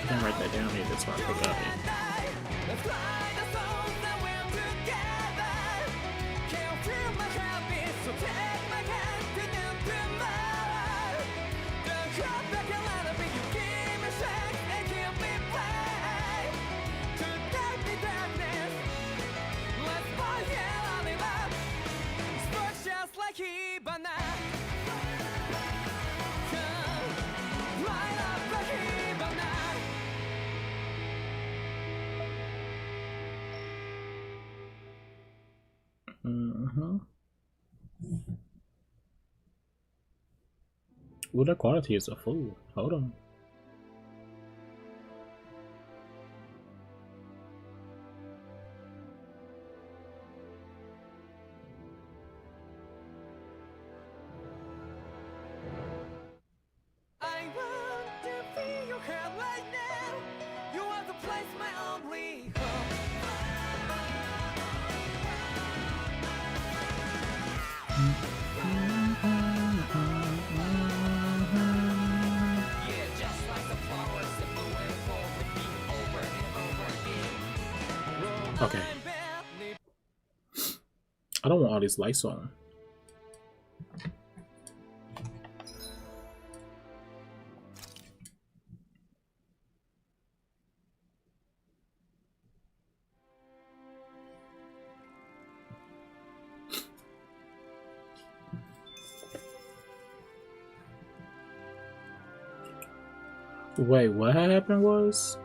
didn't write that down either, so I forgot it. Ooh, that quality is a fool. Hold on. Okay. I don't want all these lights on. Wait, what happened was?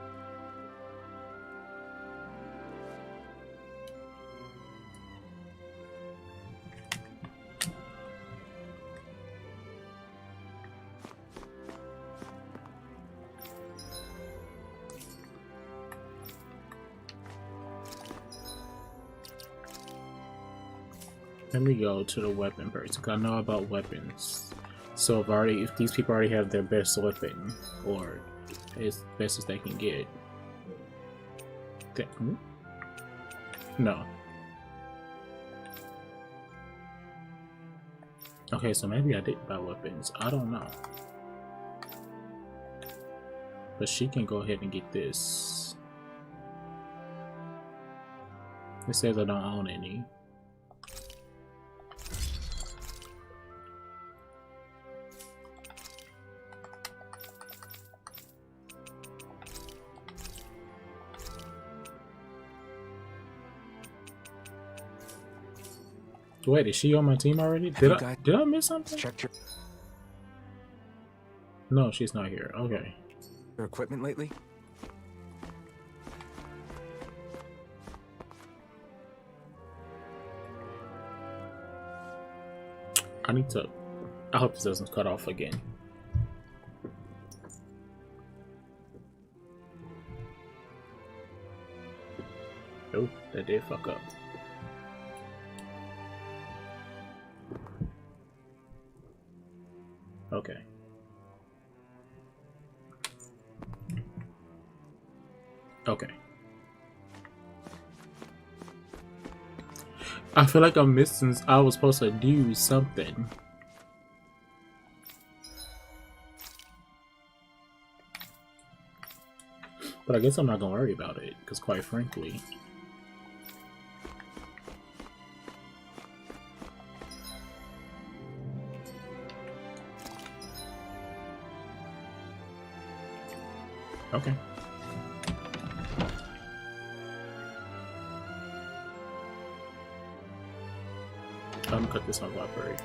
Let me go to the weapon person, because I know about weapons. So if these people already have their best weapon, or as best as they can get. No. Okay, so maybe I didn't buy weapons. I don't know. But she can go ahead and get this. It says I don't own any. Wait, is she on my team already? Did I miss something? No, she's not here. Okay. Your equipment lately? I hope this doesn't cut off again. Oh, that did fuck up. Okay. Okay. I feel like I'm missing. I was supposed to do something. But I guess I'm not gonna worry about it, because quite frankly... Okay. I'm gonna cut this on library.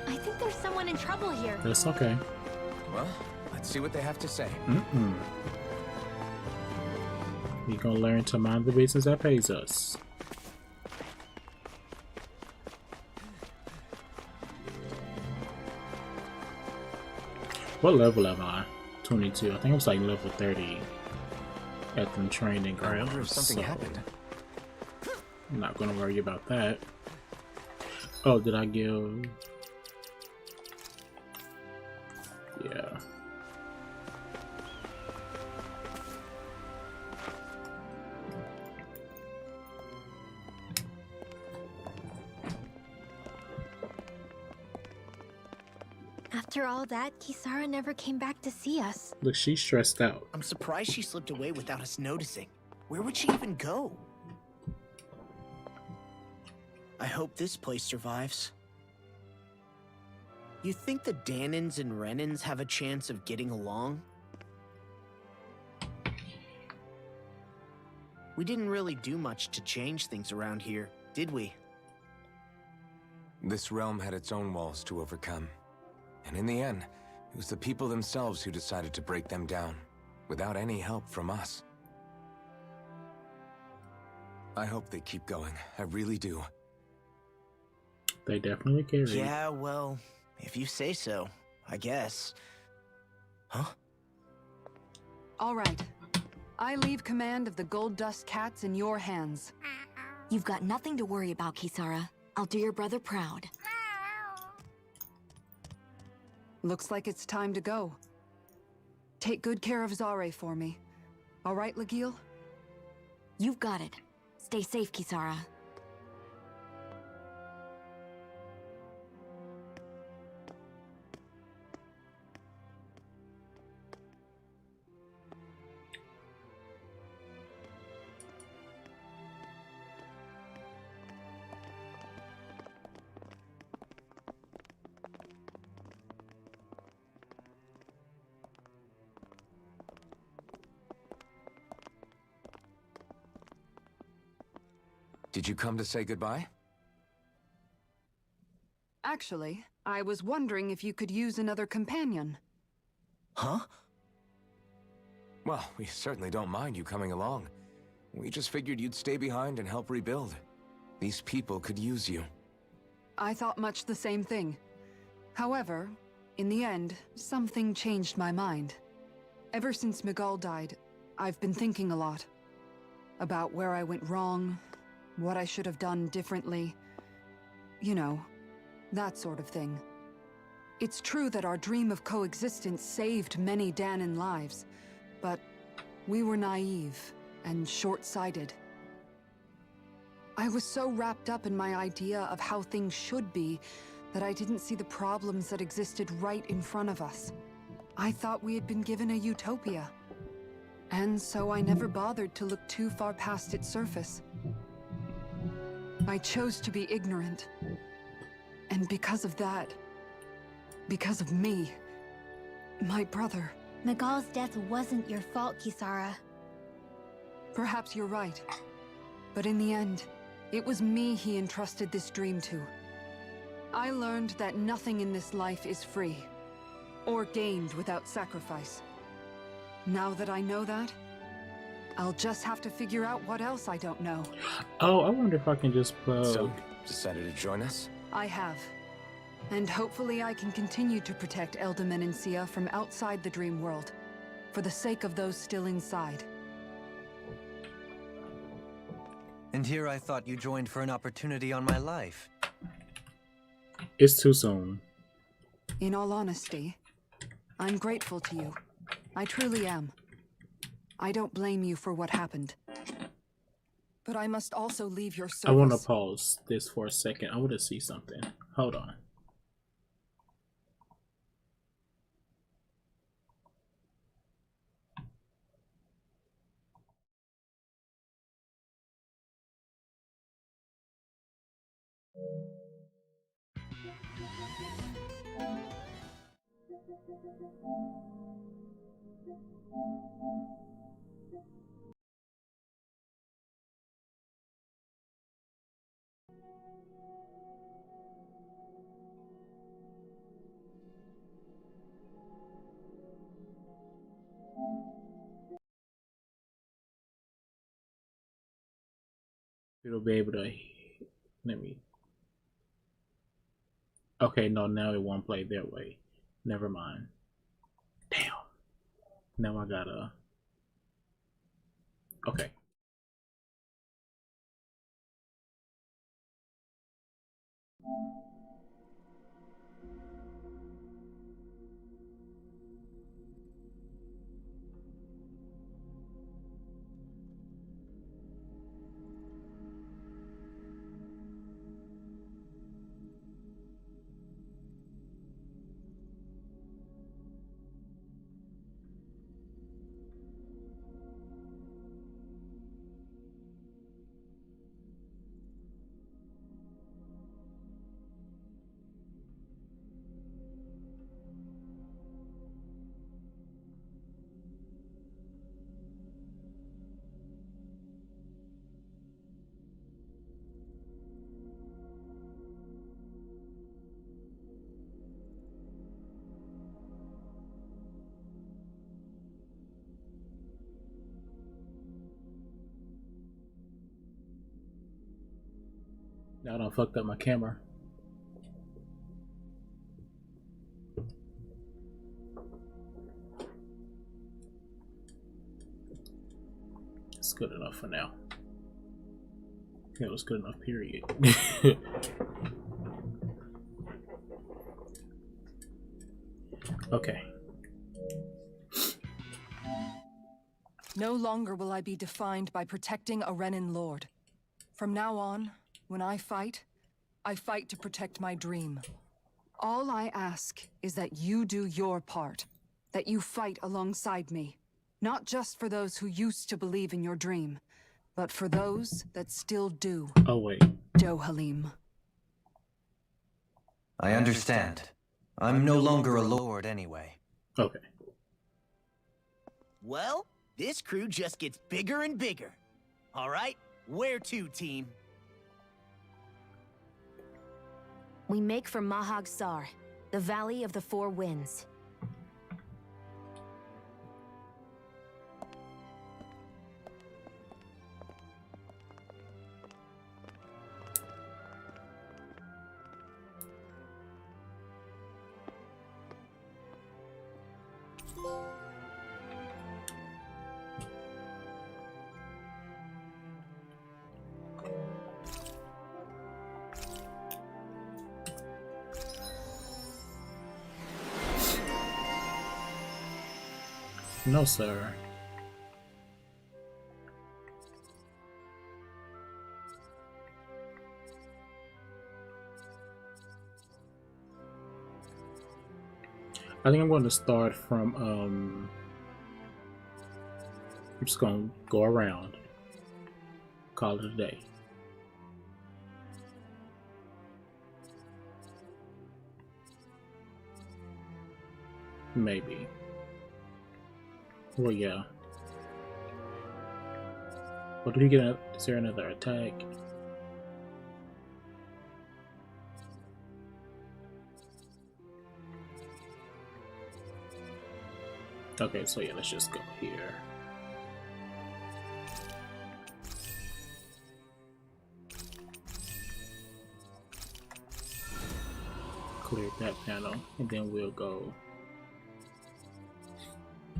I think there's someone in trouble here. That's okay. Well, let's see what they have to say. We gonna learn to mind the business that pays us. What level am I? 22. I think I was like level 30 at the training ground. I wonder if something happened. I'm not gonna worry about that. Oh, did I give... Yeah. After all that, Kisara never came back to see us. Look, she's stressed out. I'm surprised she slipped away without us noticing. Where would she even go? I hope this place survives. You think the Danins and Renins have a chance of getting along? We didn't really do much to change things around here, did we? This realm had its own walls to overcome. And in the end, it was the people themselves who decided to break them down, without any help from us. I hope they keep going. I really do. They definitely carry. Yeah, well, if you say so, I guess. Huh? All right. I leave command of the Gold Dust Cats in your hands. You've got nothing to worry about, Kisara. I'll do your brother proud. Looks like it's time to go. Take good care of Zare for me. All right, Lagiel? You've got it. Stay safe, Kisara. Did you come to say goodbye? Actually, I was wondering if you could use another companion. Huh? Well, we certainly don't mind you coming along. We just figured you'd stay behind and help rebuild. These people could use you. I thought much the same thing. However, in the end, something changed my mind. Ever since Miguel died, I've been thinking a lot. About where I went wrong, what I should have done differently. You know, that sort of thing. It's true that our dream of coexistence saved many Danan lives, but we were naive and short-sighted. I was so wrapped up in my idea of how things should be that I didn't see the problems that existed right in front of us. I thought we had been given a utopia. And so I never bothered to look too far past its surface. I chose to be ignorant. And because of that, because of me, my brother... Miguel's death wasn't your fault, Kisara. Perhaps you're right. But in the end, it was me he entrusted this dream to. I learned that nothing in this life is free, or gained without sacrifice. Now that I know that, I'll just have to figure out what else I don't know. Oh, I wonder if I can just plug. So, decided to join us? I have. And hopefully I can continue to protect Elda Menencia from outside the dream world, for the sake of those still inside. And here I thought you joined for an opportunity on my life. It's too soon. In all honesty, I'm grateful to you. I truly am. I don't blame you for what happened. But I must also leave your service. I want to pause this for a second. I want to see something. Hold on. It'll be able to let me. Okay, no, now it won't play that way. Never mind. Damn. Now I gotta. Okay. Now I done fucked up my camera. It's good enough for now. It was good enough, period. Okay. No longer will I be defined by protecting a Renan Lord. From now on, when I fight to protect my dream. All I ask is that you do your part, that you fight alongside me. Not just for those who used to believe in your dream, but for those that still do. Oh wait. Dohalim. I understand. I'm no longer a lord anyway. Okay. Well, this crew just gets bigger and bigger. All right, where to, team? We make for Mahag Sar, the Valley of the Four Winds. No, sir. I think I'm going to start from, I'm just going to go around, call it a day. Maybe. Well, yeah. What do we get? Is there another attack? Okay, so yeah, let's just go here. Clear that panel, and then we'll go.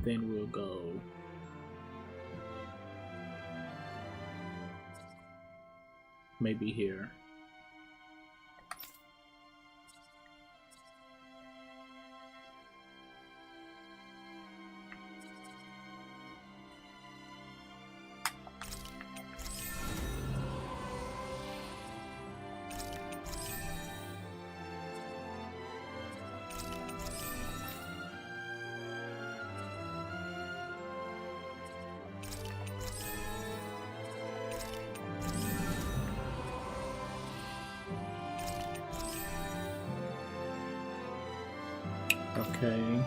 Then we'll go. Maybe here. Okay.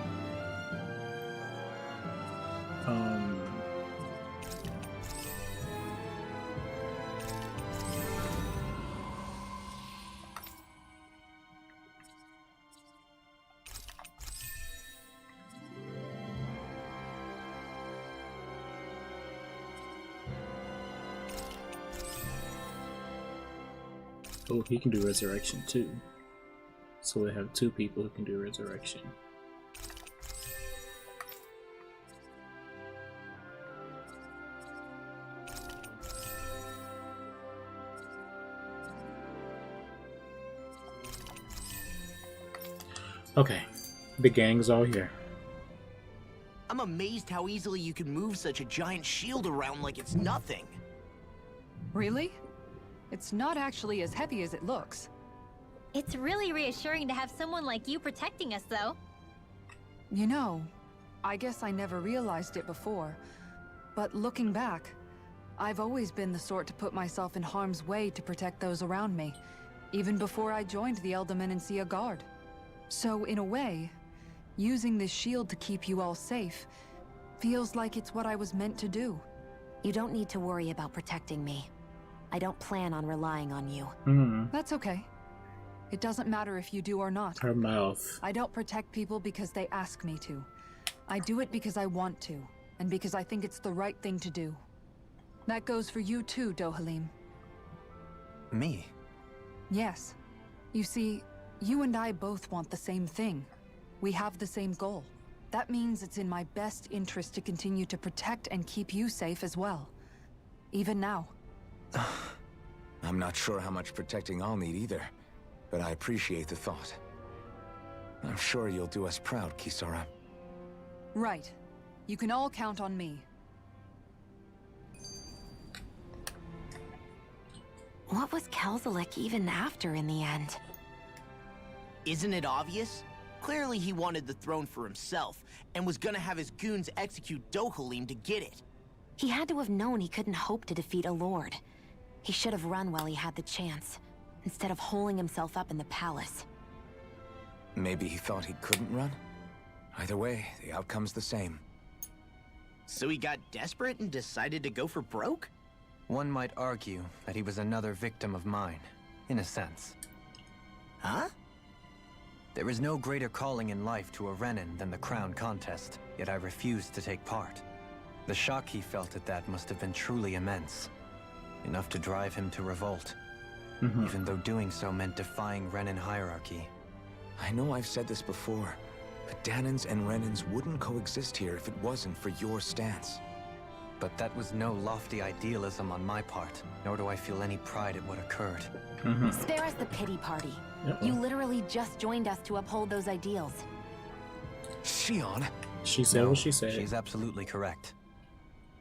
Oh, he can do resurrection too. So we have two people who can do resurrection. Okay, the gang's all here. I'm amazed how easily you can move such a giant shield around like it's nothing. Really? It's not actually as heavy as it looks. It's really reassuring to have someone like you protecting us, though. You know, I guess I never realized it before, but looking back, I've always been the sort to put myself in harm's way to protect those around me, even before I joined the Elder Guard. So in a way, using this shield to keep you all safe feels like it's what I was meant to do. You don't need to worry about protecting me. I don't plan on relying on you. That's okay. It doesn't matter if you do or not. Her mouth. I don't protect people because they ask me to. I do it because I want to, and because I think it's the right thing to do. That goes for you too, Dohalim. Me? Yes. You see, you and I both want the same thing. We have the same goal. That means it's in my best interest to continue to protect and keep you safe as well. Even now. I'm not sure how much protecting I'll need either, but I appreciate the thought. I'm sure you'll do us proud, Kisara. Right. You can all count on me. What was Kelzelik even after in the end? Isn't it obvious? Clearly he wanted the throne for himself, and was gonna have his goons execute Dohalim to get it. He had to have known he couldn't hope to defeat a lord. He should have run while he had the chance, instead of holding himself up in the palace. Maybe he thought he couldn't run? Either way, the outcome's the same. So he got desperate and decided to go for broke? One might argue that he was another victim of mine, in a sense. Huh? There is no greater calling in life to a Renin than the crown contest, yet I refused to take part. The shock he felt at that must have been truly immense. Enough to drive him to revolt. Even though doing so meant defying Renin hierarchy. I know I've said this before, but Dahnans and Renins wouldn't coexist here if it wasn't for your stance. But that was no lofty idealism on my part, nor do I feel any pride at what occurred. Spare us the pity party. Uh-oh. You literally just joined us to uphold those ideals. Shion! She said what she said. She's absolutely correct.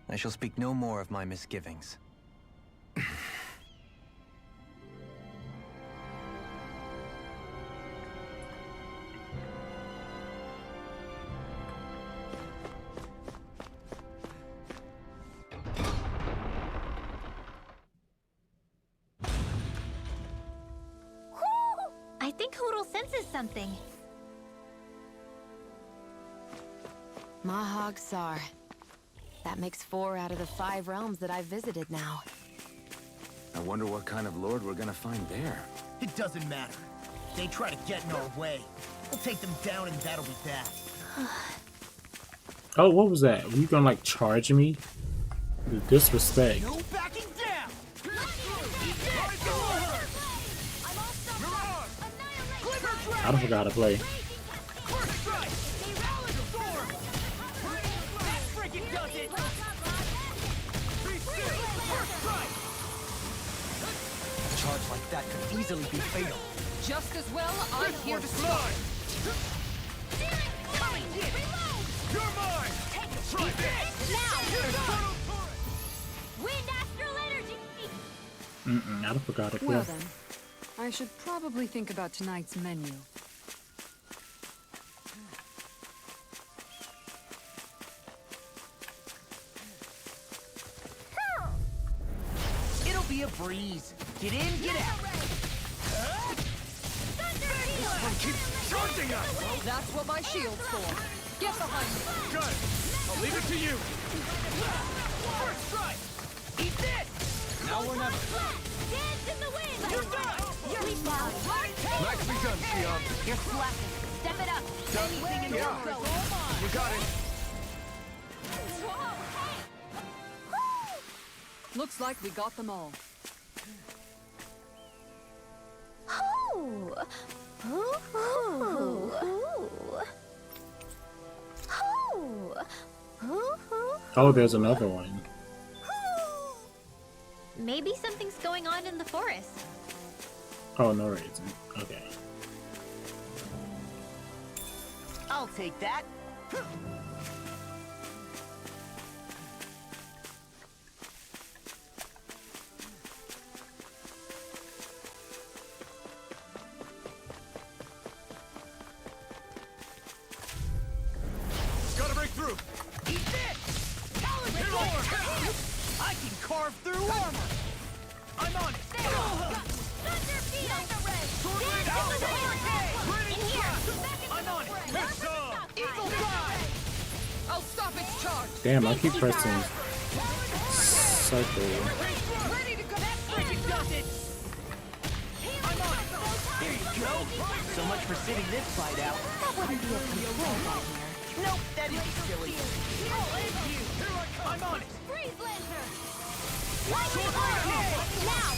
I shall speak no more of my misgivings. I think Hootle senses something. Mahag Sar. That makes 4 out of the 5 realms that I've visited now. I wonder what kind of lord we're gonna find there. It doesn't matter. They try to get in our way. We'll take them down and that'll be that. Oh, what was that? Were you gonna like charge me? The disrespect. No backing down! I don't forgot how to play. A charge like that could easily be fatal. Just as well, I'm here to start. You're mine! Try this! Wind astral energy! I don't forgot how to play. Well then, I should probably think about tonight's menu. It'll be a breeze. Get in, get out. Keep charging us! That's what my shield's for. Get behind me. Good! I'll leave it to you! First strike! Eat this! Now we're not... Dance in the wind! You're done! You're done! Nicely done, Shion. You're slacking. Step it up. Anything in Yeah. your You got it. Looks like we got them all. Oh! Ooh. Ooh. Ooh. Ooh. Oh, there's another one. Maybe something's going on in the forest. Oh, no reason. Okay. I'll take that. Gotta break through! Eat this! Paladin Orb! I can carve through armor! I'm on it! Thunder Field! Sword Dance in the out! wind! In here! I'm on it! Take some! Eagle Fly! I'll stop its charge. Damn, I keep pressing circle. Ready to go. Freaking does it! I'm on it! There you go! So much for sitting this fight out. That wouldn't be a complaint out here. Nope, that'd be silly. I'm on it! Freeze Lancer! Sword right here! Now!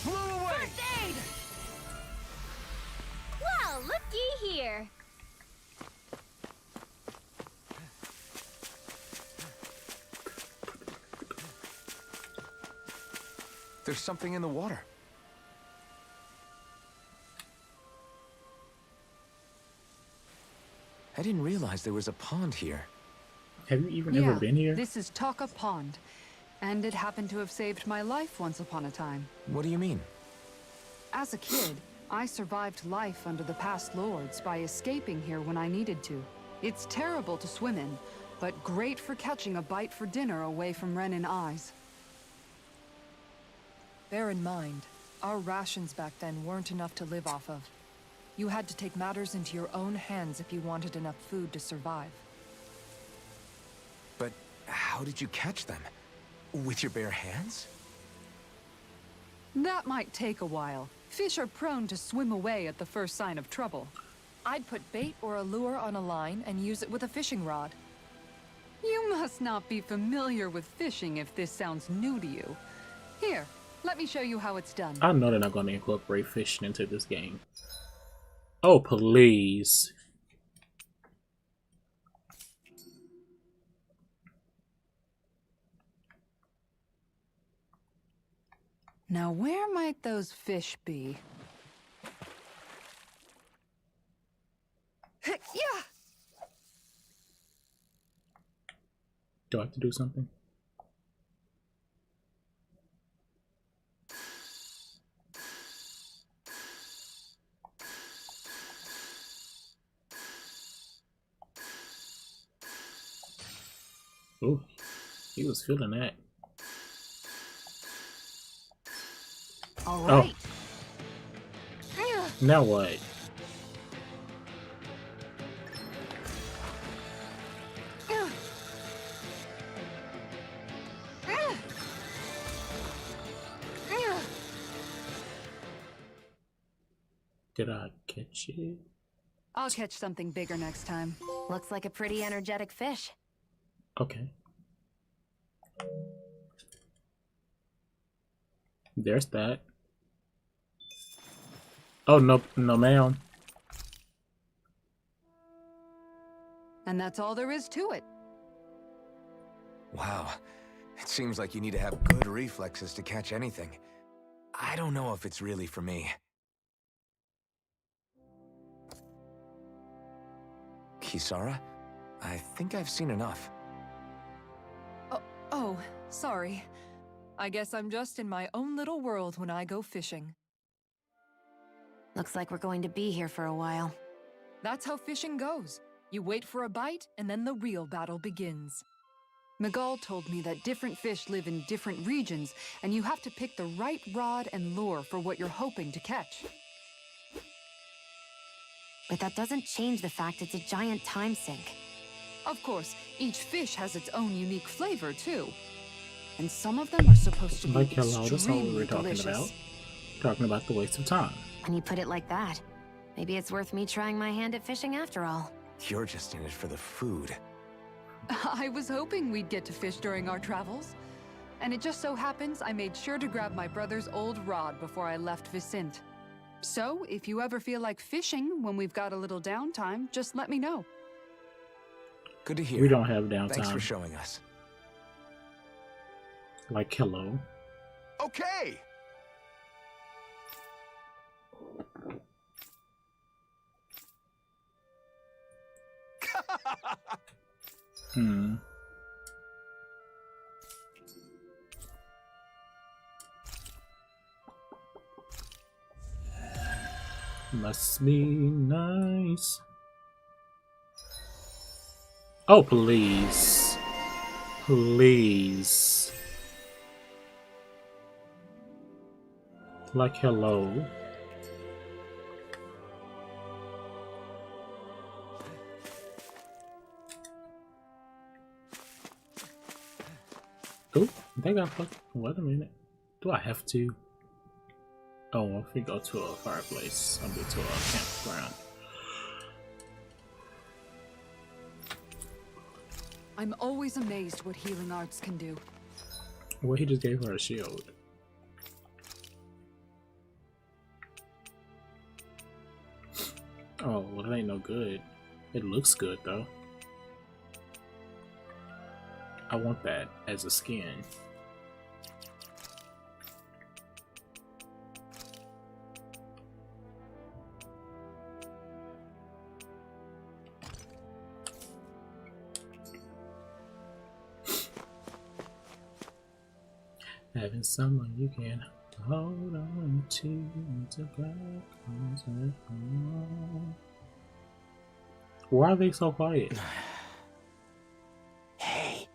Blew away! First aid! there's something in the water. I didn't realize there was a pond here. Have you even ever been here? This is Taka Pond, and it happened to have saved my life once upon a time. What do you mean? As a kid, I survived life under the past lords by escaping here when I needed to. It's terrible to swim in, but great for catching a bite for dinner away from Ren and eyes. Bear in mind, our rations back then weren't enough to live off of. You had to take matters into your own hands if you wanted enough food to survive. But how did you catch them? With your bare hands? That might take a while. Fish are prone to swim away at the first sign of trouble. I'd put bait or a lure on a line and use it with a fishing rod. You must not be familiar with fishing if this sounds new to you. Here, let me show you how it's done. I know they're not going to incorporate fishing into this game. Oh, please. Now, where might those fish be? Yeah. Do I have to do something? Oh, he was feeling that. All right. Now what? Did I catch it? I'll catch something bigger next time. Looks like a pretty energetic fish. Okay. There's that. Oh, no, no, ma'am. And that's all there is to it. Wow. It seems like you need to have good reflexes to catch anything. I don't know if it's really for me. Kisara? I think I've seen enough. Oh, sorry. I guess I'm just in my own little world when I go fishing. Looks like we're going to be here for a while. That's how fishing goes. You wait for a bite, and then the real battle begins. Miguel told me that different fish live in different regions, and you have to pick the right rod and lure for what you're hoping to catch. But that doesn't change the fact it's a giant time sink. Of course, each fish has its own unique flavor, too. And some of them are supposed to be Like, hello, that's all we were extremely talking delicious. about. Talking about the waste of time. When you put it like that, maybe it's worth me trying my hand at fishing after all. You're just in it for the food. I was hoping we'd get to fish during our travels. And it just so happens I made sure to grab my brother's old rod before I left Vicente. So, if you ever feel like fishing when we've got a little downtime, just let me know. Good to hear. We don't have downtime. Thanks for showing us. Like, hello. Okay! Hmm. Must be nice. Oh, please. Please. Like, hello. Oh, they got fuck. Wait a minute. Do I have to? Oh, if we go to a fireplace, I'll be to a campground. I'm always amazed what healing arts can do. Well, he just gave her a shield. Oh, well, it ain't no good. It looks good, though. I want that as a skin. Having someone you can hold on to God comes along. Why are they so quiet? Hey.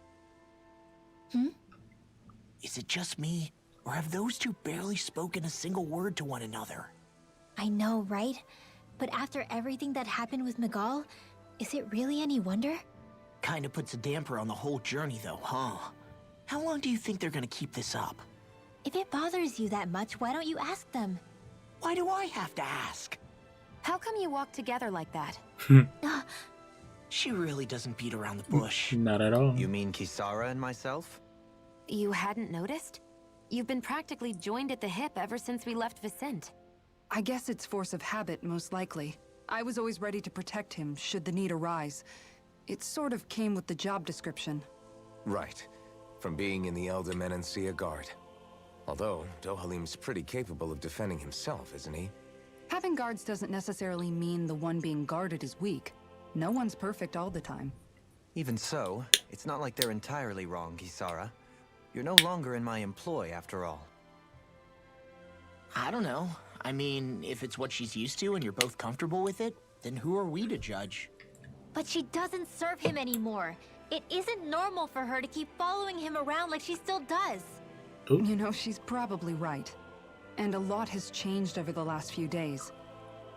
Is it just me, or have those two barely spoken a single word to one another? I know, right? But after everything that happened with Miguel, is it really any wonder? Kinda puts a damper on the whole journey, though, huh? How long do you think they're gonna keep this up? If it bothers you that much, why don't you ask them? Why do I have to ask? How come you walk together like that? She really doesn't beat around the bush. Not at all. You mean Kisara and myself? You hadn't noticed? You've been practically joined at the hip ever since we left Vicente. I guess it's force of habit, most likely. I was always ready to protect him, should the need arise. It sort of came with the job description. Right. From being in the Elder Menancia Guard. Although, Dohalim's pretty capable of defending himself, isn't he? Having guards doesn't necessarily mean the one being guarded is weak. No one's perfect all the time. Even so, it's not like they're entirely wrong, Kisara. You're no longer in my employ, after all. I don't know. I mean, if it's what she's used to and you're both comfortable with it, then who are we to judge? But she doesn't serve him anymore. It isn't normal for her to keep following him around like she still does. Ooh. You know, she's probably right. And a lot has changed over the last few days.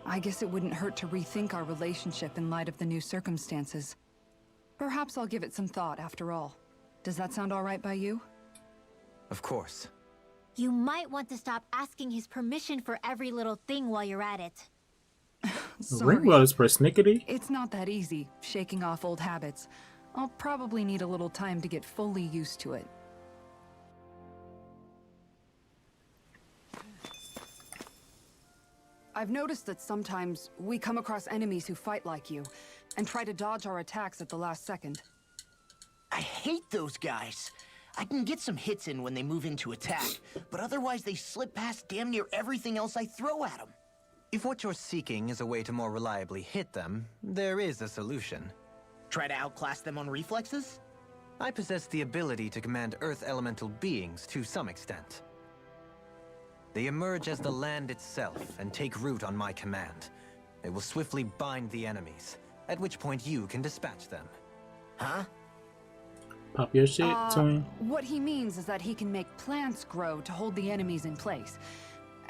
I guess it wouldn't hurt to rethink our relationship in light of the new circumstances. Perhaps I'll give it some thought after all. Does that sound all right by you? Of course. You might want to stop asking his permission for every little thing while you're at it. Sorry. Ringwell is persnickety. It's not that easy, shaking off old habits. I'll probably need a little time to get fully used to it. I've noticed that sometimes we come across enemies who fight like you, and try to dodge our attacks at the last second. I hate those guys. I can get some hits in when they move into attack, but otherwise they slip past damn near everything else I throw at them. If what you're seeking is a way to more reliably hit them, there is a solution. Try to outclass them on reflexes? I possess the ability to command Earth elemental beings to some extent. They emerge as the land itself and take root on my command. They will swiftly bind the enemies, at which point you can dispatch them. Huh? Pop your shit, twin. What he means is that he can make plants grow to hold the enemies in place.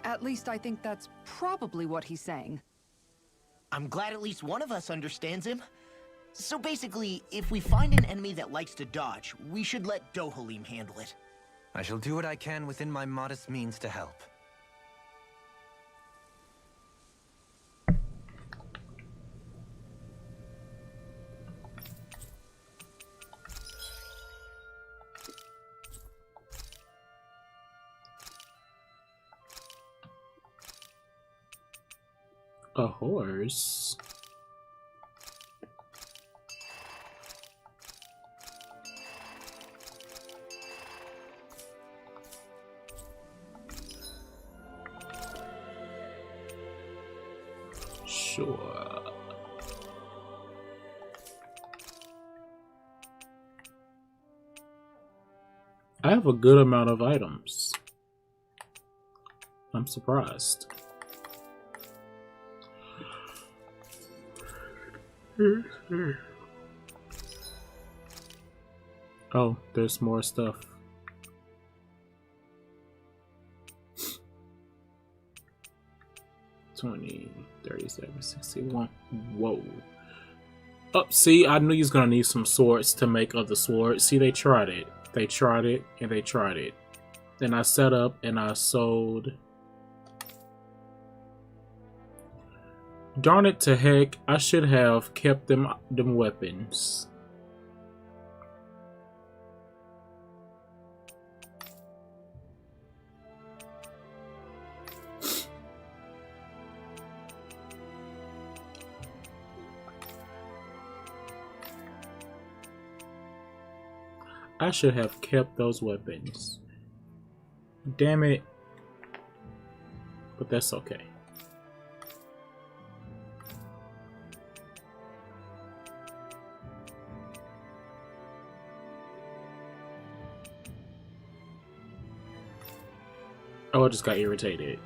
At least I think that's probably what he's saying. I'm glad at least one of us understands him. So basically, if we find an enemy that likes to dodge, we should let Dohalim handle it. I shall do what I can within my modest means to help. A horse? Sure. I have a good amount of items. I'm surprised. Oh, there's more stuff. $20, $37, $61. Whoa. Oh, see, I knew you was gonna need some swords to make other swords. See, they tried it. They tried it, and they tried it. Then I set up and I sold. Darn it to heck, I should have kept them weapons. I should have kept those weapons. Damn it. But that's okay. Oh, I just got irritated.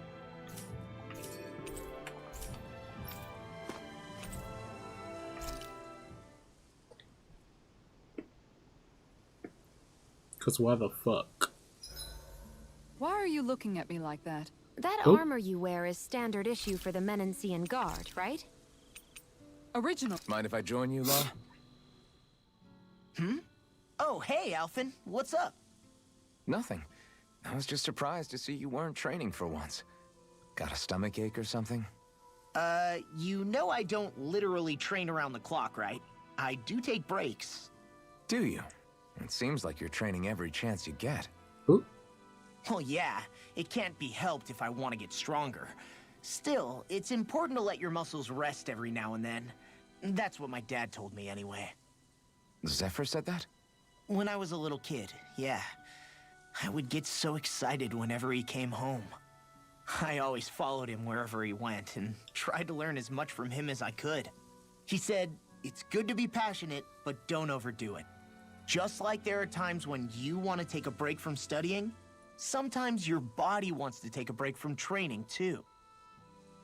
Cause why the fuck? Why are you looking at me like that? That Oh. armor you wear is standard issue for the Menancian Guard, right? Original. Mind if I join you, Law? Oh, hey, Alphen. What's up? Nothing. I was just surprised to see you weren't training for once. Got a stomach ache or something? You know I don't literally train around the clock, right? I do take breaks. Do you? It seems like you're training every chance you get. Ooh. Well, yeah, it can't be helped if I want to get stronger. Still, it's important to let your muscles rest every now and then. That's what my dad told me anyway. Zephyr said that? When I was a little kid, yeah. I would get so excited whenever he came home. I always followed him wherever he went and tried to learn as much from him as I could. He said, it's good to be passionate, but don't overdo it. Just like there are times when you want to take a break from studying, sometimes your body wants to take a break from training too.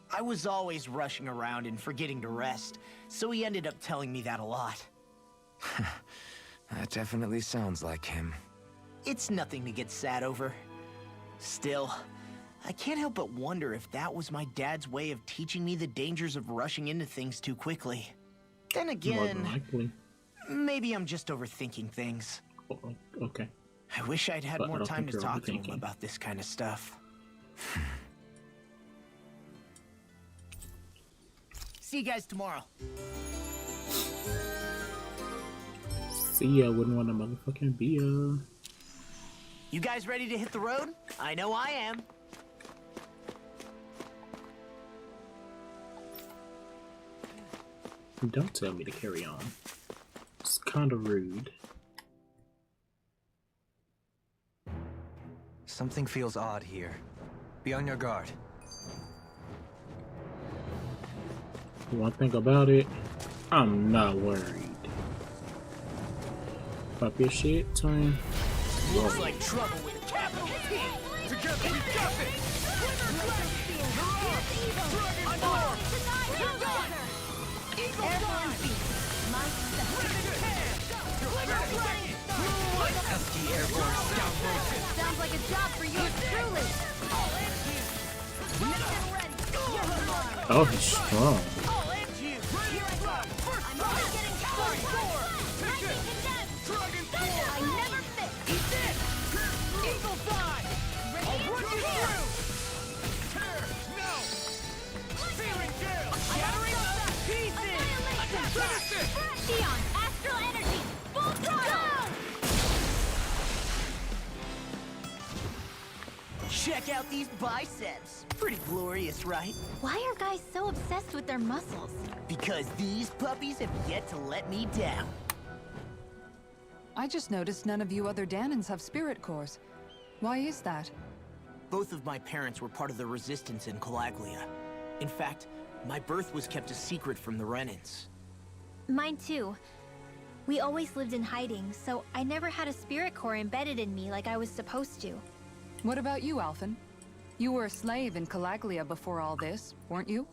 I was always rushing around and forgetting to rest, so he ended up telling me that a lot. That definitely sounds like him. It's nothing to get sad over. Still, I can't help but wonder if that was my dad's way of teaching me the dangers of rushing into things too quickly. Then More than again, likely. maybe I'm just overthinking things. Oh, okay. I wish I'd had But I more don't time think to you're talk to him overthinking. about this kind of stuff. See you guys tomorrow. See, I wouldn't want to motherfucking be You guys ready to hit the road? I know I am. Don't tell me to carry on. It's kind of rude. Something feels odd here. Be on your guard. One thing about it, I'm not worried. Pop your shit, twin. Looks like trouble with a capital T. Together we got this! Sounds like a job for you truly. Oh, he's strong. Dion, astral energy, full throttle. Check out these biceps. Pretty glorious, right? Why are guys so obsessed with their muscles? Because these puppies have yet to let me down. I just noticed none of you other Danans have spirit cores. Why is that? Both of my parents were part of the resistance in Calaglia. In fact, my birth was kept a secret from the Renans. Mine too. We always lived in hiding, so I never had a spirit core embedded in me like I was supposed to. What about you, Alphen? You were a slave in Calaglia before all this, weren't you?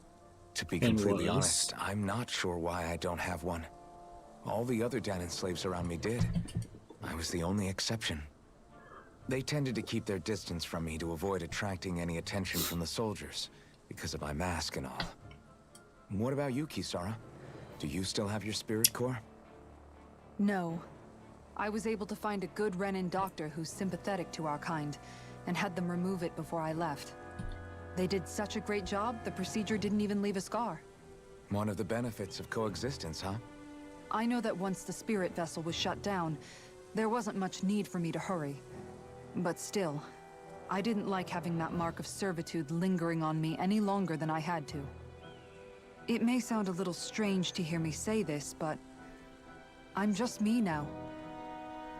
To be And completely was. honest, I'm not sure why I don't have one. All the other Danon slaves around me did. I was the only exception. They tended to keep their distance from me to avoid attracting any attention from the soldiers, because of my mask and all. What about you, Kisara? Do you still have your spirit core? No. I was able to find a good Renan doctor who's sympathetic to our kind, and had them remove it before I left. They did such a great job, the procedure didn't even leave a scar. One of the benefits of coexistence, huh? I know that once the spirit vessel was shut down, there wasn't much need for me to hurry. But still, I didn't like having that mark of servitude lingering on me any longer than I had to. It may sound a little strange to hear me say this, but I'm just me now.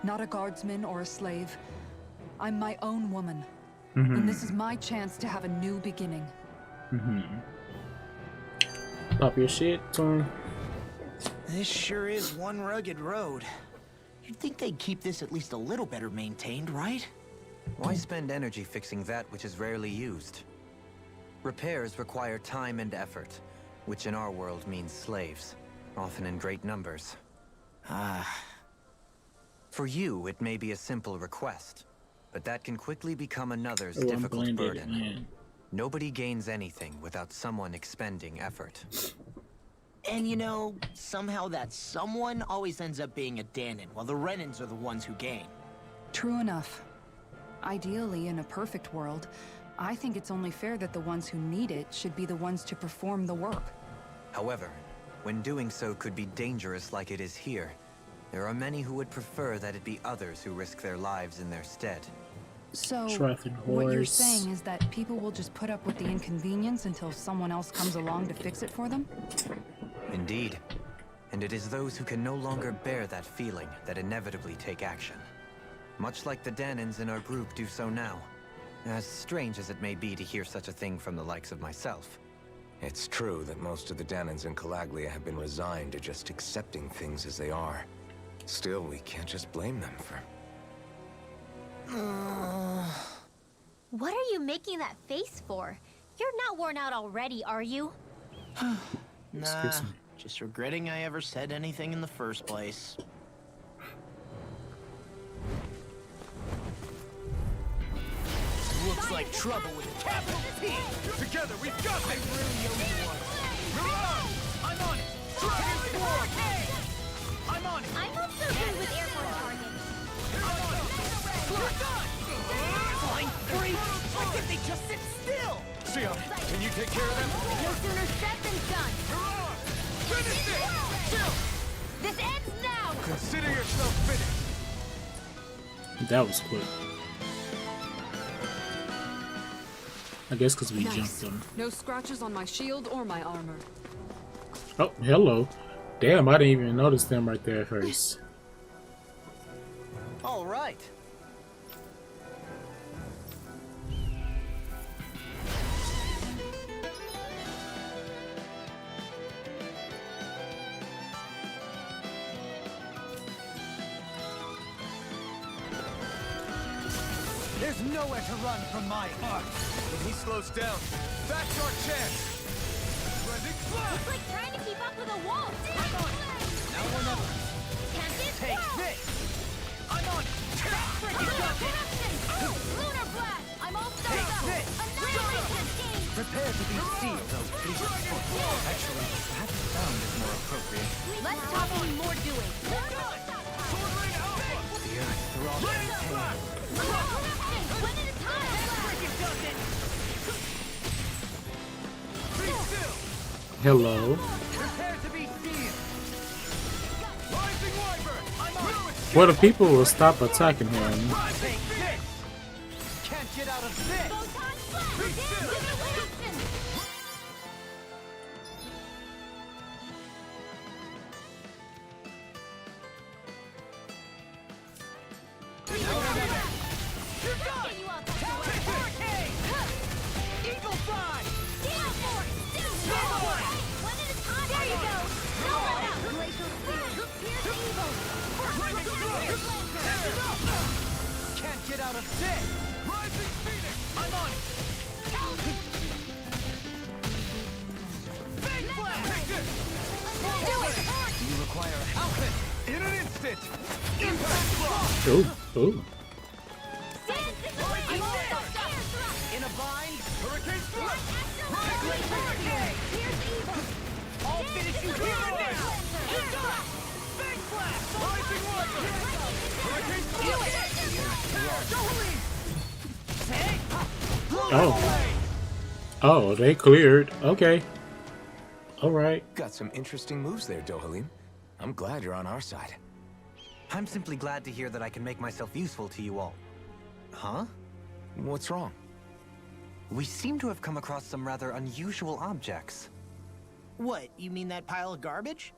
Not a guardsman or a slave. I'm my own woman. And this is my chance to have a new beginning. Pop your shit, twin. This sure is one rugged road. You'd think they'd keep this at least a little better maintained, right? Why spend energy fixing that which is rarely used? Repairs require time and effort, which in our world means slaves, often in great numbers. For you, it may be a simple request, but that can quickly become another's Oh, I'm difficult blinded, burden. man. Nobody gains anything without someone expending effort. And you know, somehow that someone always ends up being a Danon, while the Renans are the ones who gain. True enough. Ideally, in a perfect world, I think it's only fair that the ones who need it should be the ones to perform the work. However, when doing so could be dangerous like it is here, there are many who would prefer that it be others who risk their lives in their stead. So, Traffic what you're horse. saying is that people will just put up with the inconvenience until someone else comes along to fix it for them? Indeed. And it is those who can no longer bear that feeling that inevitably take action. Much like the Danons in our group do so now. As strange as it may be to hear such a thing from the likes of myself. It's true that most of the Danons in Calaglia have been resigned to just accepting things as they are. Still, we can't just blame them for... What are you making that face for? You're not worn out already, are you? Nah, Excuse me. just regretting I ever said anything in the first place. Looks like trouble with a capital T! Together, we've got I this! really owe you one. Mirage! I'm on it! Dragon Swarm! I'm not so good with airborne targets. Flying freak! Why can't they just sit still? Sion, can you take care of them? No sooner said than done. Mirage! Finish it! Chill! This ends now! Consider yourself finished! That was quick. I guess because we jumped them. No scratches on my shield or my armor. Oh, hello. Damn, I didn't even notice them right there at first. All right. There's nowhere to run from my heart! When he slows down, that's our chance! Blending Flash! It's like trying to keep up with a wall. Now or never! Can't this Take this! I'm on it! Lunar corruption! Lunar blast! I'm all Take stuck up! this! Annihilation scheme! Prepare to be sealed, oh please. Actually, that sound is more appropriate. Less talking, more doing. Sword Rain Alpha! The earth throbs in Lightning pain. Flash! Lunar corruption! One at a time! Freaking does it! Be still! Hello. Prepare to be sealed! Rising Wyvern! I'm on it! Well, the people will stop attacking him. Take this! Can't get out of this! Photon blast! Be still! Lunar corruption! You got it! You all tucked away. Take Hurricane! Eagle Fly! Gale force! Nova! One at a time! There you go! Nova out! Glacial spirit! Pierce evil! Lightning Strike! Can't get out of this! Rising Phoenix! I'm on it! Big Blast! Take this! Do it! You require a outfit! In an instant! Impact Block! Ooh, ooh. I'm all stuck up! In a bind! Hurricane Strike! Take Hurricane! Pierce evil! I'll finish you here and now! Big Blast! Rising Wyvern! Hurricane Strike! Oh. Oh, they cleared. Okay. Alright. Got some interesting moves there, Dohalim. I'm glad you're on our side. I'm simply glad to hear that I can make myself useful to you all. Huh? What's wrong? We seem to have come across some rather unusual objects. What, you mean that pile of garbage?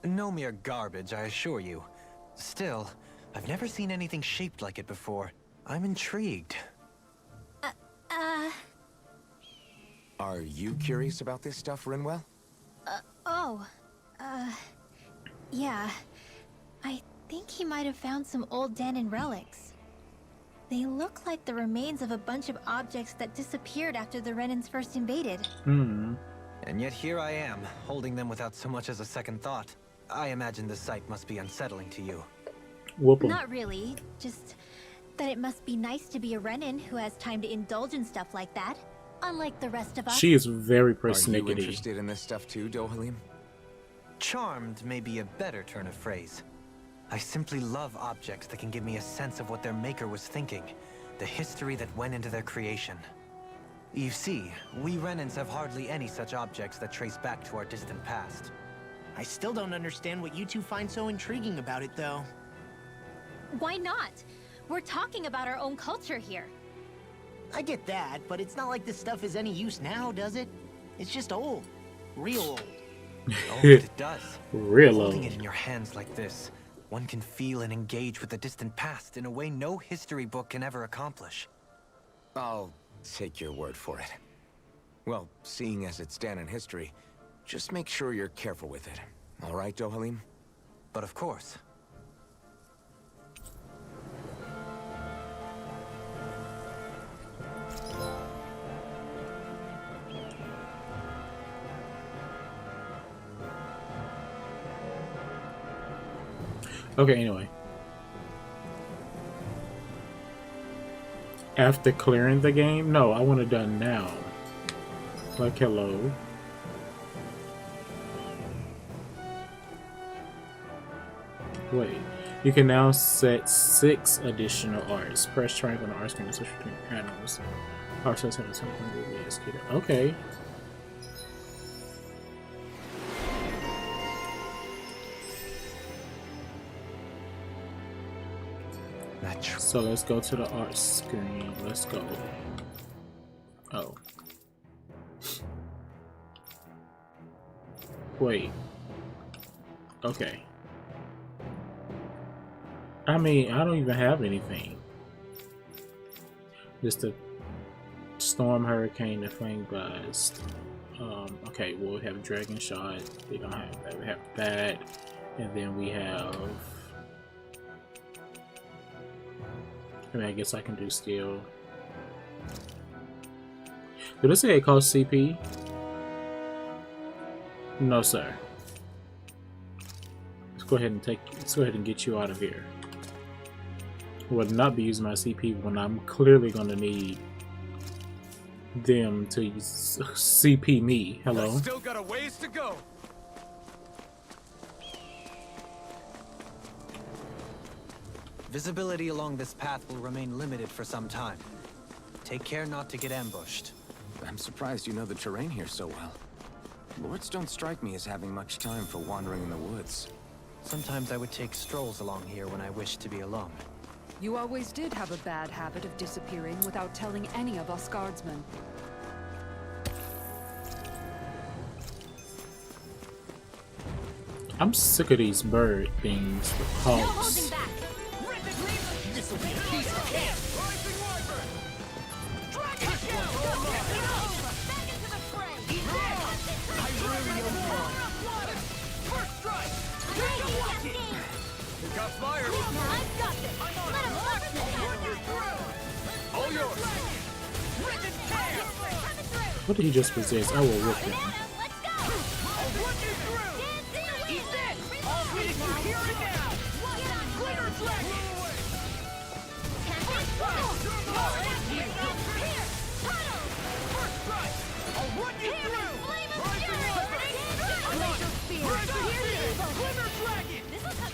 No mere garbage, I assure you. Still, I've never seen anything shaped like it before. I'm intrigued. Are you curious about this stuff, Rinwell? Yeah. I think he might have found some old Danon relics. They look like the remains of a bunch of objects that disappeared after the Renans first invaded. Hmm. And yet here I am, holding them without so much as a second thought. I imagine the sight must be unsettling to you. Whoop 'em. Not really, just that it must be nice to be a Renan who has time to indulge in stuff like that, unlike the rest of us. She is very Are you persnickety. interested in this stuff too, Dohalim? Charmed may be a better turn of phrase. I simply love objects that can give me a sense of what their maker was thinking, the history that went into their creation. You see, we Renans have hardly any such objects that trace back to our distant past. I still don't understand what you two find so intriguing about it, though. Why not? We're talking about our own culture here. I get that, but it's not like this stuff is any use now, does it? It's just old. Real old. Oh, but it does. Real Holding old. it in your hands like this, one can feel and engage with the distant past in a way no history book can ever accomplish. I'll take your word for it. Well, seeing as it's down in history, just make sure you're careful with it. All right, Dohalim? But of course. Okay, anyway. After clearing the game? No, I want it done now. Like, hello. Wait. You can now set 6 additional arts. Press triangle on the art screen to switch between panels. Art sets have something to be executed. Okay. So let's go to the art screen. Let's go. Oh. Wait. Okay. I mean, I don't even have anything. Just a storm, hurricane, the flame blast. Okay, we'll have dragon shot. We don't have that. We have that, and then we have. I mean, I guess I can do steel. Did it say it costs CP? No, sir. Let's go ahead and let's go ahead and get you out of here. Would not be using my CP when I'm clearly going to need them to CP me. Hello. I still got a ways to go. Visibility along this path will remain limited for some time. Take care not to get ambushed. I'm surprised you know the terrain here so well. Lords don't strike me as having much time for wandering in the woods. Sometimes I would take strolls along here when I wished to be alone. You always did have a bad habit of disappearing without telling any of us guardsmen. I'm sick of these bird things with hawks. This'll be a piece of cake. Rising Wyvern. Dragon back into the fray. I really own first strike. He got fired. I've got this. Let him marksman You through. All yours. Rigid tear. What did he just possess? I will whip him. Let's go. I'll run you through. Eat this. All waiting for here and now. Glitter dragon. First strike. First strike. I'll run you through. Rising Wyvern. Rising Spear. Glitter dragon.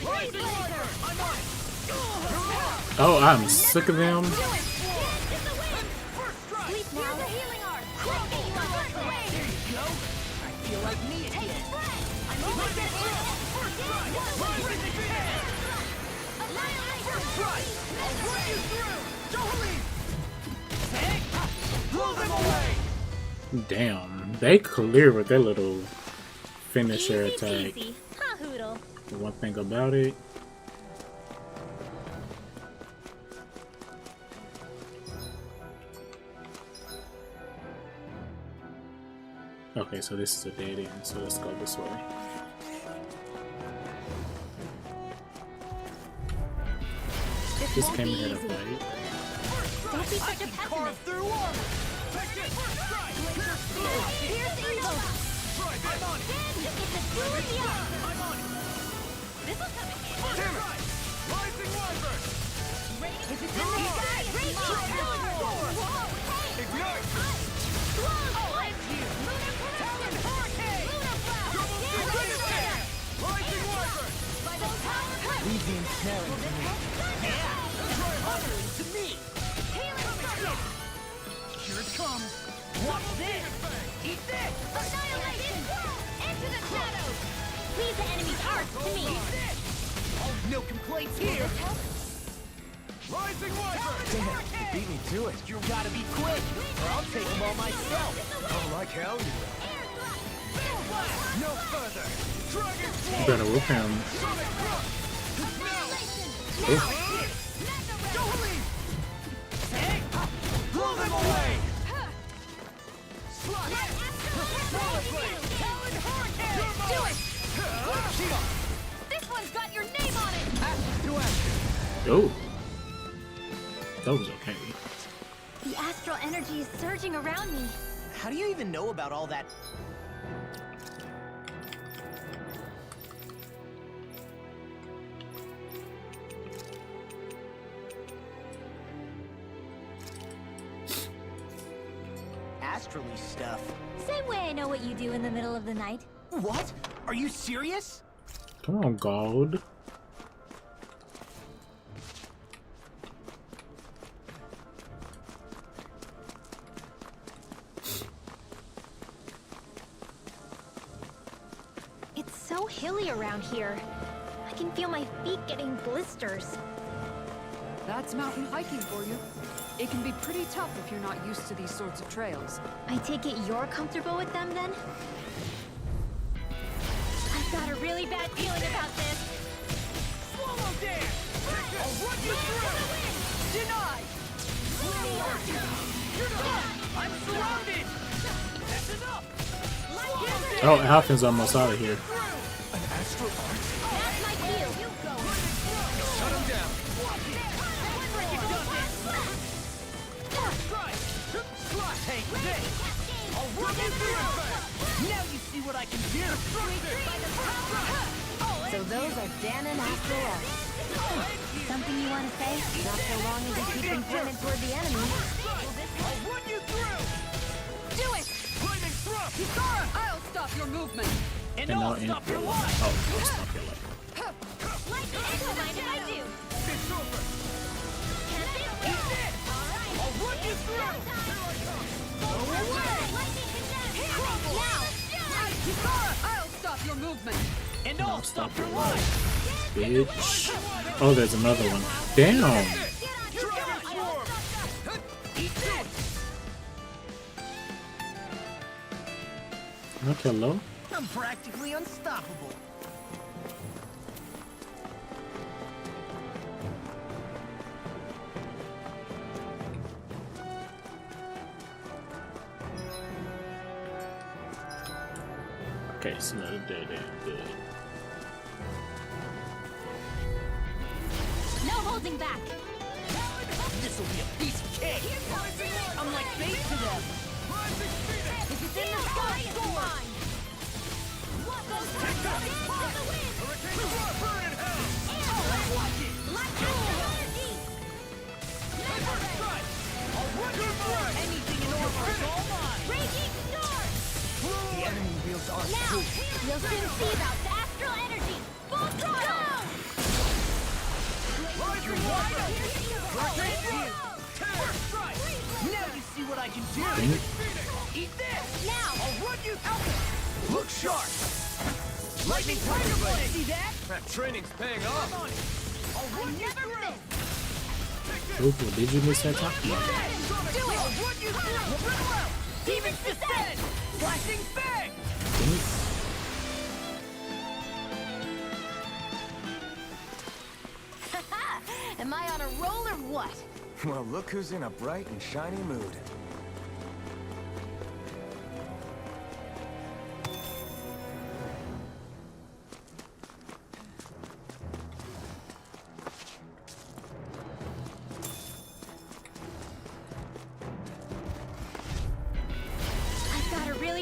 Rising Wyvern. I'm on it. Oh, I'm sick of them. First strike. Sleep now. The healing art. There you go. I feel like me again. First strike. Rising Spear. First strike. I'll run you through. Dohalim. Blow them away. Damn, they clear with their little finisher Easy attack. peasy. Ha hoodle. The one thing about it. Okay, so this is a dead end, so let's go this way. Just came here to fight. Don't be I such a can carve pessimist. through armor. Take this. Strike. Laser spear. Here's evil. Try this. I'm on it. It's a tool in the arm. I'm on it. This'll come in handy. Damn it. Rising Wyvern. If it's in the sky, it's mine. Whoa, hey! Ignite. Oh, I'm here. Lunar Talon protection. Hurricane. Lunar blast. Double Infinity. Rising Wyvern. Full power punch. Leave the ensnaring to me. Yeah. Try honoring to me. Healing circuit. Here it comes. Watch this. Eat this. Annihilation. Into the shadows. Leave the enemy's arts to me. Oh, no complaints here. Rising Wyvern. Damn, you beat me to it. You gotta be quick, or I'll take them all myself. Oh, like hell you will. No further. Dragon You Swarm. better whip him. Sonic Thrust. Oh, Don't leave. Hey. Blow them away. Slide. Power Blade. Talon Hurricane. Do it. Shield. This one's got your name on it. Action to action. oh. That was okay. The astral energy is surging around me. How do you even know about all that? Astrally stuff. Same way I know what you do in the middle of the night. What? Are you serious? Come on, Gold. It's so hilly around here. I can feel my feet getting blisters. That's mountain hiking for you. It can be pretty tough if you're not used to these sorts of trails. I take it you're comfortable with them then? I've got a really bad feeling about this. Swallow dance. I'll run you through. Denied. You're done. I'm surrounded. That's enough. Oh, Alphen's almost out of here. An astral art? That's my cue. Shut him down. Take this. I'll run you through. Now you see what I can do. So those are Dan and Astral Arts. Something you want to say? Not so long as you keep them pointed toward the enemy. I'll run you through. Do it! Lightning thrust. Kisara, I'll stop your movement. And And I'll now in. stop your life. Oh, I'll stop your life. Lightning, I don't mind if I do. It's over. Can't they Eat this. I'll run you through. Kisara, I'll stop your movement. And I'll stop your life. Bitch. Oh, there's another one. Damn. Dragon Swarm. Eat this. Okay, hello. I'm practically unstoppable. Okay, so another dead end. Good. No holding back. This'll be a piece of cake. I'm like bait to them. If it's in the sky, it's mine. What goes Burn in hell. I'll run you through. Anything in order is all mine. Raging storm! The enemy wields ours Now, too. you'll soon see about the astral energy. Full throttle! Rising Wyvern. First strike. Now you see what I can do. Dang it. Eat this. Now! I'll run you through. Look sharp. Lightning Tiger Blade. See that? That training's paying off. I'll run you through. Oh, did you miss that time? Do it. I'll run you through. Riddle out. Demon's Descent. Flashing Fang. Damn it. Am I on a roll or what? Well, look who's in a bright and shiny mood.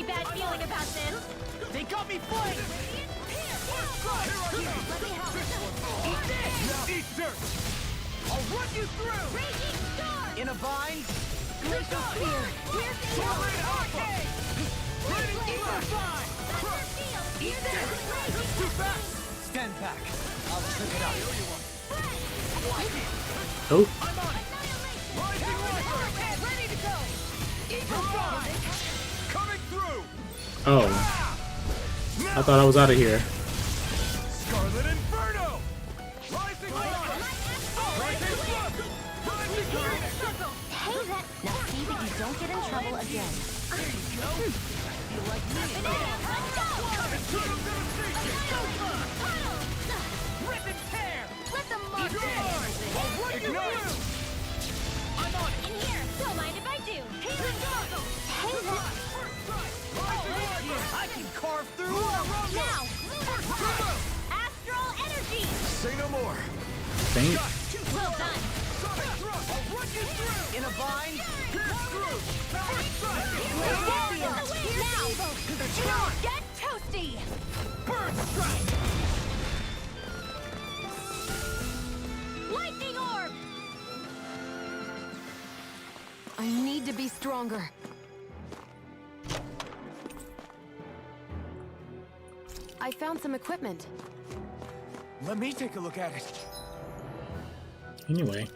really bad feeling about this. They got me flamed! Let me help. Eat this! Eat dirt! I'll run you through! Raging storm! In a bind? Glacial spear! Here's the Torrent Alpha! Raining Electrify! Eat this! That's too fast! Stand back. I'll trip it up. Oh, I'm on it! Rising Viper! Ready to go! Electrify! Coming through! oh. I thought I was out of here. Scarlet Inferno! Rising Light! Rising Flood! Rising Phoenix! Hey, that... Now see that you don't get in trouble again. Eternal Devastation! Rip and tear! Let them march You're mine! I'll run you through! I'm on it! in here! Don't mind if I do! You're done! Hey, that... First strike! Rising Viper! I can carve through! Now! Astral energy! Say no more. Thank. Well done! Sonic Thrust! I'll run you through! In a bind? Pierce through! First strike! Now! Get toasty! Burn strike! Lightning orb! I need to be stronger. I found some equipment. Let me take a look at it. Anyway.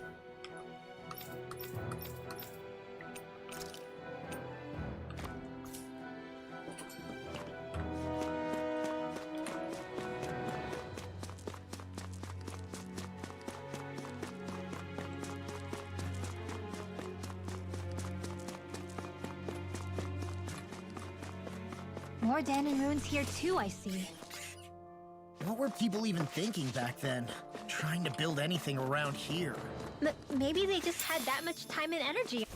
More Danon runes here too, I see. What were people even thinking back then? Trying to build anything around here. Maybe they just had that much time and energy.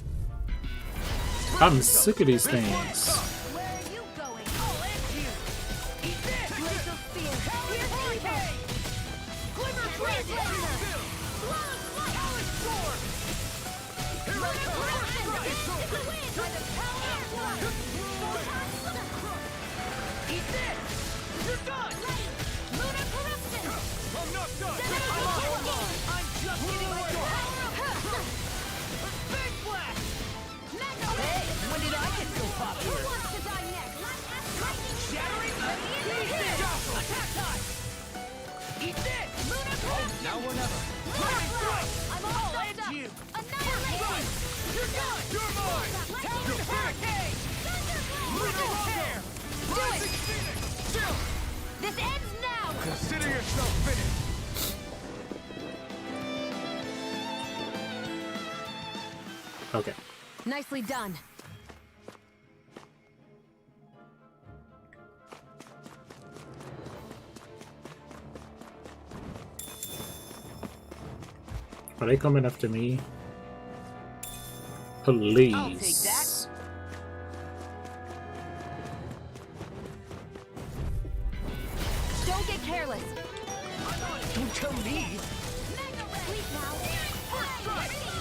I'm sick of these things. Where are you going? I'll end you! Eat this! Glacial spear! Here's Here's Glimmer Blade! Talon Sword! Here I come! By the power of Eat this! You're done! Lunar corruption! I'm not done! I'm just getting started! Big Blast! Hey, when did I get so popular? Who wants to die next? Shattering! Eat this! Attack time! Eat this! Lunar corruption! Now or never. Lightning Strike! I'm all I'll stuffed end up! you! Annihilation! You're done! You're mine! Talon Hurricane! Lunar Tear! Rising Phoenix! Chill! This ends now! Consider yourself finished. Okay. Nicely done. Are they coming after me? Please. I'll take that. Don't get careless. Don't tell me.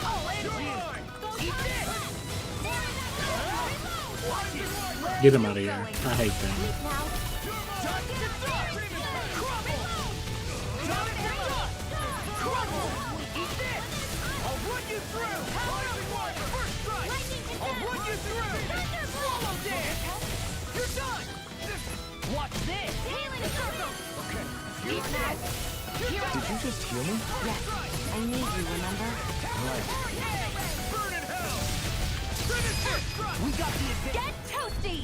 I'll end you! Eat this! Get him out of here. I hate them. Eat this! I'll run you through! Rising Warrior! First strike! I'll run you through! Swallow dance! You're done! Watch this! Healing circle! Eat this! Did you just heal me? Yes. I need you, remember? Burn in hell! Finish it! We got the advantage! Get toasty!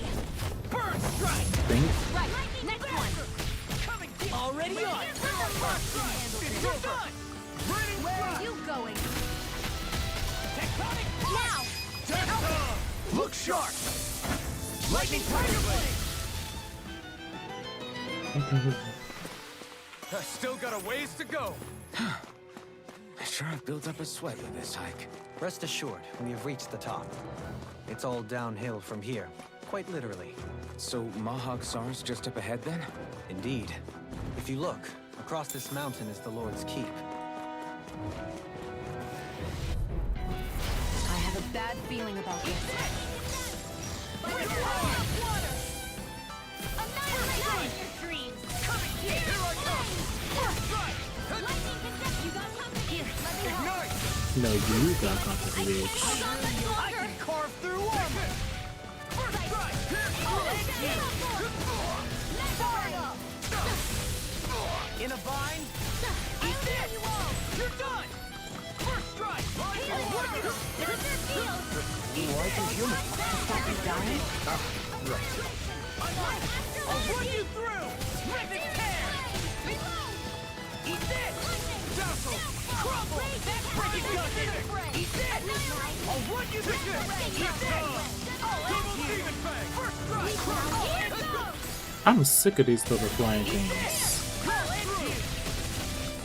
Burn strike! Think. Right, next one! Coming deep! Already on! First strike! You're done! Raining Where are strike! you going? Tectonic! Now! Tecton! Look sharp! Lightning Tiger Blade! I still got a ways to go. I sure have built up a sweat with this hike. Rest assured, we have reached the top. It's all downhill from here, quite literally. So Mahag Sar's just up ahead then? Indeed. If you look, across this mountain is the Lord's Keep. I have a bad feeling about this. Water! No, you got company, bitch. I can carve through armor. First strike. In a vine. Eat this. You're done. First strike. Why can humans stop you dying? I'll run you through. Rivet tear. Eat this. Dazzle. Crumble. Breaking gun. Eat this. I'll run you through. Eat this. Double demon fang. First strike. Let's go. I'm sick of these little flying things.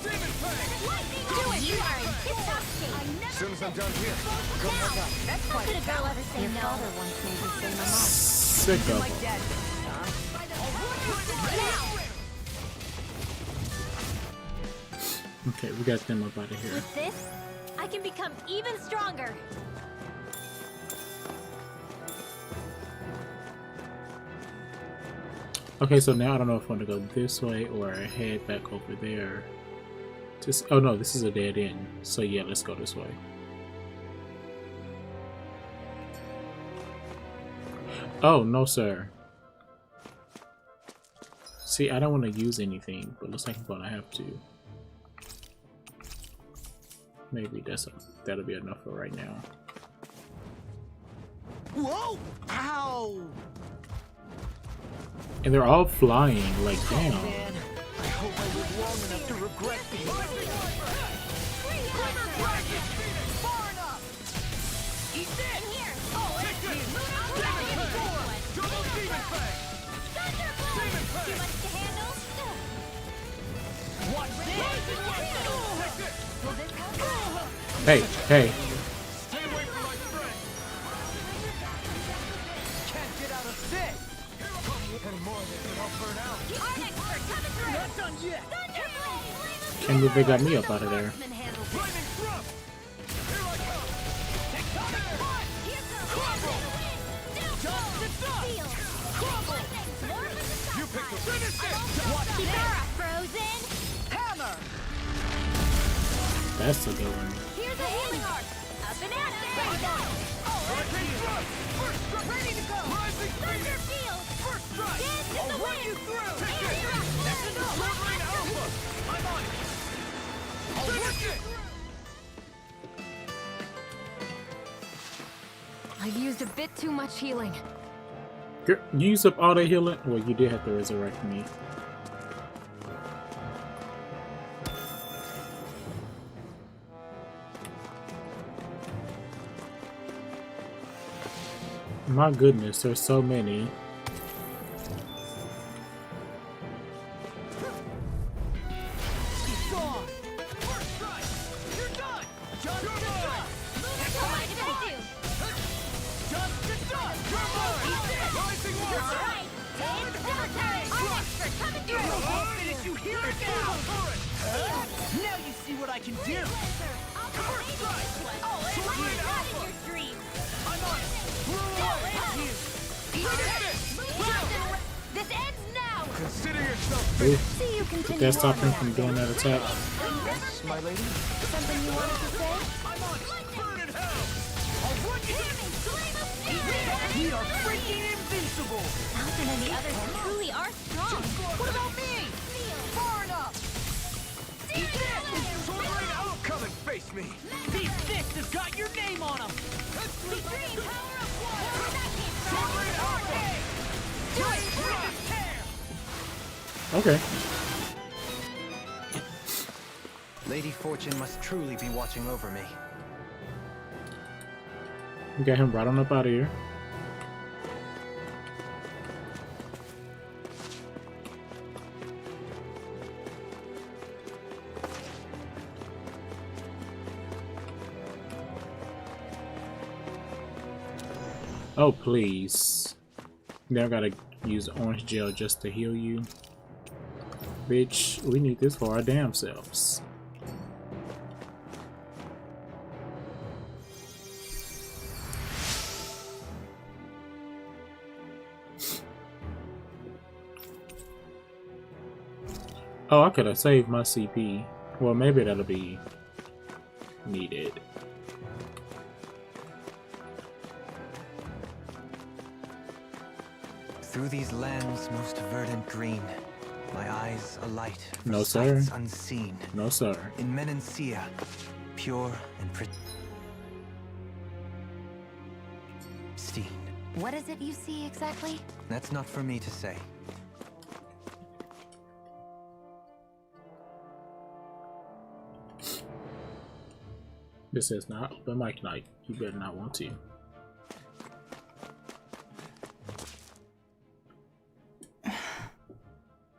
Demon fang. As soon as I'm done here, go back up. That's How could a girl ever say Your no? father once made the same remark. Sick of them. Dad, Okay, we got them up out of here. With this, I can become even stronger. Okay, so now I don't know if I want to go this way or head back over there. Just, oh no, this is a dead end. So yeah, let's go this way. Oh, no sir. See, I don't want to use anything, but looks like I'm gonna have to. Maybe that'll be enough for right now. Whoa! Ow! And they're all flying, like damn. Man, I hope I live long enough to regret these. Far enough! Eat this! Take this! Double demon fang! Demon fang! Watch this! Take this! Hey, hey. Stay away from my friend! Can't get out of this! Any more of this and I'll burn out. Not done yet! Can't believe they got me up out of there. Flaming thrust! Here I come! Tectonic punch! Crumble! Just the dust! Crumble! You picked the finish it! Watch this! Frozen. Hammer! That's a good one. Here's a healing arc. Up and at it. Rising thrust! First strike! Ready to go! Rising Thunder field! field. First strike! Dance in I'll the run wind. you through! Take Take it. it! That's enough! Wolverine Alpha! I'm on it! I'll work it! I've used a bit too much healing. Girl, you used up all that healing? Well, you did have to resurrect me. My goodness, there's so many. It's on! First strike! You're done! Just the dust! What did I do? Just the dust! You're mine! Rising water! It's military. Our expert coming through. I'll finish you here and now! Now you see what I can do! First strike! Wolverine Alpha! I'm on it! This ends now. Consider yourself Ooh, See you did continue that stop on, him then. from doing that attack? Yes, my lady? Something you wanted to say? I'm on it! Burn in hell! I'll run you through! We are freaking invincible! Falcon and the others truly are strong. What about me? Far enough! Eat this! Wolverine Alpha! Come and face me! These fists have got your name on them! We dream power of one. Wolverine Alpha! Giant Rivet tear! Okay. Lady Fortune must truly be watching over me. We got him right on up out of here. Oh, please. Now I gotta use orange gel just to heal you. Bitch, we need this for our damn selves. Oh, I could have saved my CP. Well, maybe that'll be needed. Through these lands most verdant green, my eyes alight for No, sir. sights unseen. No, sir. In Menancia, pure and pristine. What is it you see exactly? That's not for me to say. This is not open mic night. You better not want to.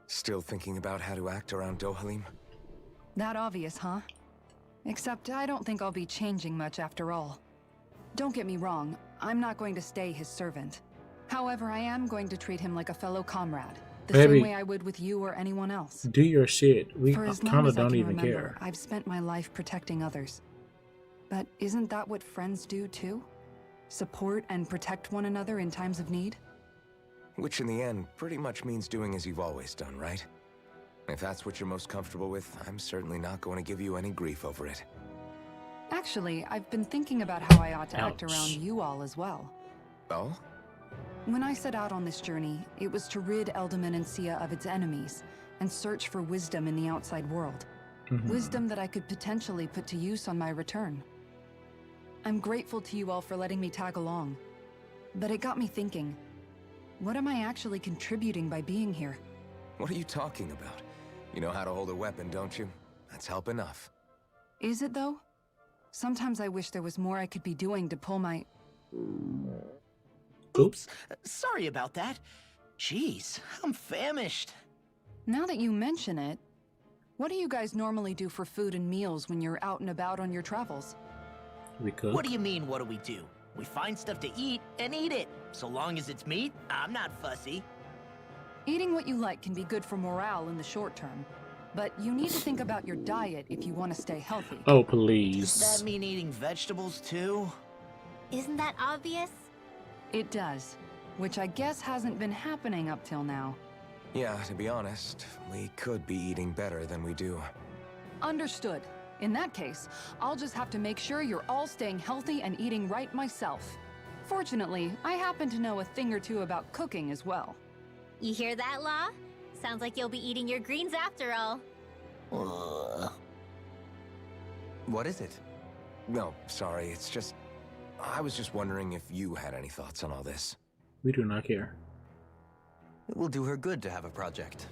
Still thinking about how to act around Dohalim? That obvious, huh? Except I don't think I'll be changing much after all. Don't get me wrong, I'm not going to stay his servant. However, I am going to treat him like a fellow comrade, the Baby, same way I would with you or anyone else. do your shit. We For as long kind of as I don't can even remember, care. I've spent my life protecting others. But isn't that what friends do too? Support and protect one another in times of need? Which in the end pretty much means doing as you've always done, right? If that's what you're most comfortable with, I'm certainly not going to give you any grief over it. Actually, I've been thinking about how I ought to act Ouch. around you all as well. Oh? When I set out on this journey, it was to rid Eldaman and Sia of its enemies and search for wisdom in the outside world. Wisdom that I could potentially put to use on my return. I'm grateful to you all for letting me tag along. But it got me thinking, what am I actually contributing by being here? What are you talking about? You know how to hold a weapon, don't you? That's help enough. Is it though? Sometimes I wish there was more I could be doing to pull my... Oops. Sorry about that. Jeez, I'm famished. Now that you mention it, what do you guys normally do for food and meals when you're out and about on your travels? We could. What do you mean, what do? We find stuff to eat and eat it. So long as it's meat, I'm not fussy. Eating what you like can be good for morale in the short term, but you need to think about your diet if you want to stay healthy. Oh, Does please. that mean eating vegetables too? Isn't that obvious? It does, which I guess hasn't been happening up till now. Yeah, to be honest, we could be eating better than we do. Understood. In that case, I'll just have to make sure you're all staying healthy and eating right myself. Fortunately, I happen to know a thing or two about cooking as well. You hear that, Law? Sounds like you'll be eating your greens after all. Ugh. What is it? No, sorry, it's just... I was just wondering if you had any thoughts on all this. We do not care. It will do her good to have a project.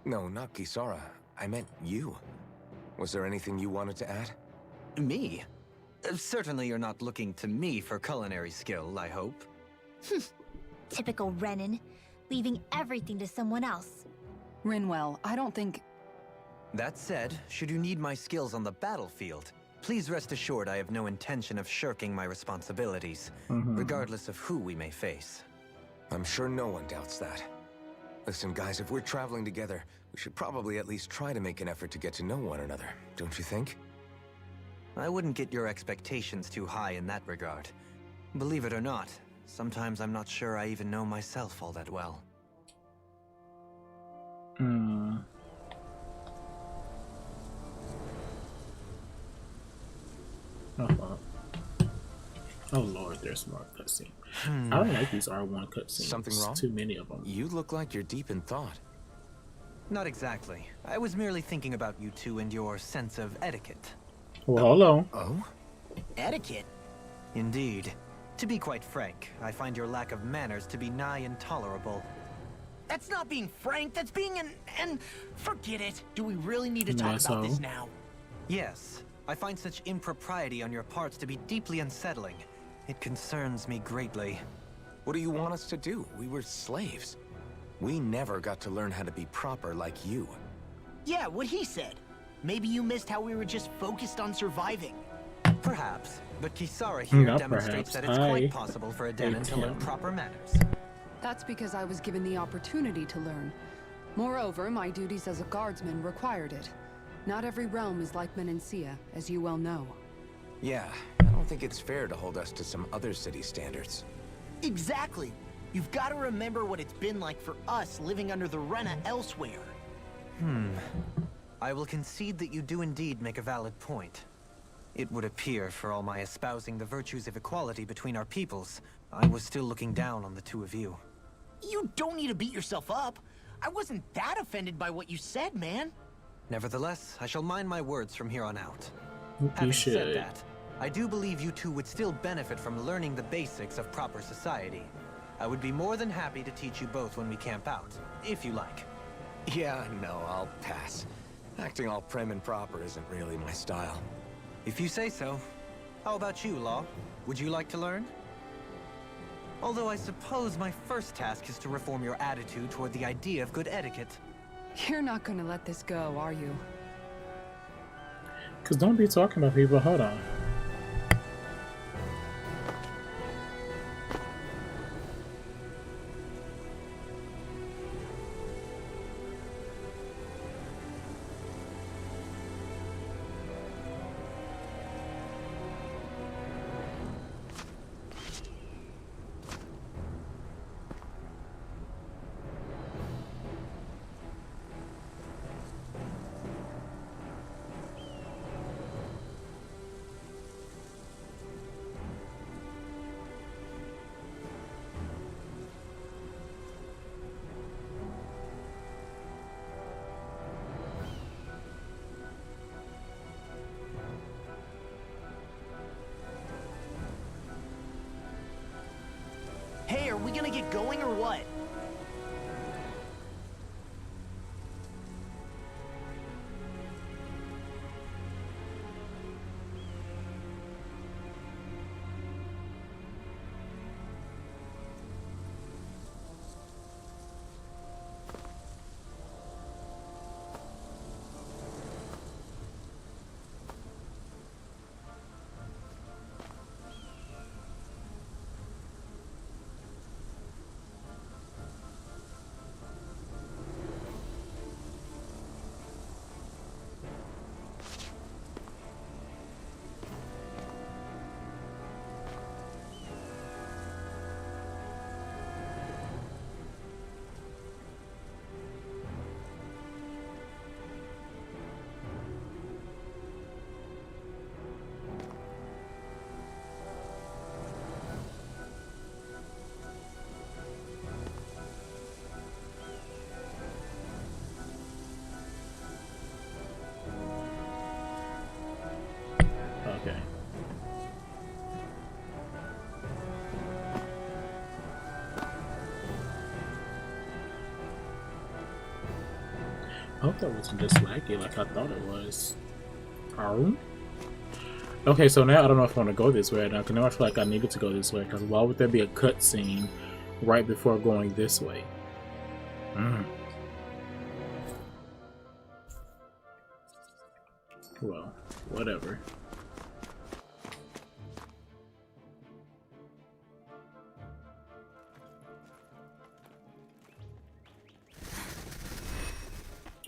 No, not Kisara. I meant you. Was there anything you wanted to add? Me? Certainly you're not looking to me for culinary skill, I hope. Typical Renan, leaving everything to someone else. Rinwell, I don't think... That said, should you need my skills on the battlefield, please rest assured I have no intention of shirking my responsibilities, regardless of who we may face. I'm sure no one doubts that. Listen, guys, if we're traveling together, we should probably at least try to make an effort to get to know one another, don't you think? I wouldn't get your expectations too high in that regard. Believe it or not, sometimes I'm not sure I even know myself all that well. Oh lord, there's more cutscene. I don't like these R1 cutscenes. Something wrong? Too many of them. You look like you're deep in thought. Not exactly. I was merely thinking about you two and your sense of etiquette. Well, hello. Oh? Etiquette? Indeed. To be quite frank, I find your lack of manners to be nigh intolerable. That's not being frank, that's being an... Forget it. Do we really need to talk about this now? Yes. I find such impropriety on your parts to be deeply unsettling. It concerns me greatly. What do you want us to do? We were slaves. We never got to learn how to be proper like you. Yeah, what he said. Maybe you missed how we were just focused on surviving. Perhaps, but Kisara here Not demonstrates perhaps. that it's I quite possible for a Denon to learn him. proper manners. That's because I was given the opportunity to learn. Moreover, my duties as a guardsman required it. Not every realm is like Menancia, as you well know. Yeah, I don't think it's fair to hold us to some other city standards. Exactly. You've got to remember what it's been like for us living under the Rena elsewhere. I will concede that you do indeed make a valid point. It would appear, for all my espousing the virtues of equality between our peoples, I was still looking down on the two of you. You don't need to beat yourself up. I wasn't that offended by what you said, man. Nevertheless, I shall mind my words from here on out. You Having said should. that, I do believe you two would still benefit from learning the basics of proper society. I would be more than happy to teach you both when we camp out, if you like. Yeah, no, I'll pass. Acting all prim and proper isn't really my style. If you say so. How about you, Law? Would you like to learn? Although I suppose my first task is to reform your attitude toward the idea of good etiquette. You're not gonna let this go, are you? Cause don't be talking about people. Hold on. Hey, are we gonna get going or what? Okay. I hope that wasn't just laggy like I thought it was. Oh. Okay, so now I don't know if I want to go this way now, because now I feel like I needed to go this way, because why would there be a cutscene right before going this way? Well, whatever.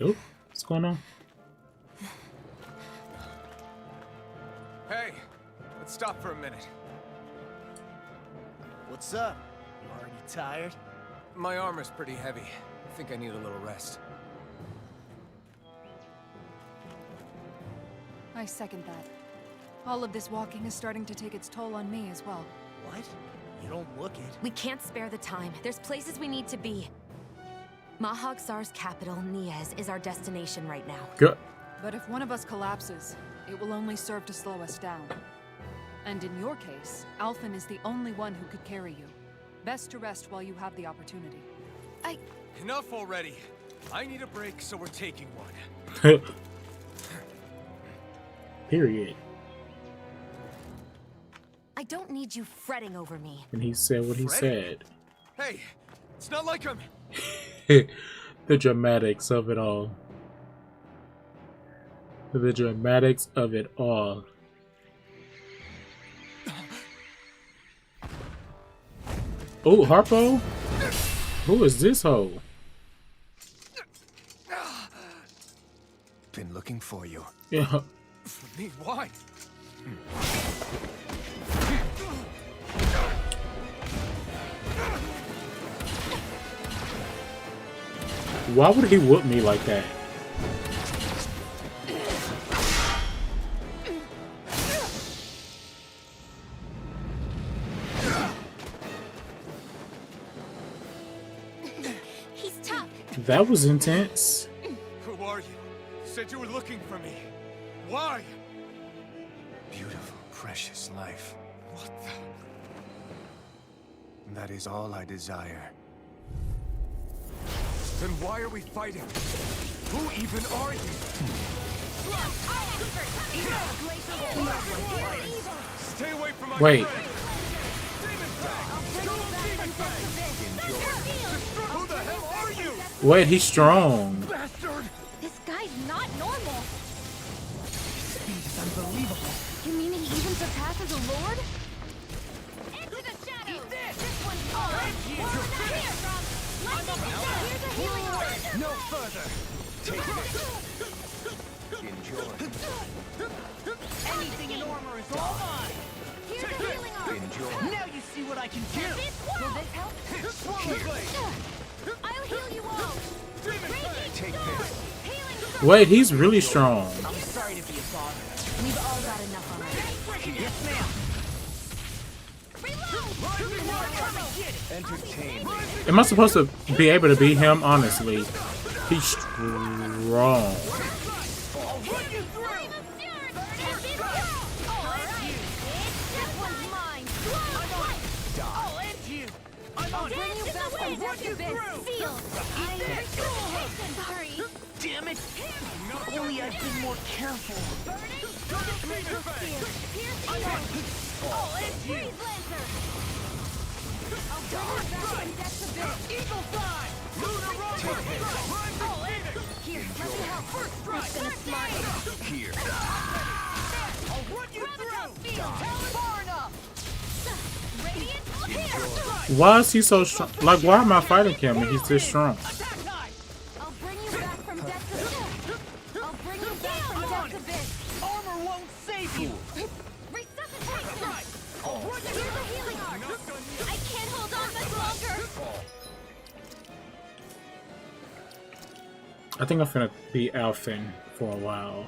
Oh, what's going on? Hey, let's stop for a minute. What's up? You already tired? My armor's pretty heavy. I think I need a little rest. I second that. All of this walking is starting to take its toll on me as well. What? You don't look it. We can't spare the time. There's places we need to be. Mahag Saar's capital, Niez, is our destination right now. Good. But if one of us collapses, it will only serve to slow us down. And in your case, Alphen is the only one who could carry you. Best to rest while you have the opportunity. Enough already. I need a break, so we're taking one. Period. I don't need you fretting over me. And he said what he said. Hey, it's not like I'm... The dramatics of it all. The dramatics of it all. Oh, Harpo? Who is this hoe? Been looking for you. Yeah. For me? Why? Why would he whoop me like that? That was intense. Who are you? You said you were looking for me. Why? Beautiful, precious life. What the? That is all I desire. Then why are we fighting? Who even are you? Stay away from my Wait. friend. Demon Fang! Who the hell are you? Wait, he's strong. Bastard! This guy's not normal. Speed is unbelievable. You mean he even surpasses a lord? Into the shadows! This one's ours! Here, from lightning! Here's a healing word! No further! Take this. Enjoy. Anything in armor is all mine. Here's a healing art! Enjoy. Now you see what I can do. Will this help? Swallow blade! I'll heal you all! Demon Fang! Take this. Healing sword! Wait, he's really strong. I'm sorry to be a bother. We've all got enough on our hands. Yes, ma'am. Entertain. Am I supposed to be able to beat him? Honestly, he's strong. Damn it! Only I've been more careful. Here, let me help. First strike. It's gonna smart you. Here. I'll run you through! Far enough. Radiant, here. Why is he so strong? Like, why am I fighting him and he's this strong? I'll bring you back from death's abyss. I'll bring you back from death's abyss. Armor won't save you. Resuscitation. Here's a healing art. I can't hold on much longer. I think I'm finna be Alphen for a while.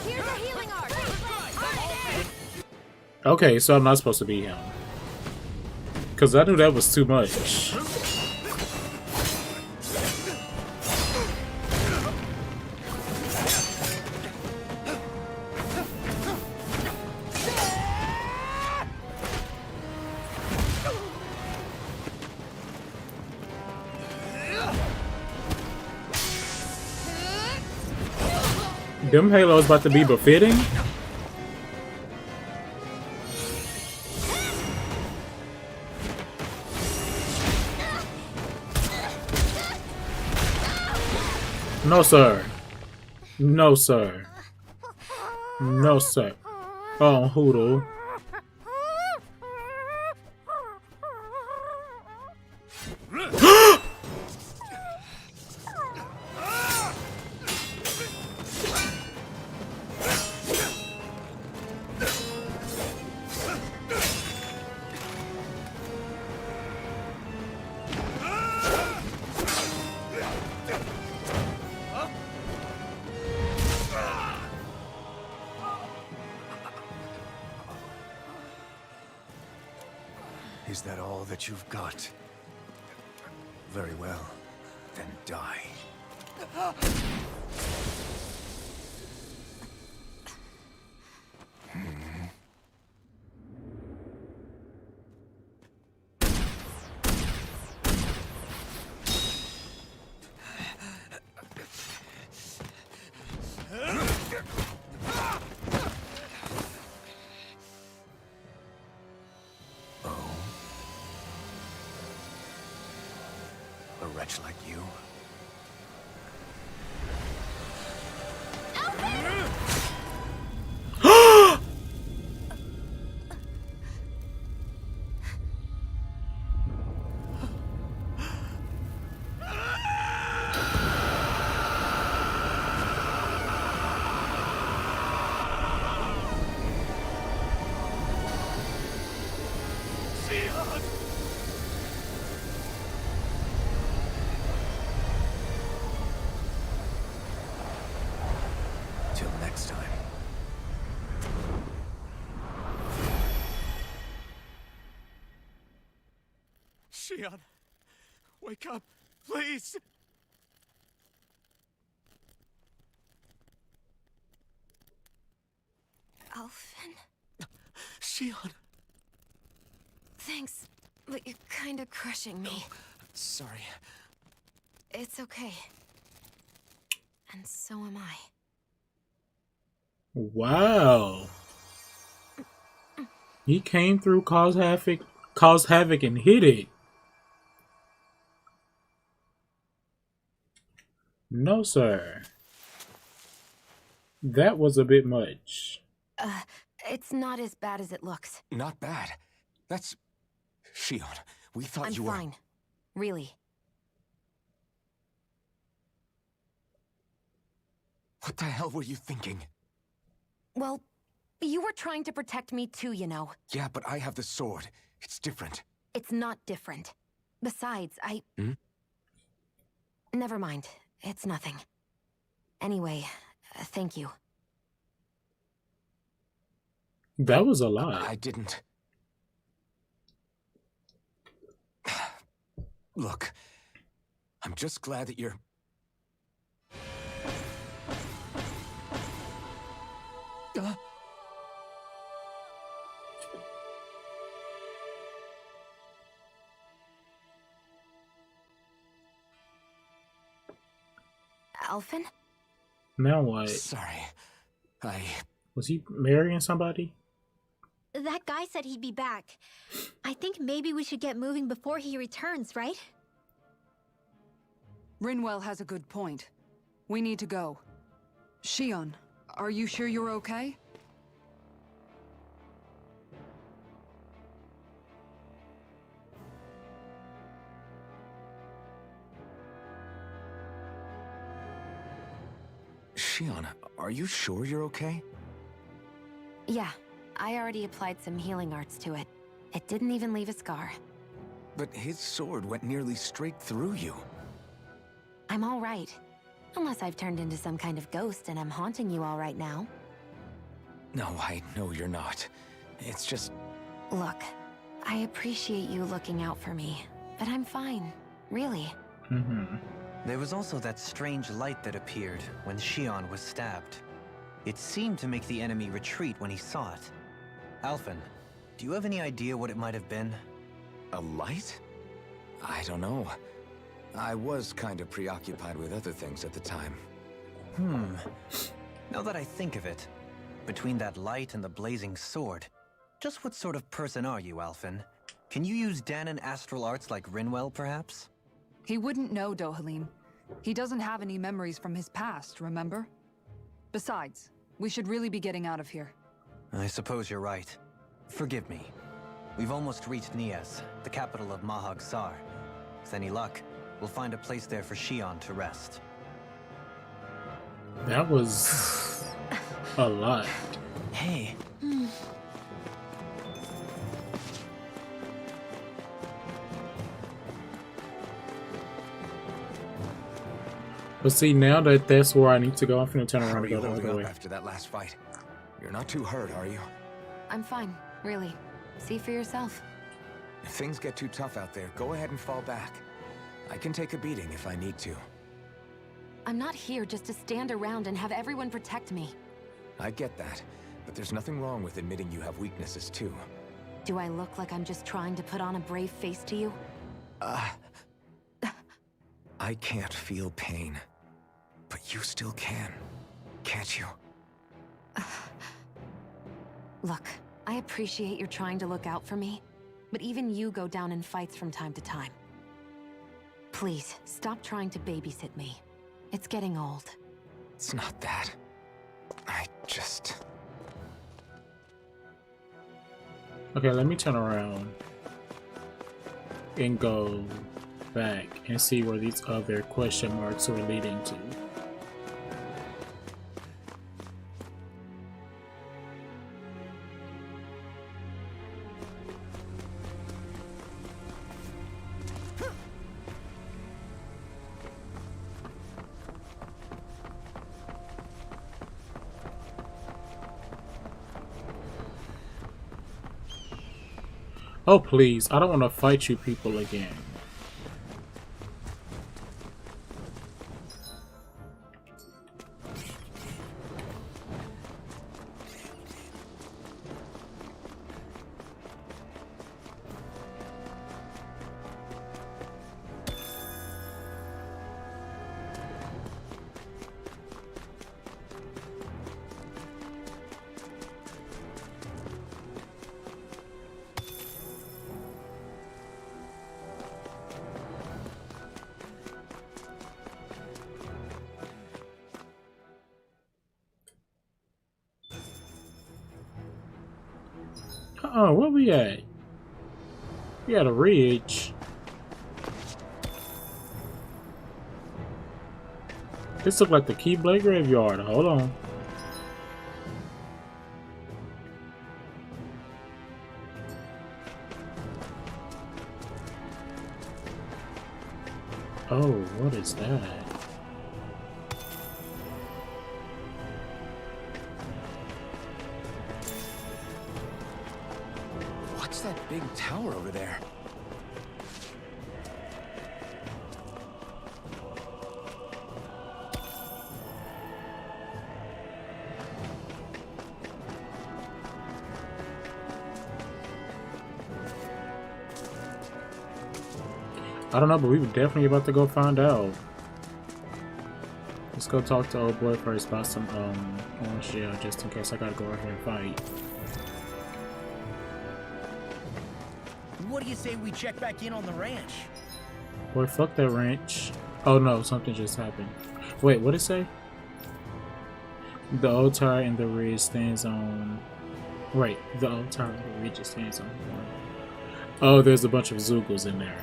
Here's a healing art. Okay, so I'm not supposed to be him. Because I knew that was too much. Them halos about to be befitting? No, sir. No, sir. No, sir. Oh, Hoodle. Is that all that you've got? Very well. Then die. A wretch like you? Till next time. Wake up, please! Alphen? Shion! Thanks, but you're kinda crushing me. Sorry. It's okay. And so am I. Wow. He came through, caused havoc, and hit it. No, sir. That was a bit much. It's not as bad as it looks. Not bad. That's... Shion, we thought I'm you were... fine. Really. What the hell were you thinking? Well, you were trying to protect me too, you know. Yeah, but I have the sword. It's different. It's not different. Besides, Hmm? Never mind. It's nothing. Anyway, thank you. That was a lot. I didn't... Look, I'm just glad that you're... Alphen? Now what? Sorry. Was he marrying somebody? That guy said he'd be back. I think maybe we should get moving before he returns, right? Rinwell has a good point. We need to go. Shion, are you sure you're okay? Shion, are you sure you're okay? Yeah, I already applied some healing arts to it. It didn't even leave a scar. But his sword went nearly straight through you. I'm all right. Unless I've turned into some kind of ghost and I'm haunting you all right now. No, I know you're not. It's just... Look, I appreciate you looking out for me, but I'm fine. Really. Mm-hmm. There was also that strange light that appeared when Shion was stabbed. It seemed to make the enemy retreat when he saw it. Alphen, do you have any idea what it might have been? A light? I don't know. I was kind of preoccupied with other things at the time. Now that I think of it, between that light and the blazing sword, just what sort of person are you, Alphen? Can you use Dahnan astral arts like Rinwell, perhaps? He wouldn't know, Dohalim. He doesn't have any memories from his past, remember? Besides, we should really be getting out of here. I suppose you're right. Forgive me. We've almost reached Nias, the capital of Mahag Saar. With any luck, we'll find a place there for Shion to rest. That was a lot. Hey. But see, now that that's where I need to go, I'm finna turn How around are and you go the holding other up way. after that last fight? You're not too hurt, are you? I'm fine, really. See for yourself. If things get too tough out there, go ahead and fall back. I can take a beating if I need to. I'm not here just to stand around and have everyone protect me. I get that, but there's nothing wrong with admitting you have weaknesses too. Do I look like I'm just trying to put on a brave face to you? I can't feel pain. But you still can, can't you? Look, I appreciate you're trying to look out for me, but even you go down in fights from time to time. Please, stop trying to babysit me. It's getting old. It's not that. I just... Okay, let me turn around and go back and see where these other question marks are leading to. Oh please, I don't want to fight you people again. Oh, where we at? We at a ridge. This look like the Keyblade Graveyard. Hold on. Oh, what is that? What's that big tower over there? I don't know, but we were definitely about to go find out. Let's go talk to old boy first about some orange gel, just in case I gotta go out here and fight. What do you say we check back in on the ranch? Boy, fuck that ranch. Oh no, something just happened. Wait, what did it say? The old tower in the ridge stands on... Wait, the old tower in the ridge stands on one. Oh, there's a bunch of Zoogles in there.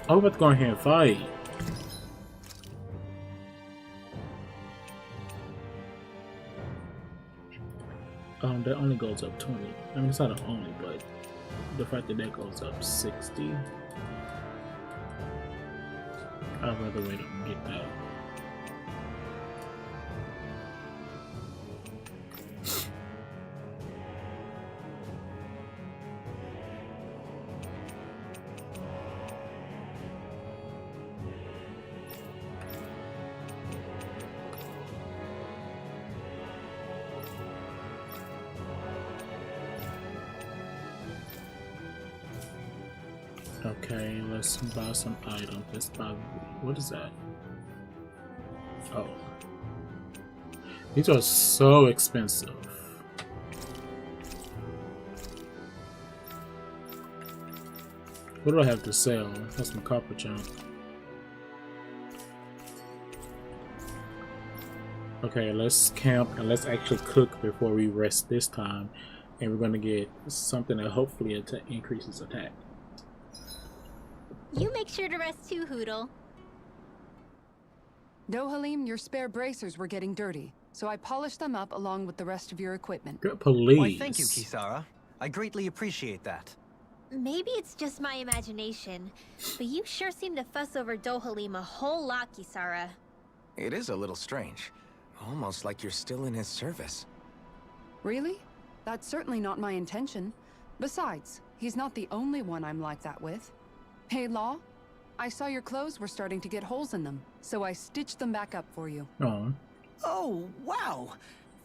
Oh, we're about to go in here and fight. That only goes up 20. I mean, it's not an only, but the fact that that goes up 60. I'd rather wait and get that. Okay, let's buy some items. Let's buy. What is that? Oh. These are so expensive. What do I have to sell? That's my copper junk. Okay, let's camp and let's actually cook before we rest this time. And we're going to get something that hopefully increases attack. You make sure to rest too, Hootle. Dohalim, your spare bracers were getting dirty, so I polished them up along with the rest of your equipment. Good police. Why, thank you, Kisara. I greatly appreciate that. Maybe it's just my imagination, but you sure seem to fuss over Dohalim a whole lot, Kisara. It is a little strange. Almost like you're still in his service. Really? That's certainly not my intention. Besides, he's not the only one I'm like that with. Hey, Law, I saw your clothes were starting to get holes in them, so I stitched them back up for you. Oh. Oh, wow.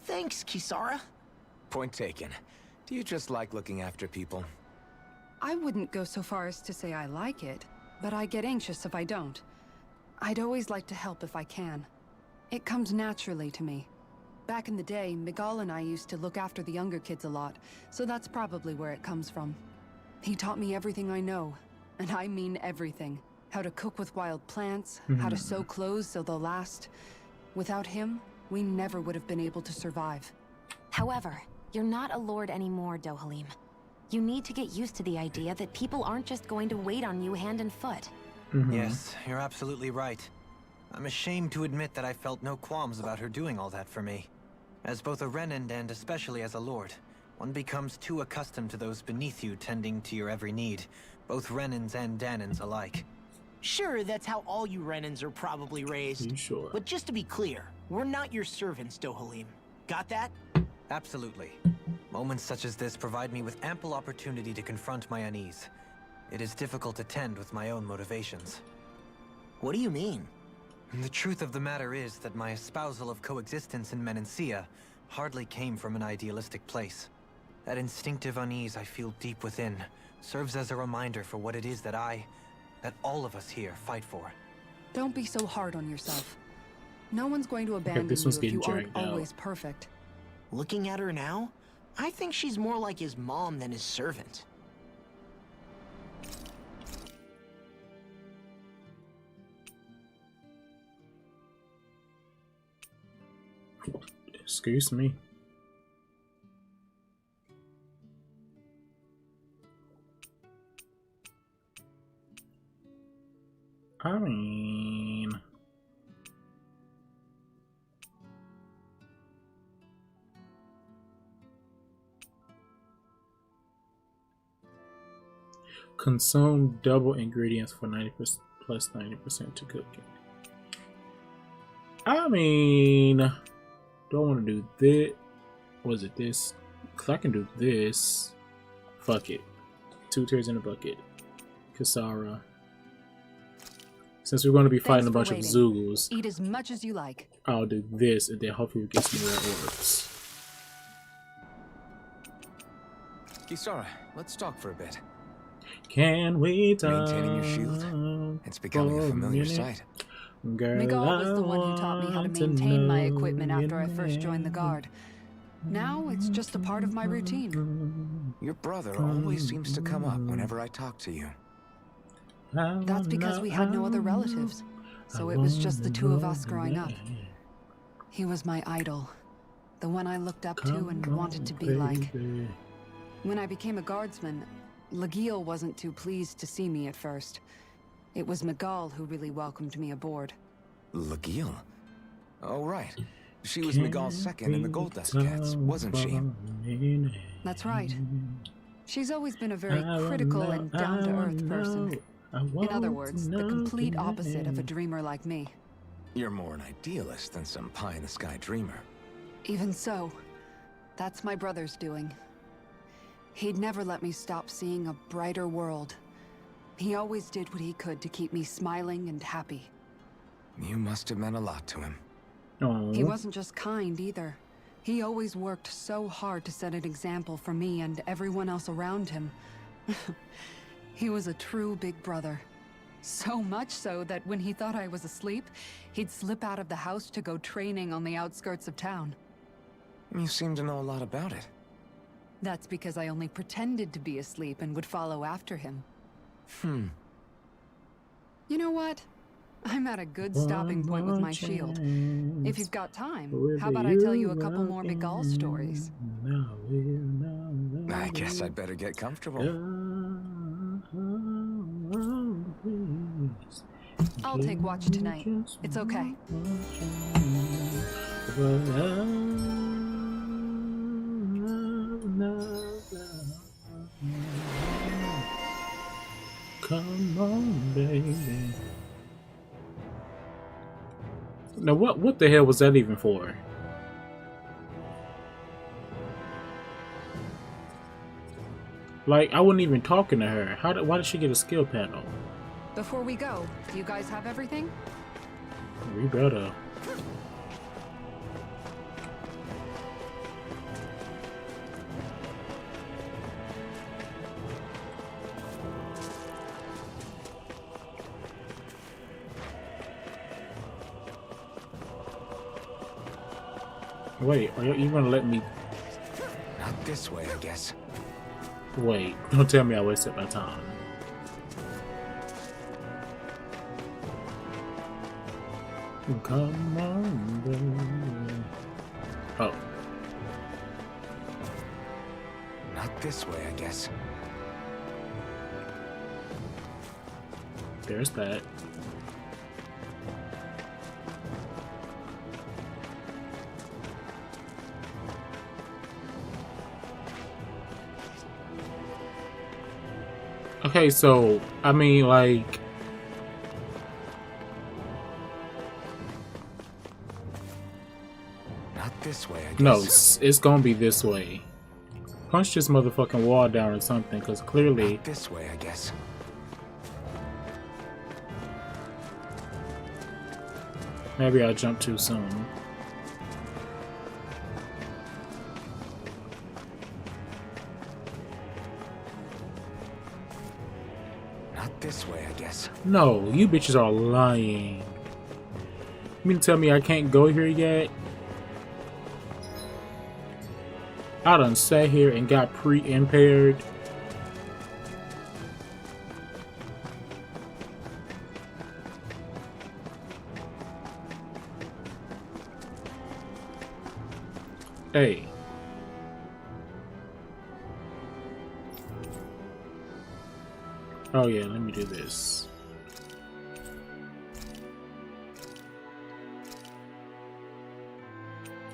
Thanks, Kisara. Point taken. Do you just like looking after people? I wouldn't go so far as to say I like it, but I get anxious if I don't. I'd always like to help if I can. It comes naturally to me. Back in the day, Miguel and I used to look after the younger kids a lot, so that's probably where it comes from. He taught me everything I know, and I mean everything. How to cook with wild plants, how to sew clothes so they'll last. Without him, we never would have been able to survive. However, you're not a lord anymore, Dohalim. You need to get used to the idea that people aren't just going to wait on you hand and foot. Yes, you're absolutely right. I'm ashamed to admit that I felt no qualms about her doing all that for me. As both a Renan and especially as a lord, one becomes too accustomed to those beneath you tending to your every need, both Renans and Danans alike. Sure, that's how all you Renans are probably raised. You sure? But just to be clear, we're not your servants, Dohalim. Got that? Absolutely. Moments such as this provide me with ample opportunity to confront my unease. It is difficult to tend with my own motivations. What do you mean? The truth of the matter is that my espousal of coexistence in Menancia hardly came from an idealistic place. That instinctive unease I feel deep within serves as a reminder for what it is that all of us here fight for. Don't be so hard on yourself. No one's going to abandon this you one's if getting you aren't dragged out. always perfect. Looking at her now, I think she's more like his mom than his servant. Excuse me. I mean, consume double ingredients for 90% plus 90% to cooking. I mean, do I want to do this? Was it this? Because I can do this. Fuck it. 2 tears in a bucket. Kisara. Since we're going to be fighting a bunch of Zools, Eat as much as you like. I'll do this and then hopefully we get some rare orbs. Kisara, let's talk for a bit. Can we talk? Maintaining your shield? It's becoming a familiar sight. Girl, Miguel was the one who taught me how to maintain my equipment after I your first joined the name. Guard. Now it's just a part of my routine. Your brother always seems to come up whenever I talk to you. That's because we had no other relatives, so it was just the two of us growing up. He was my idol, the one I looked up to and wanted to be like. When I became a guardsman, Lagiel wasn't too pleased to see me at first. It was Miguel who really welcomed me aboard. Lagiel? Oh, right. She was Miguel's second in the Gold Dust Cats, wasn't she? That's right. She's always been a very critical and down-to-earth person. In other words, the complete opposite of a dreamer like me. You're more an idealist than some pie-in-the-sky dreamer. Even so, that's my brother's doing. He'd never let me stop seeing a brighter world. He always did what he could to keep me smiling and happy. You must have meant a lot to him. He wasn't just kind either. He always worked so hard to set an example for me and everyone else around him. He was a true big brother. So much so that when he thought I was asleep, he'd slip out of the house to go training on the outskirts of town. You seem to know a lot about it. That's because I only pretended to be asleep and would follow after him. You know what? I'm at a good stopping point with my shield. If you've got time, how about I tell you a couple more Miguel stories? I guess I'd better get comfortable. I'll take watch tonight. It's okay. Come on, baby. Now, what the hell was that even for? Like, I wasn't even talking to her. Why did she get a skill panel? Before we go, do you guys have everything? We better. Wait, are you gonna let me? Not this way, I guess. Wait, don't tell me I wasted my time. Come on, baby. Oh. Not this way, I guess. There's that. Okay, so, I mean, like... Not this way, I guess. No, it's gonna be this way. Punch this motherfucking wall down or something, because clearly... Not this way, I guess. Maybe I jumped too soon. Not this way, I guess. No, you bitches are lying. You mean to tell me I can't go here yet? I done sat here and got pre-impaired. Hey. Oh yeah, let me do this.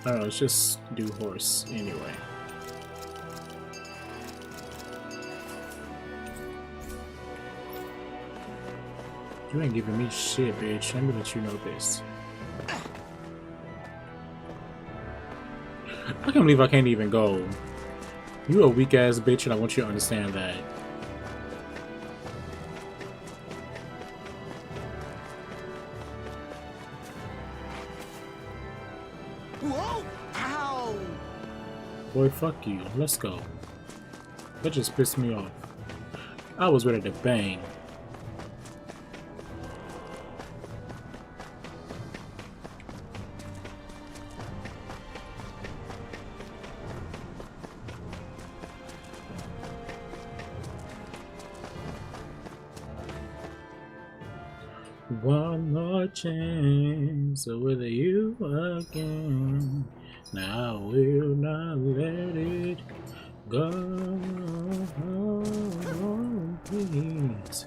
Oh, let's just do horse anyway. You ain't giving me shit, bitch. Let me let you know this. I can't believe I can't even go. You a weak ass bitch, and I want you to understand that. Whoa! Ow! Boy, fuck you. Let's go. That just pissed me off. I was ready to bang. One more chance with you again. Now I will not let it go. Please.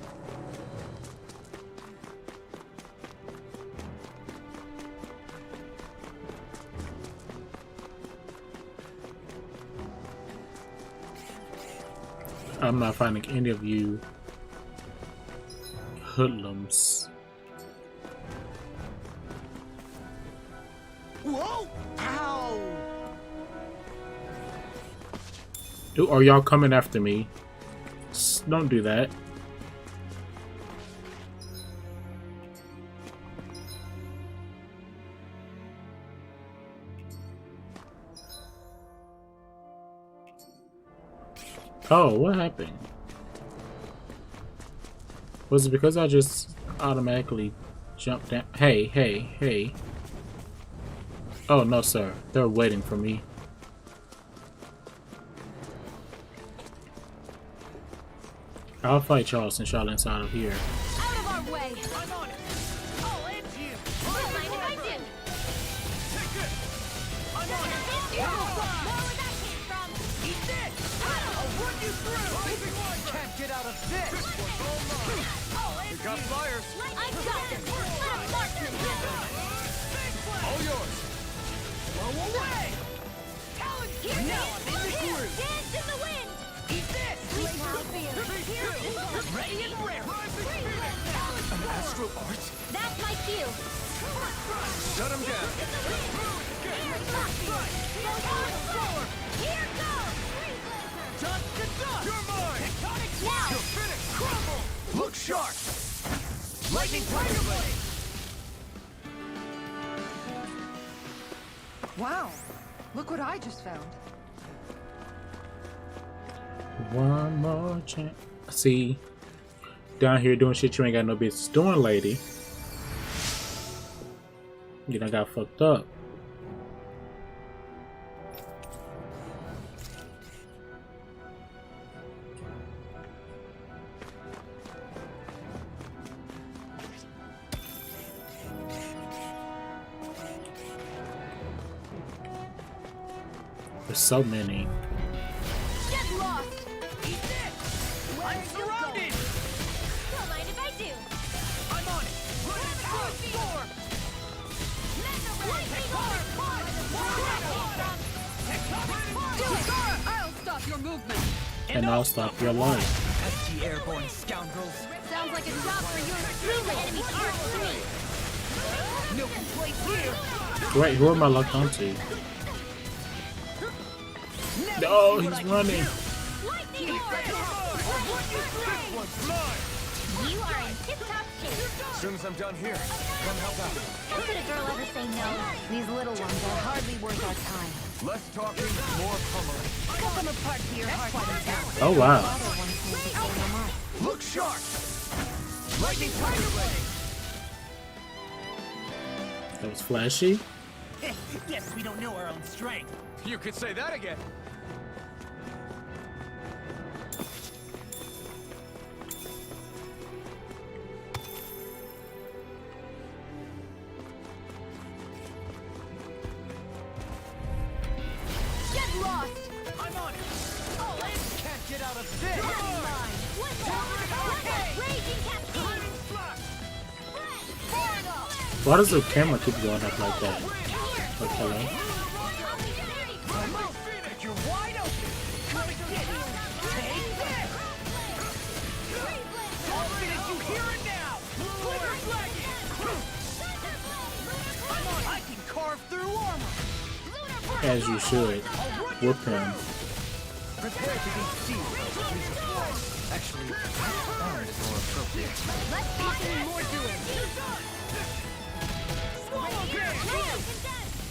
I'm not finding any of you hoodlums. Whoa! Ow! Dude, are y'all coming after me? Don't do that. Oh, what happened? Was it because I just automatically jumped down? Hey, hey, hey. Oh, no, sir. They're waiting for me. I'll fight y'all since y'all inside of here. Out of our way! I'm on it. I'll end you. Don't mind if I do. Take this. I'm on it. More where that came from! Eat this. I'll run you through. Can't get out of this. This one's all mine. I'll end you. Got fires. I got this! Let him mark them! All yours. Blow away. Talon, Here now goes! I'm in the groove. Dance in the wind! Eat this. Sweet feeling! Here it goes! Ready and rare. An astral art. That's my cue! Shut him down. Here goes! Dust to dust. You're mine. Tectonic Now! You're finished. Crumble. Look sharp. Lightning Tiger Blade. Wow! Look what I just found. One more chance. See, down here doing shit you ain't got no business doing, lady. You done got fucked up. There's so many. Get lost! Eat this. I'm surrounded. Don't mind if I do! I'm on it. Run it through. Storm. I'll stop your movement! And I'll stop your life. Pesky airborne scoundrels. Sounds like a job for you to bring the enemy's arms to me! No complaints here. Wait, who am I locked onto? Oh, he's running. Lightning This Orb! one's mine. You are in tip-top shape! As soon as I'm done here, come help out. How could a girl ever say no? These little ones are hardly worth our time. Less talking, more pummeling. Cut them apart for your heart content. Oh wow. Other ones may be so no more. Look sharp. Lightning Tiger Blade. That was flashy. Guess we don't know our own strength. You could say that again. Get lost! I'm on it. Oh, I can't get out of this. Mine! Raging Cascade! Why does the camera keep going up like that? Okay. As you should. Whoop him. Prepare to be sealed. Actually, armed is more appropriate. Let's see more to it.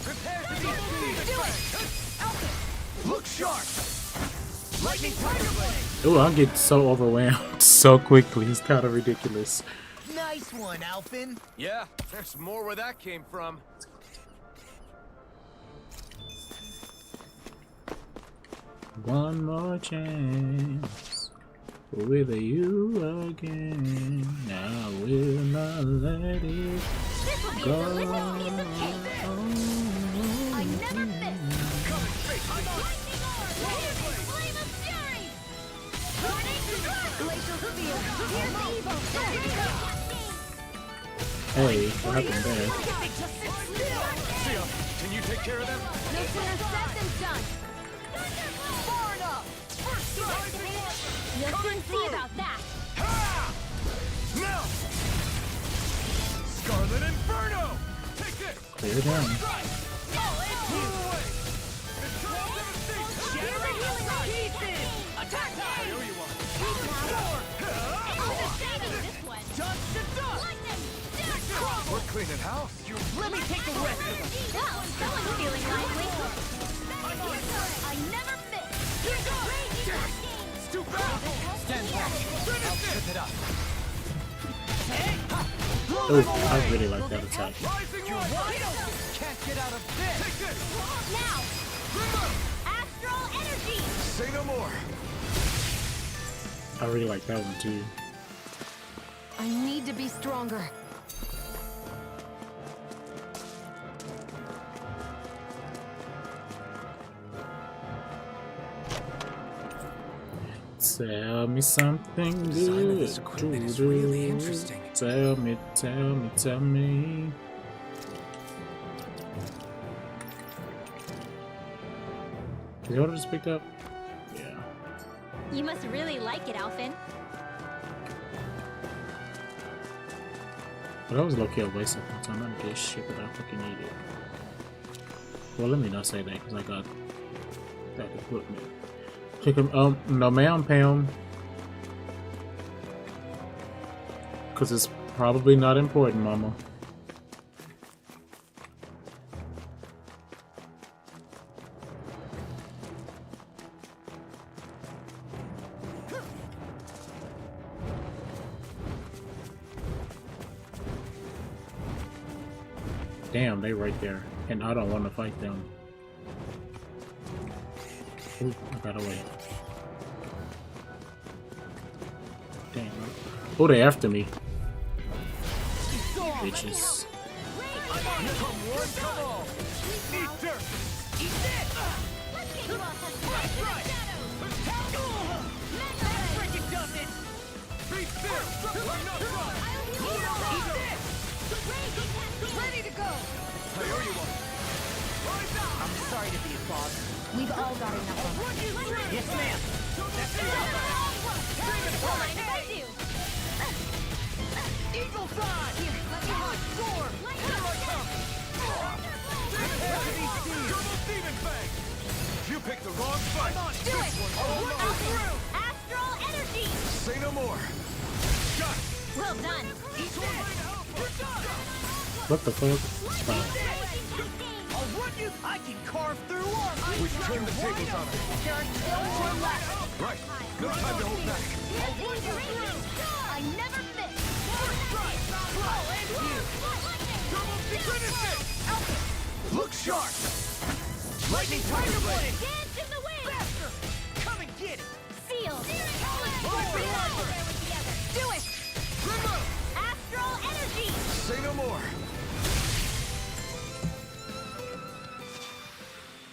Prepare to be sealed. Look sharp. Lightning tiger blade. Ooh, I get so overwhelmed so quickly. It's kind of ridiculous. Nice one, Alphen. Yeah, there's more where that came from. One more chance with you again. I will not let it This will be a delicious piece of cake. I never miss. Lightning orb. Flame of fury. Glacial steel. Here's the evil. Hey, what happened there? Sia, can you take care of them? No sooner said than done. Far enough. First strike. You'll soon see about that. Ha! Now. Scarlet Inferno. Take this. Clear down. Strike. Move away. It's time to devastate. Shattering healing pieces. Attack time. Here you are. This one. Dust to dust. Lightning. We're cleaning house. Let me take the rest of them. Well, someone's feeling lively. I never miss. It's too fast. Stand back. I'll trip it up. Oh, I really like that attack. Rising light. Can't get out of this. Take this. Now. Astral energy. Say no more. I really like that one too. I need to be stronger. Tell me something The design of good. this equipment is really interesting. Tell me, tell me, tell me. Did you order this picked up? Yeah. You must really like it, Alphen. But that was low-key a waste of my time. I didn't get shit that I fucking needed. Well, let me not say that because I got that equipment. Click him, no ma'am, Pam. Because it's probably not important, mama. Damn, they right there. And I don't want to fight them. Ooh, I got away. Damn. Oh, they after me. Bitches. Come one, come all. Eat dirt. Eat this. Let's get you off of That's right. shadows. Freaking does it. Be still. Enough run. Eat this. Ready to go! I owe you one. Rise up. I'm sorry to be a bother. We've all got enough of Run you through. Yes, ma'am. Fine, if I do. Eagle side. Here, let me hot storm. Here I come. Prepare to be seen. Double demon fang. You picked the wrong fight. Do it. Alphen, astral energy. Say no more. Got it. Well done. Eat this. We're done. What the fuck? Oh. I'll run you. I can carve through armor. We turn the tables on her. There are still more left. Right. No time to hold back. I never miss. Look sharp. Lightning tiger blade. Dance in the wind. Faster. Come and get it. Seal. Do it. Remove. Astral energy. Say no more.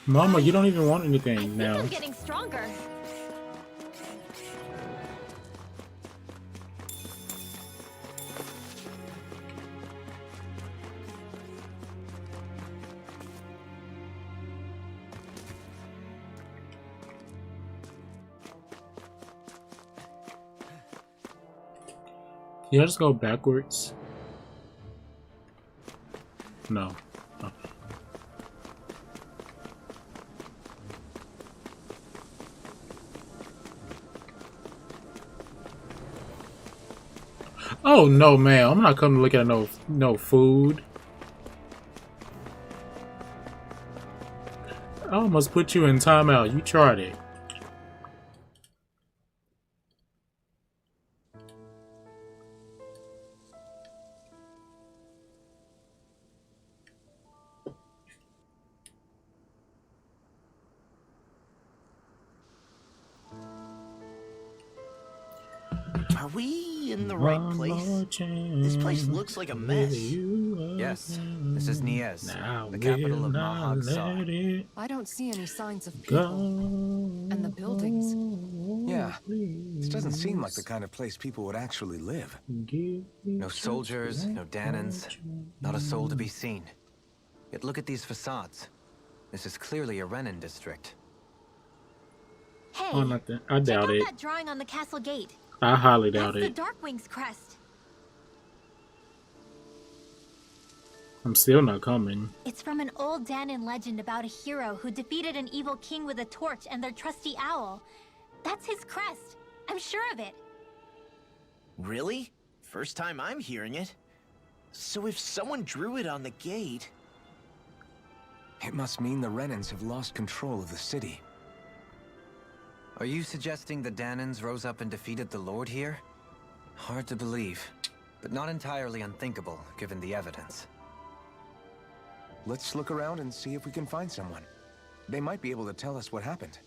Mama, you don't even want anything I think now. I'm getting stronger. Yeah, just go backwards. No. Okay. Oh no, man! I'm not coming to look at no food. I almost put you in timeout. You tried it. Are we in the right place? This place looks like a mess. Yes, this is Niez, Now the capital of will not Mahag Saar. let it I don't see any signs of go. people. And the buildings. Yeah, this doesn't seem like the kind of place people would actually live. No soldiers, no Danans, not a soul to be seen. Yet look at these facades. This is clearly a Renan district. Hey, Oh, nothing. I check doubt out it. that drawing on the castle gate. I highly That's doubt the it. Darkwing's crest. I'm still not coming. It's from an old Danan legend about a hero who defeated an evil king with a torch and their trusty owl. That's his crest. I'm sure of it. Really? First time I'm hearing it. So if someone drew it on the gate... It must mean the Renans have lost control of the city. Are you suggesting the Danans rose up and defeated the Lord here? Hard to believe, but not entirely unthinkable, given the evidence. Let's look around and see if we can find someone. They might be able to tell us what happened.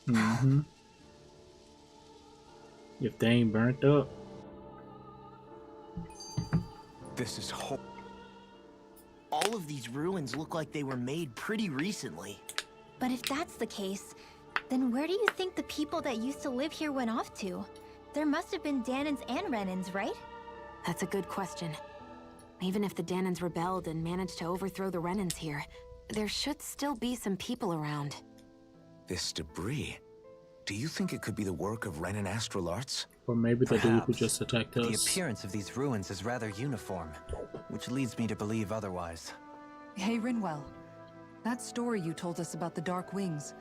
Mm-hmm. If they ain't burnt up. This is whole. All of these ruins look like they were made pretty recently. But if that's the case, then where do you think the people that used to live here went off to? There must have been Danans and Renans, right? That's a good question. Even if the Danans rebelled and managed to overthrow the Renans here, there should still be some people around. This debris. Do you think it could be the work of Renan Astral Arts? Or maybe the dude who Perhaps. just attacked The us. appearance of these ruins is rather uniform, which leads me to believe otherwise. Hey, Rinwell. That story you told us about the Dark Wings.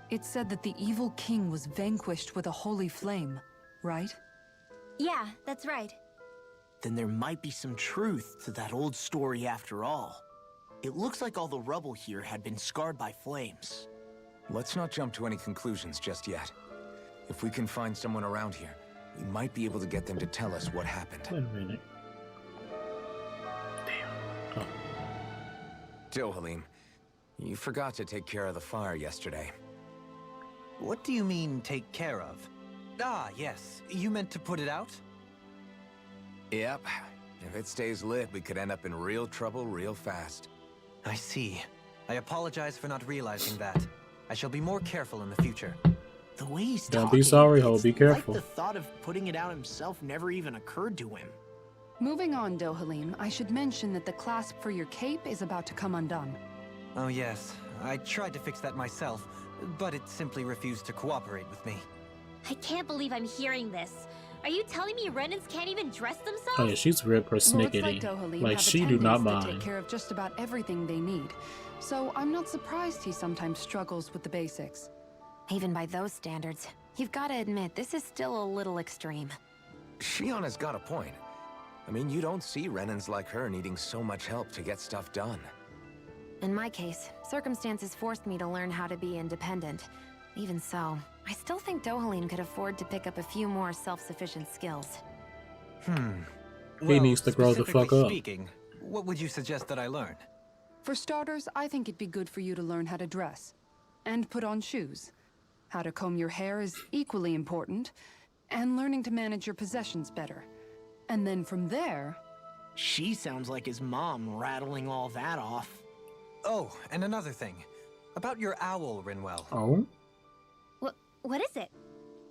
It said that the evil king was vanquished with a holy flame, right? Yeah, that's right. Then there might be some truth to that old story after all. It looks like all the rubble here had been scarred by flames. Let's not jump to any conclusions just yet. If we can find someone around here, we might be able to get them to tell us what happened. Wait a minute. Damn. Oh. Dohalim, you forgot to take care of the fire yesterday. What do you mean, take care of? Ah, yes. You meant to put it out? Yep. If it stays lit, we could end up in real trouble real fast. I see. I apologize for not realizing that. I shall be more careful in the future. The way he's Don't talking, be sorry, Ho. it's Be careful. Like the thought of putting it out himself never even occurred to him. Moving on, Dohalim, I should mention that the clasp for your cape is about to come undone. Oh yes, I tried to fix that myself, but it simply refused to cooperate with me. I can't believe I'm hearing this. Are you telling me Renans can't even dress themselves? Oh yeah, she's real Lords persnickety. like Dohalim Like have she do not attendants that take mind. care of just about everything they need. So I'm not surprised he sometimes struggles with the basics. Even by those standards, you've got to admit this is still a little extreme. Shion has got a point. I mean, you don't see Renans like her needing so much help to get stuff done. In my case, circumstances forced me to learn how to be independent. Even so, I still think Dohalim could afford to pick up a few more self-sufficient skills. He needs to grow the fuck specifically up. Speaking, what would you suggest that I learn? For starters, I think it'd be good for you to learn how to dress. And put on shoes. How to comb your hair is equally important. And learning to manage your possessions better. And then from there... She sounds like his mom rattling all that off. Oh, and another thing. About your owl, Rinwell. Oh? What is it?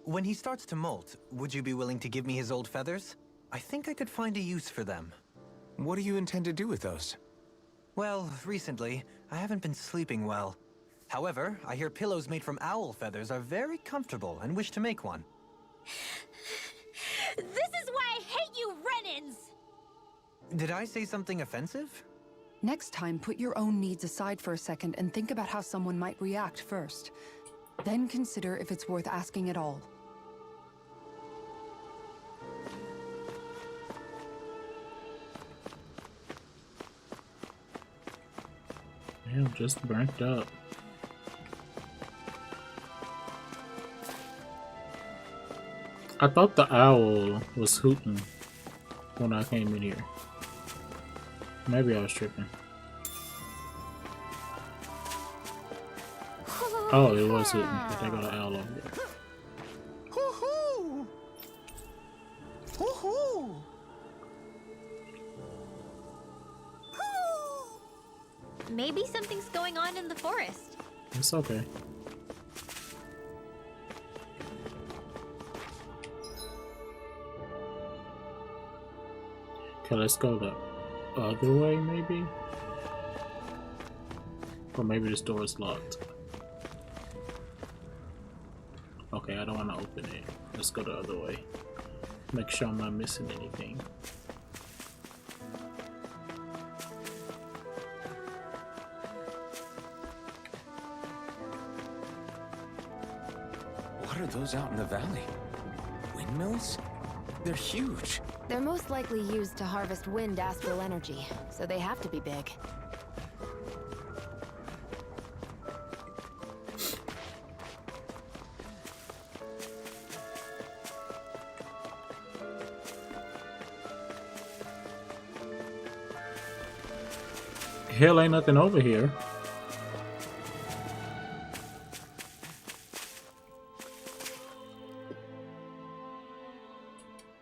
When he starts to molt, would you be willing to give me his old feathers? I think I could find a use for them. What do you intend to do with those? Well, recently, I haven't been sleeping well. However, I hear pillows made from owl feathers are very comfortable and wish to make one. This is why I hate you, Renans! Did I say something offensive? Next time, put your own needs aside for a second and think about how someone might react first. Then consider if it's worth asking at all. Damn, just burnt up. I thought the owl was hooting when I came in here. Maybe I was tripping. Oh, it was hooting. But they got an owl over there. Hoo-hoo! Hoo-hoo! Maybe something's going on in the forest. It's okay. Okay, let's go the other way, maybe? Or maybe this door is locked. Okay, I don't want to open it. Let's go the other way. Make sure I'm not missing anything. What are those out in the valley? Windmills? They're huge. They're most likely used to harvest wind astral energy, so they have to be big. Hell, ain't nothing over here.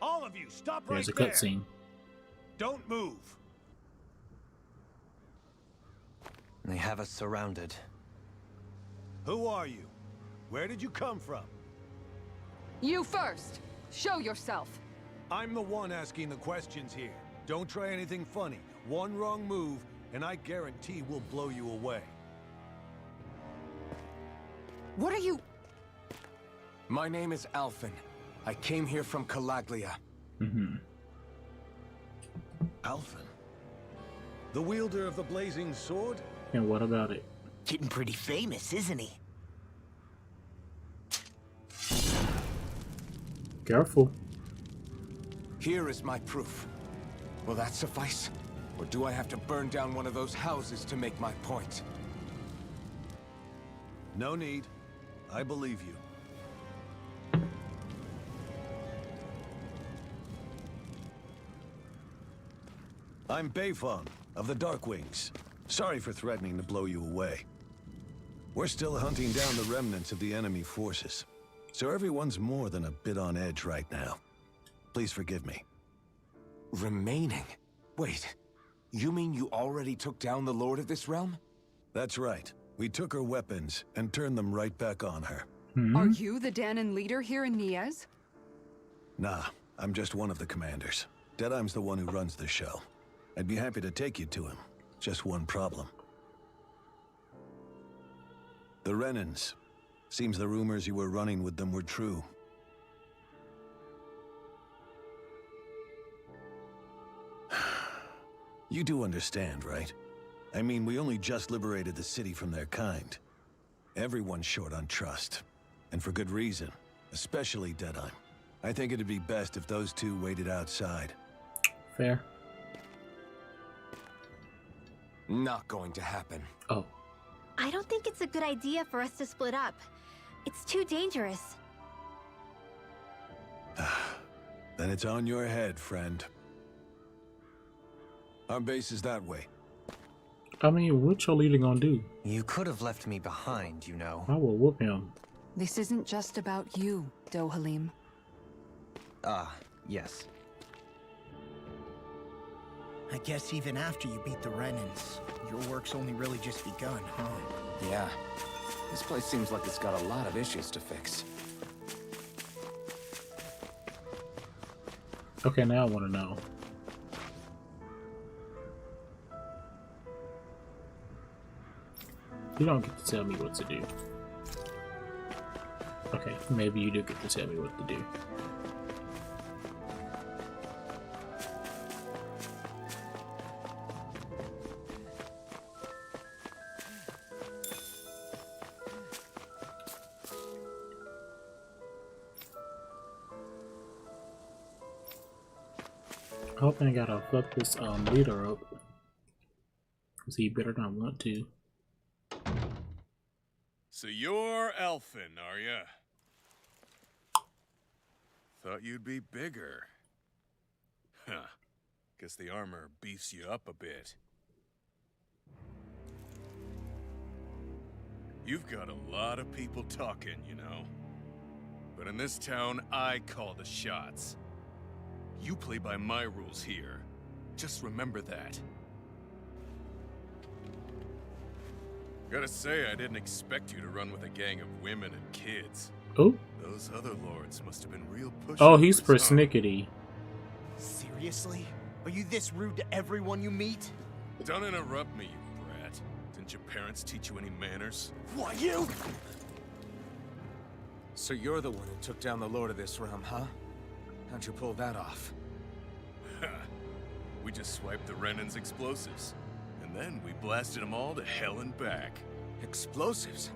All of you, stop right There's a there. cutscene. Don't move. They have us surrounded. Who are you? Where did you come from? You first! Show yourself! I'm the one asking the questions here. Don't try anything funny. One wrong move, and I guarantee we'll blow you away. What are you... My name is Alphen. I came here from Calaglia. Alphen? The wielder of the blazing sword? And what about it? Getting pretty famous, isn't he? Careful. Here is my proof. Will that suffice? Or do I have to burn down one of those houses to make my point? No need. I believe you. I'm Beifong, of the Darkwings. Sorry for threatening to blow you away. We're still hunting down the remnants of the enemy forces, so everyone's more than a bit on edge right now. Please forgive me. Remaining? Wait, you mean you already took down the Lord of this realm? That's right. We took her weapons and turned them right back on her. Are you the Danon leader here in Niez? Nah, I'm just one of the commanders. Deadeye's the one who runs the show. I'd be happy to take you to him. Just one problem. The Renans. Seems the rumors you were running with them were true. You do understand, right? I mean, we only just liberated the city from their kind. Everyone's short on trust. And for good reason. Especially Deadeye. I think it'd be best if those two waited outside. Fair. Not going to happen. Oh. I don't think it's a good idea for us to split up. It's too dangerous. Then it's on your head, friend. Our base is that way. I mean, what your leader gonna do? You could have left me behind, you know. I will whoop him. This isn't just about you, Dohalim. Ah, yes. I guess even after you beat the Renans, your work's only really just begun, huh? Yeah. This place seems like it's got a lot of issues to fix. Okay, now I want to know. You don't get to tell me what to do. Okay, maybe you do get to tell me what to do. I hope I gotta fuck this leader up. Cause he better not want to. So you're Elfin, are ya? Thought you'd be bigger. Huh. Guess the armor beefs you up a bit. You've got a lot of people talking, you know. But in this town, I call the shots. You play by my rules here. Just remember that. Gotta say, I didn't expect you to run with a gang of women and kids. Oh. Those other lords must have been real pushovers. Oh, he's huh? persnickety. Seriously? Are you this rude to everyone you meet? Don't interrupt me, you brat. Didn't your parents teach you any manners? What, you? So you're the one who took down the Lord of this realm, huh? How'd you pull that off? We just swiped the Renan's explosives. And then we blasted them all to hell and back. Explosives?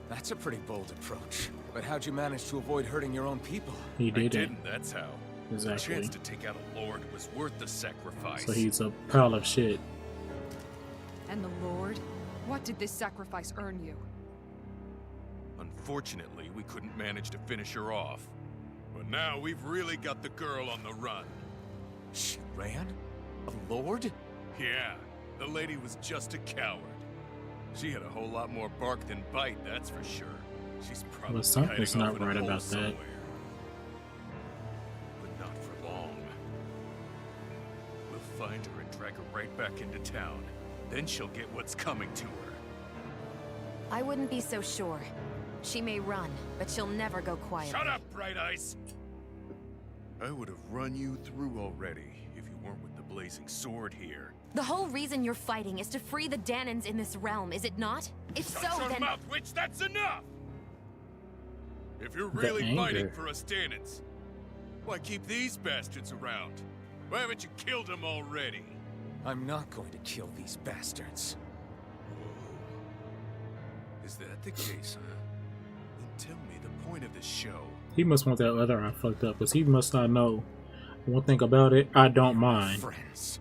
That's a pretty bold approach. But how'd you manage to avoid hurting your own people? He I didn't. didn't, that's how. Exactly. The chance to take out a lord was worth the sacrifice. So he's a pile of shit. And the Lord? What did this sacrifice earn you? Unfortunately, we couldn't manage to finish her off. But now we've really got the girl on the run. She ran? A lord? Yeah, the lady was just a coward. She had a whole lot more bark than bite, that's for sure. She's probably Well, something's hiding not off in a right hole about that. somewhere. But not for long. We'll find her and drag her right back into town. Then she'll get what's coming to her. I wouldn't be so sure. She may run, but she'll never go quiet. Shut up, Bright Eyes! I would have run you through already if you weren't with the blazing sword here. The whole reason you're fighting is to free the Danans in this realm, is it not? If Shut so, your then... mouth, witch! That's enough! If you're The really fighting anger. for us Danans, why keep these bastards around? Why haven't you killed them already? I'm not going to kill these bastards. Is that the case, huh? Then tell me the point of the show. He must want that other eye fucked up, because he must not know. One thing about it, I don't mind. Friends.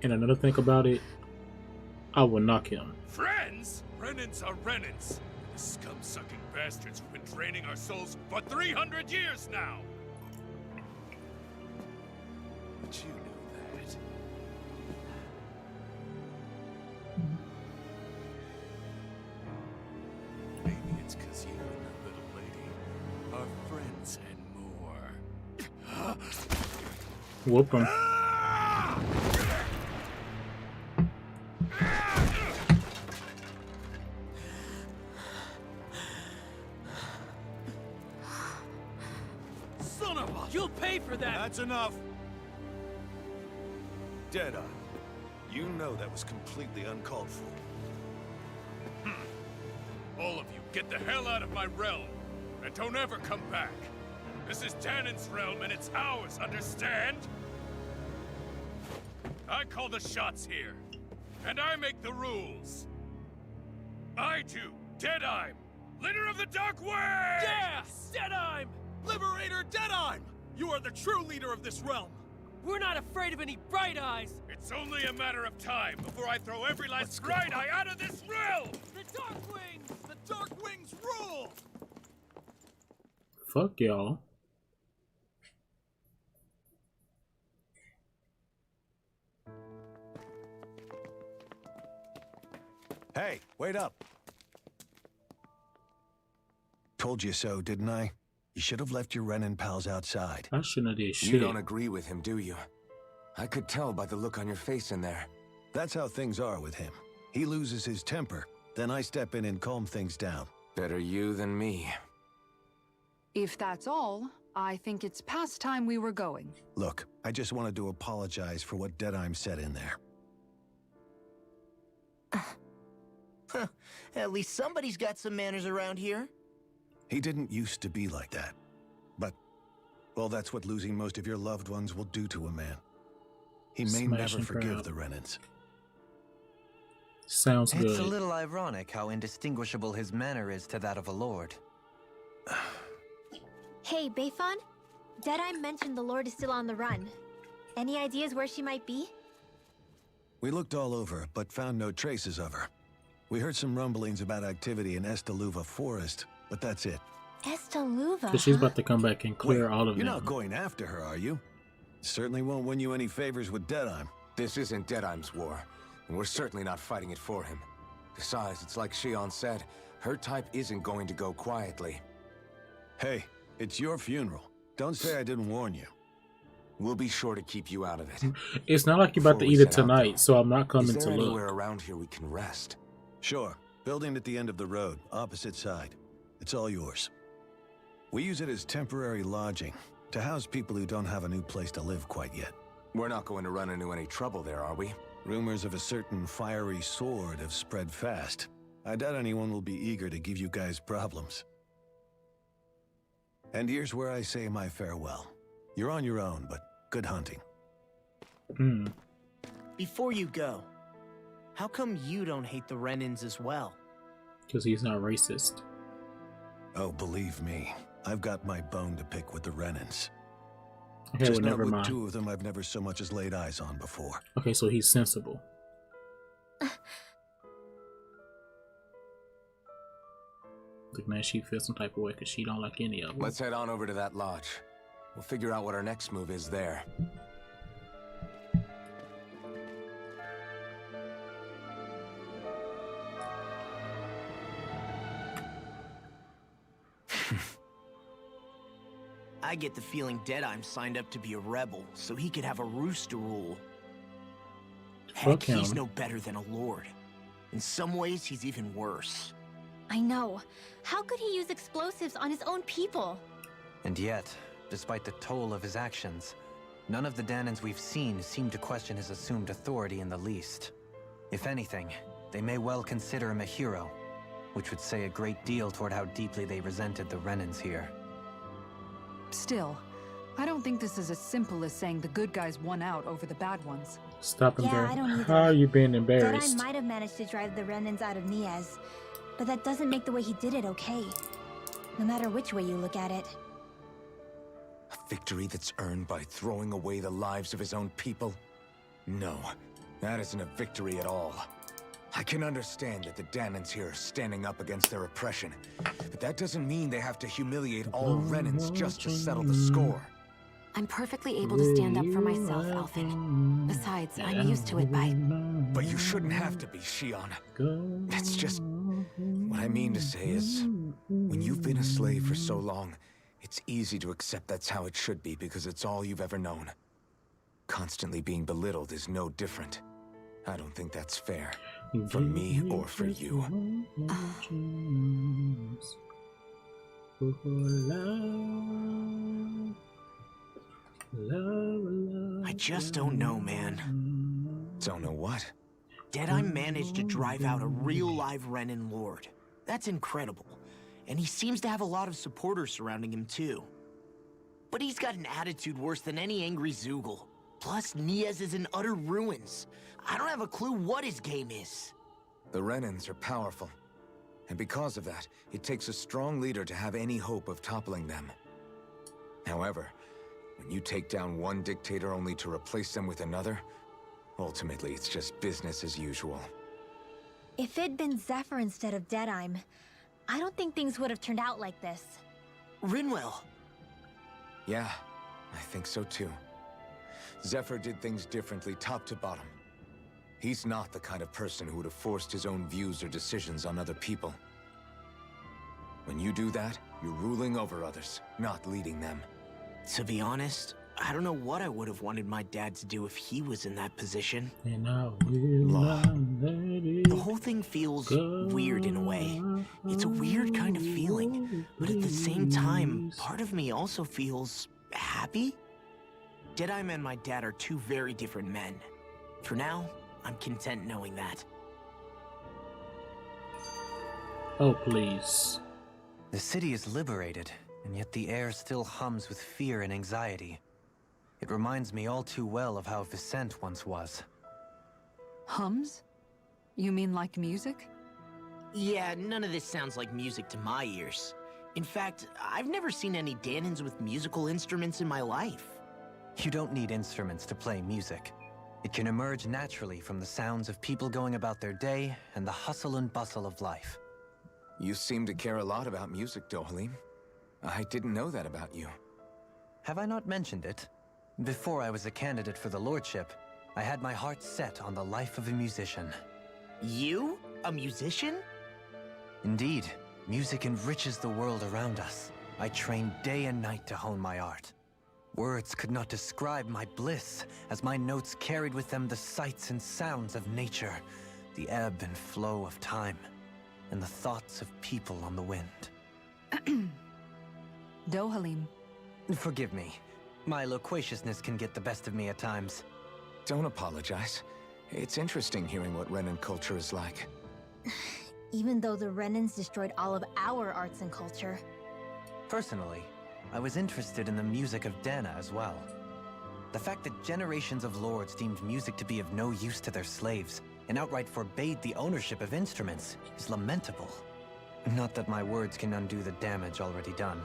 And another thing about it, I will knock him. Friends? Renans are Renans. The scum-sucking bastards who've been draining our souls for 300 years now. But you knew that. Maybe it's because you and that little lady are friends and more. Whoop him. Son of a... You'll pay for that! That's enough! Deadeye, you know that was completely uncalled for. All of you, get the hell out of my realm! And don't ever come back! This is Danan's realm and it's ours, understand? I call the shots here. And I make the rules. I do, Deadeye, leader of the Dark Way! Yeah! Deadeye! Liberator Deadeye! You are the true leader of this realm! We're not afraid of any Bright Eyes! It's only a matter of time before I throw every last Bright Eye out of this realm! The Dark Wings! The Dark Wings rule! Fuck y'all. Hey, wait up! Told you so, didn't I? You should have left your Renan pals outside. I shouldn't have did shit. You don't agree with him, do you? I could tell by the look on your face in there. That's how things are with him. He loses his temper, then I step in and calm things down. Better you than me. If that's all, I think it's past time we were going. Look, I just wanted to apologize for what Deadeye said in there. At least somebody's got some manners around here. He didn't used to be like that. But, well, that's what losing most of your loved ones will do to a man. He may Smash never and forgive grab. the Renans. Sounds good. It's a little ironic how indistinguishable his manner is to that of a lord. Hey, Bayfon? Deadeye mentioned the Lord is still on the run. Any ideas where she might be? We looked all over, but found no traces of her. We heard some rumblings about activity in Estaluva Forest, but that's it. Estaluva, Because she's about to come back and clear all of You're them. not going after her, are you? Certainly won't win you any favors with Deadheim. This isn't Deadheim's war, and we're certainly not fighting it for him. Besides, it's like Shion said, her type isn't going to go quietly. Hey, it's your funeral. Don't say I didn't warn you. We'll be sure to keep you out of it. It's not like you're about to Before we eat it set out, tonight, though, so I'm not coming Is to there look. anywhere around here we can rest? Sure. Building at the end of the road, opposite side. It's all yours. We use it as temporary lodging, to house people who don't have a new place to live quite yet. We're not going to run into any trouble there, are we? Rumors of a certain fiery sword have spread fast. I doubt anyone will be eager to give you guys problems. And here's where I say my farewell. You're on your own, but good hunting. Before you go, how come you don't hate the Renans as well? Because he's not racist. Oh, believe me, I've got my bone to pick with the Renans. Okay, Just well, not never with mind. two of them I've never so much as laid eyes on before. Okay, so he's sensible. Look, now she feels some type of way because she don't like any of them. Let's head on over to that lodge. We'll figure out what our next move is there. I get the feeling Deadheim signed up to be a rebel so he could have a roost to rule. Fuck Heck, he's him. no better than a lord. In some ways, he's even worse. I know. How could he use explosives on his own people? And yet, despite the toll of his actions, none of the Danans we've seen seem to question his assumed authority in the least. If anything, they may well consider him a hero, which would say a great deal toward how deeply they resented the Renans here. Still, I don't think this is as simple as saying the good guys won out over the bad ones. Stop him Yeah, there. I don't either. How are you being Deadeye embarrassed? might have managed to drive the Renans out of Niaz, but that doesn't make the way he did it okay. No matter which way you look at it. A victory that's earned by throwing away the lives of his own people? No, that isn't a victory at all. I can understand that the Danans here are standing up against their oppression, but that doesn't mean they have to humiliate all Renans just to settle the score. I'm perfectly able to stand up for myself, Alphen. Besides, I'm used to it by... But you shouldn't have to be, Shion. That's just... What I mean to say is, when you've been a slave for so long, it's easy to accept that's how it should be because it's all you've ever known. Constantly being belittled is no different. I don't think that's fair. For me or for you. I just don't know, man. Don't know what? Deadeye managed to drive out a real live Renan lord. That's incredible. And he seems to have a lot of supporters surrounding him too. But he's got an attitude worse than any angry Zoogle. Plus, Niaz is in utter ruins. I don't have a clue what his game is. The Renans are powerful. And because of that, it takes a strong leader to have any hope of toppling them. However, when you take down one dictator only to replace them with another, ultimately it's just business as usual. If it'd been Zephyr instead of Deadeye, I don't think things would have turned out like this. Rinwell. Yeah, I think so too. Zephyr did things differently top to bottom. He's not the kind of person who would have forced his own views or decisions on other people. When you do that, you're ruling over others, not leading them. To be honest, I don't know what I would have wanted my dad to do if he was in that position. And I Law. will The whole thing feels weird in a way. It's a weird kind of feeling, but at the same time, part of me also feels happy. Deadeye and my dad are two very different men. For now, I'm content knowing that. Oh, please. The city is liberated, and yet the air still hums with fear and anxiety. It reminds me all too well of how Vicente once was. Hums? You mean like music? Yeah, none of this sounds like music to my ears. In fact, I've never seen any Danans with musical instruments in my life. You don't need instruments to play music. It can emerge naturally from the sounds of people going about their day and the hustle and bustle of life. You seem to care a lot about music, Dohalim. I didn't know that about you. Have I not mentioned it? Before I was a candidate for the lordship, I had my heart set on the life of a musician. You? A musician? Indeed, music enriches the world around us. I trained day and night to hone my art. Words could not describe my bliss, as my notes carried with them the sights and sounds of nature, the ebb and flow of time, and the thoughts of people on the wind. Dohalim. Forgive me. My loquaciousness can get the best of me at times. Don't apologize. It's interesting hearing what Renan culture is like. Even though the Renans destroyed all of our arts and culture. Personally, I was interested in the music of Dana as well. The fact that generations of lords deemed music to be of no use to their slaves and outright forbade the ownership of instruments is lamentable. Not that my words can undo the damage already done.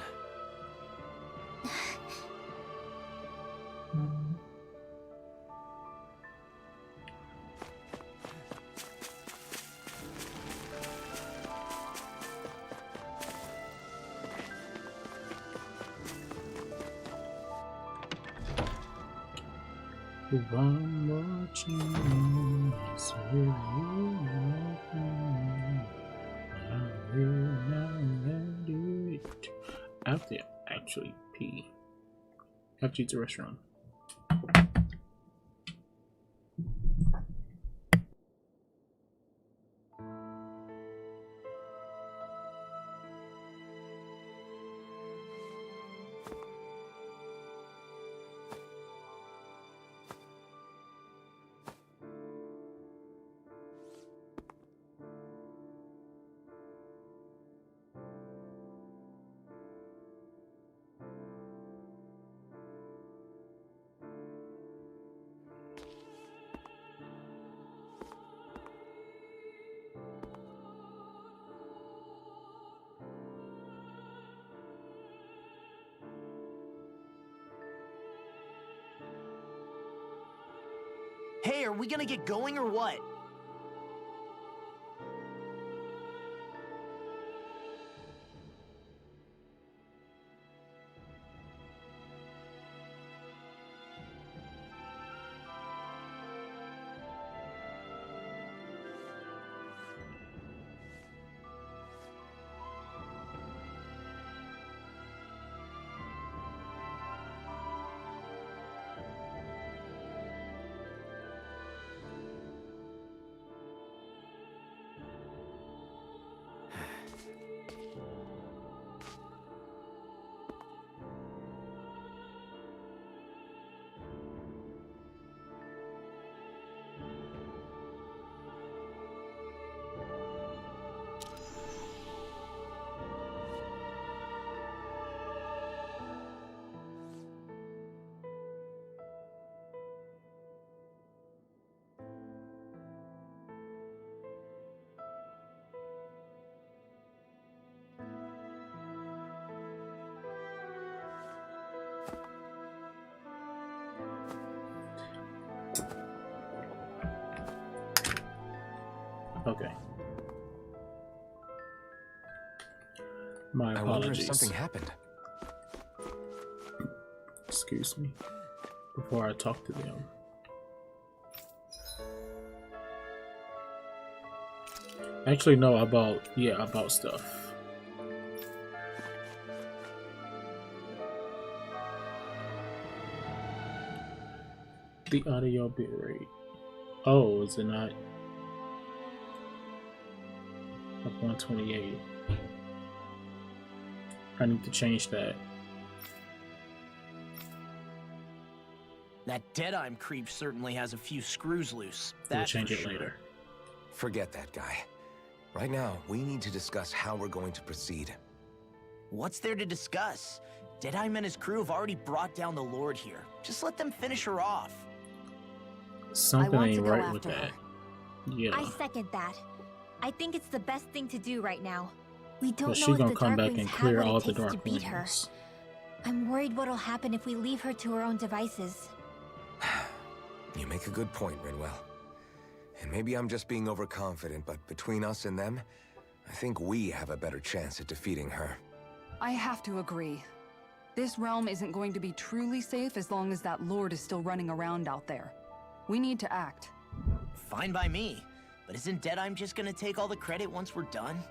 One more chance with you, I will not do it. I have to actually pee. I have to use the restroom. Hey, are we gonna get going or what? Okay. My I wonder if apologies. something happened. Excuse me. Before I talk to them. Actually, no, about stuff. The audio bitrate. Oh, is it not? Up 128. I need to change that. That Deadeye creep certainly has a few screws loose. We'll That's change for it sure. later. Forget that guy. Right now, we need to discuss how we're going to proceed. What's there to discuss? Deadeye and his crew have already brought down the Lord here. Just let them finish her off. Something want to ain't go right with after that. her. Yeah. I second that. I think it's the best thing to do right now. We don't But know she if gonna the come back Darklings and have clear what all it the takes to dark beat her. rings. I'm worried what'll happen if we leave her to her own devices. You make a good point, Rinwell. And maybe I'm just being overconfident, but between us and them, I think we have a better chance at defeating her. I have to agree. This realm isn't going to be truly safe as long as that Lord is still running around out there. We need to act. Fine by me. But isn't Deadeye just gonna take all the credit once we're done?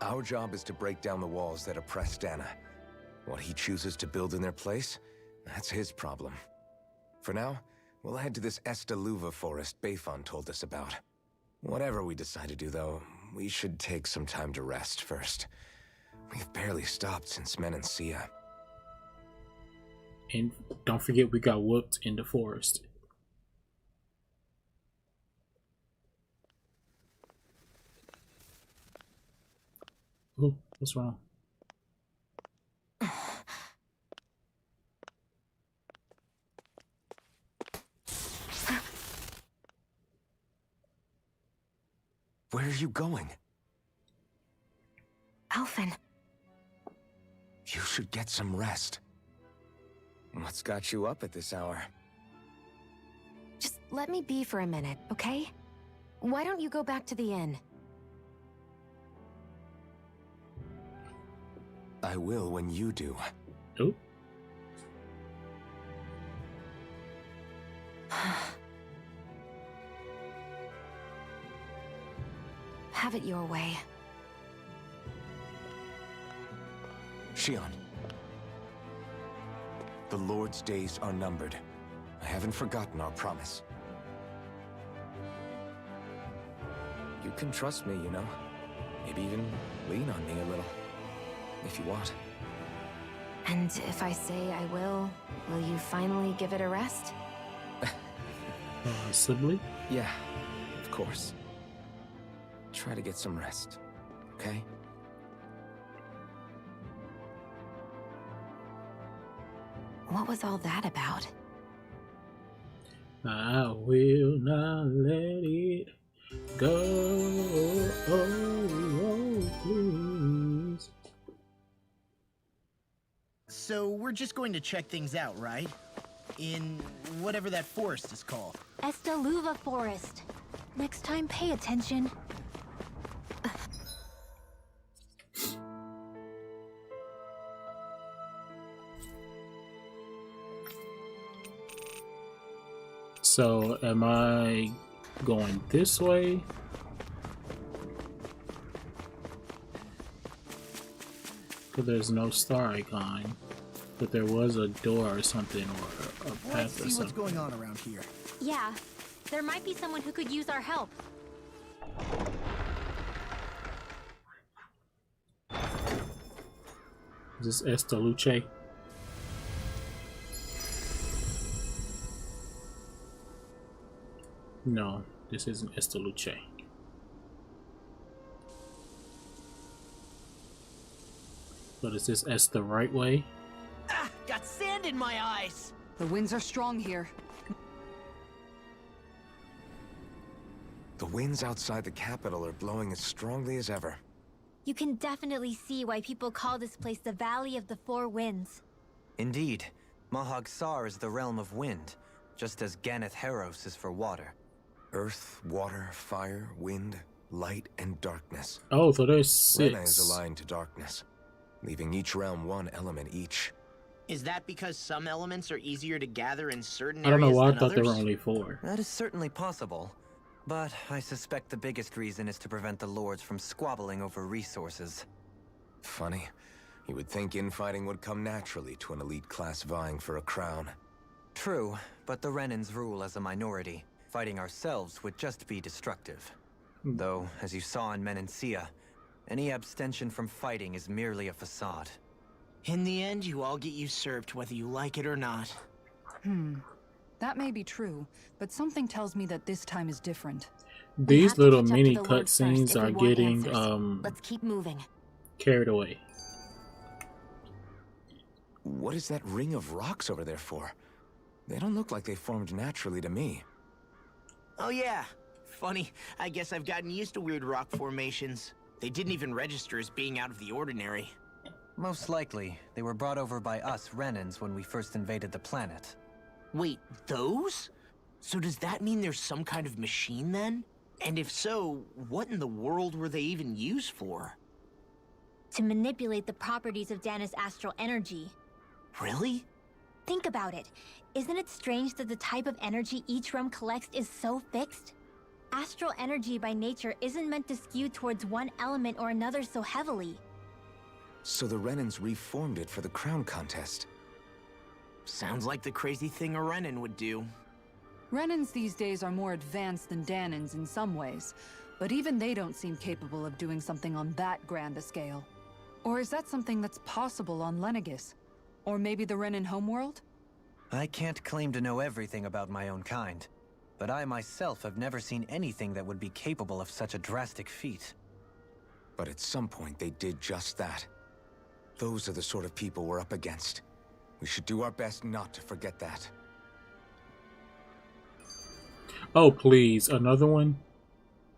Our job is to break down the walls that oppress Dana. What he chooses to build in their place, that's his problem. For now, we'll head to this Estaluva forest Bayfon told us about. Whatever we decide to do, though, we should take some time to rest first. We've barely stopped since Menancia. And don't forget, we got whooped in the forest. Ooh, what's wrong? Where are you going? Alphen. You should get some rest. What's got you up at this hour? Just let me be for a minute, okay? Why don't you go back to the inn? I will when you do. Ooh. Have it your way. Shion. The Lord's days are numbered. I haven't forgotten our promise. You can trust me, you know. Maybe even lean on me a little. If you want. And if I say I will you finally give it a rest? Possibly? Yeah, of course. Try to get some rest, okay? What was all that about? I will not let it go. Oh, please. So we're just going to check things out, right? In whatever that forest is called. Estaluva Forest. Next time, pay attention. So, am I going this way? Because there's no star icon. But there was a door or something, or a path Let's or see something. what's going on around here. Yeah, there might be someone who could use our help. Is this Estaluche? No, this isn't Estaluche. But is this the right way? Ah, got sand in my eyes! The winds are strong here. The winds outside the capital are blowing as strongly as ever. You can definitely see why people call this place the Valley of the Four Winds. Indeed, Mahag Sar is the realm of wind, just as Ganeth Heros is for water. Earth, water, fire, wind, light, and darkness. Oh, so there's Rena is 6. aligned to darkness, leaving each realm one element each. Is that because some elements are easier to gather in certain I areas don't know why I than thought there were others? only 4. That is certainly possible, but I suspect the biggest reason is to prevent the lords from squabbling over resources. Funny. You would think infighting would come naturally to an elite class vying for a crown. True, but the Renans rule as a minority. Fighting ourselves would just be destructive. Though, as you saw in Menancia, any abstention from fighting is merely a facade. In the end, you all get usurped whether you like it or not. That may be true, but something tells me that this time is different. We have These to little catch up to mini the Lord first cutscenes if we are want getting answers. Let's keep moving. carried away. What is that ring of rocks over there for? They don't look like they formed naturally to me. Oh yeah. Funny, I guess I've gotten used to weird rock formations. They didn't even register as being out of the ordinary. Most likely, they were brought over by us Renans when we first invaded the planet. Wait, those? So does that mean there's some kind of machine then? And if so, what in the world were they even used for? To manipulate the properties of Dana's astral energy. Really? Think about it. Isn't it strange that the type of energy each realm collects is so fixed? Astral energy by nature isn't meant to skew towards one element or another so heavily. So the Renans reformed it for the crown contest. Sounds like the crazy thing a Renan would do. Renans these days are more advanced than Danans in some ways, but even they don't seem capable of doing something on that grand a scale. Or is that something that's possible on Lenegis? Or maybe the Renan homeworld? I can't claim to know everything about my own kind, but I myself have never seen anything that would be capable of such a drastic feat. But at some point, they did just that. Those are the sort of people we're up against. We should do our best not to forget that. Oh, please, another one?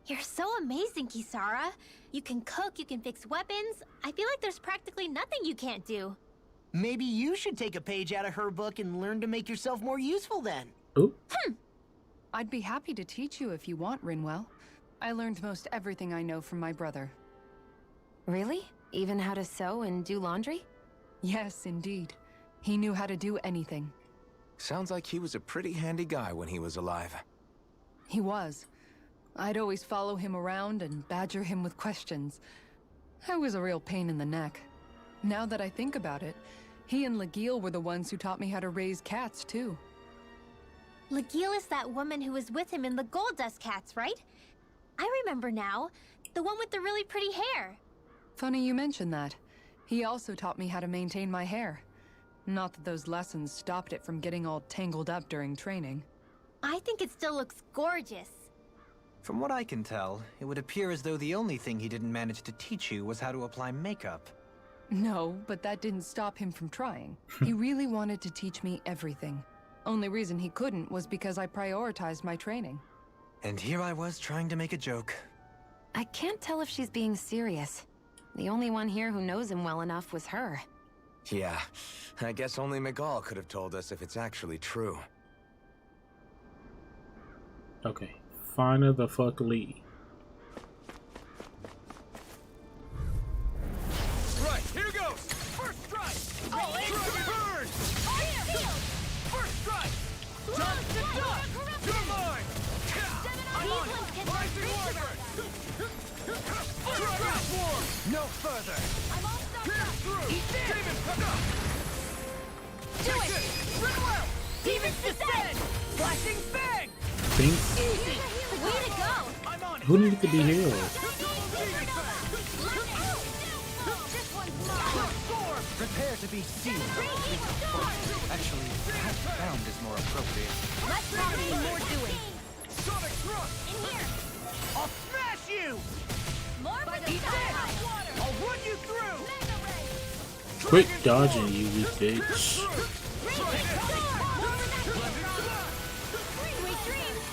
You're so amazing, Kisara. You can cook, you can fix weapons. I feel like there's practically nothing you can't do. Maybe you should take a page out of her book and learn to make yourself more useful then. Ooh. I'd be happy to teach you if you want, Rinwell. I learned most everything I know from my brother. Really? Even how to sew and do laundry? Yes, indeed. He knew how to do anything. Sounds like he was a pretty handy guy when he was alive. He was. I'd always follow him around and badger him with questions. I was a real pain in the neck. Now that I think about it, he and Legil were the ones who taught me how to raise cats, too. Legil is that woman who was with him in the Gold Dust Cats, right? I remember now. The one with the really pretty hair. Funny you mention that. He also taught me how to maintain my hair. Not that those lessons stopped it from getting all tangled up during training. I think it still looks gorgeous. From what I can tell, it would appear as though the only thing he didn't manage to teach you was how to apply makeup. No, but that didn't stop him from trying. He really wanted to teach me everything. Only reason he couldn't was because I prioritized my training. And here I was trying to make a joke. I can't tell if she's being serious. The only one here who knows him well enough was her. Yeah, I guess only Miguel could have told us if it's actually true. Okay, Fina the fuck Lee. Right, here goes! First strike! Oh, burn! First strike! Done to done! You're mine! I'm on it! Rising order! First swarm! No further! Pierce through! Demon, come up! Do it! Run well! Demons descend! Flashing bang! Think Easy! Way to go! I'm on it! who needed to be healed? Prepare to be seen. Actually, perhaps found is more appropriate. Less talking, more doing. Sonic thrust! In here! I'll smash you! More by the Eat this! I'll run you through! Quit dodging, you weak bitch. Sweet dreams!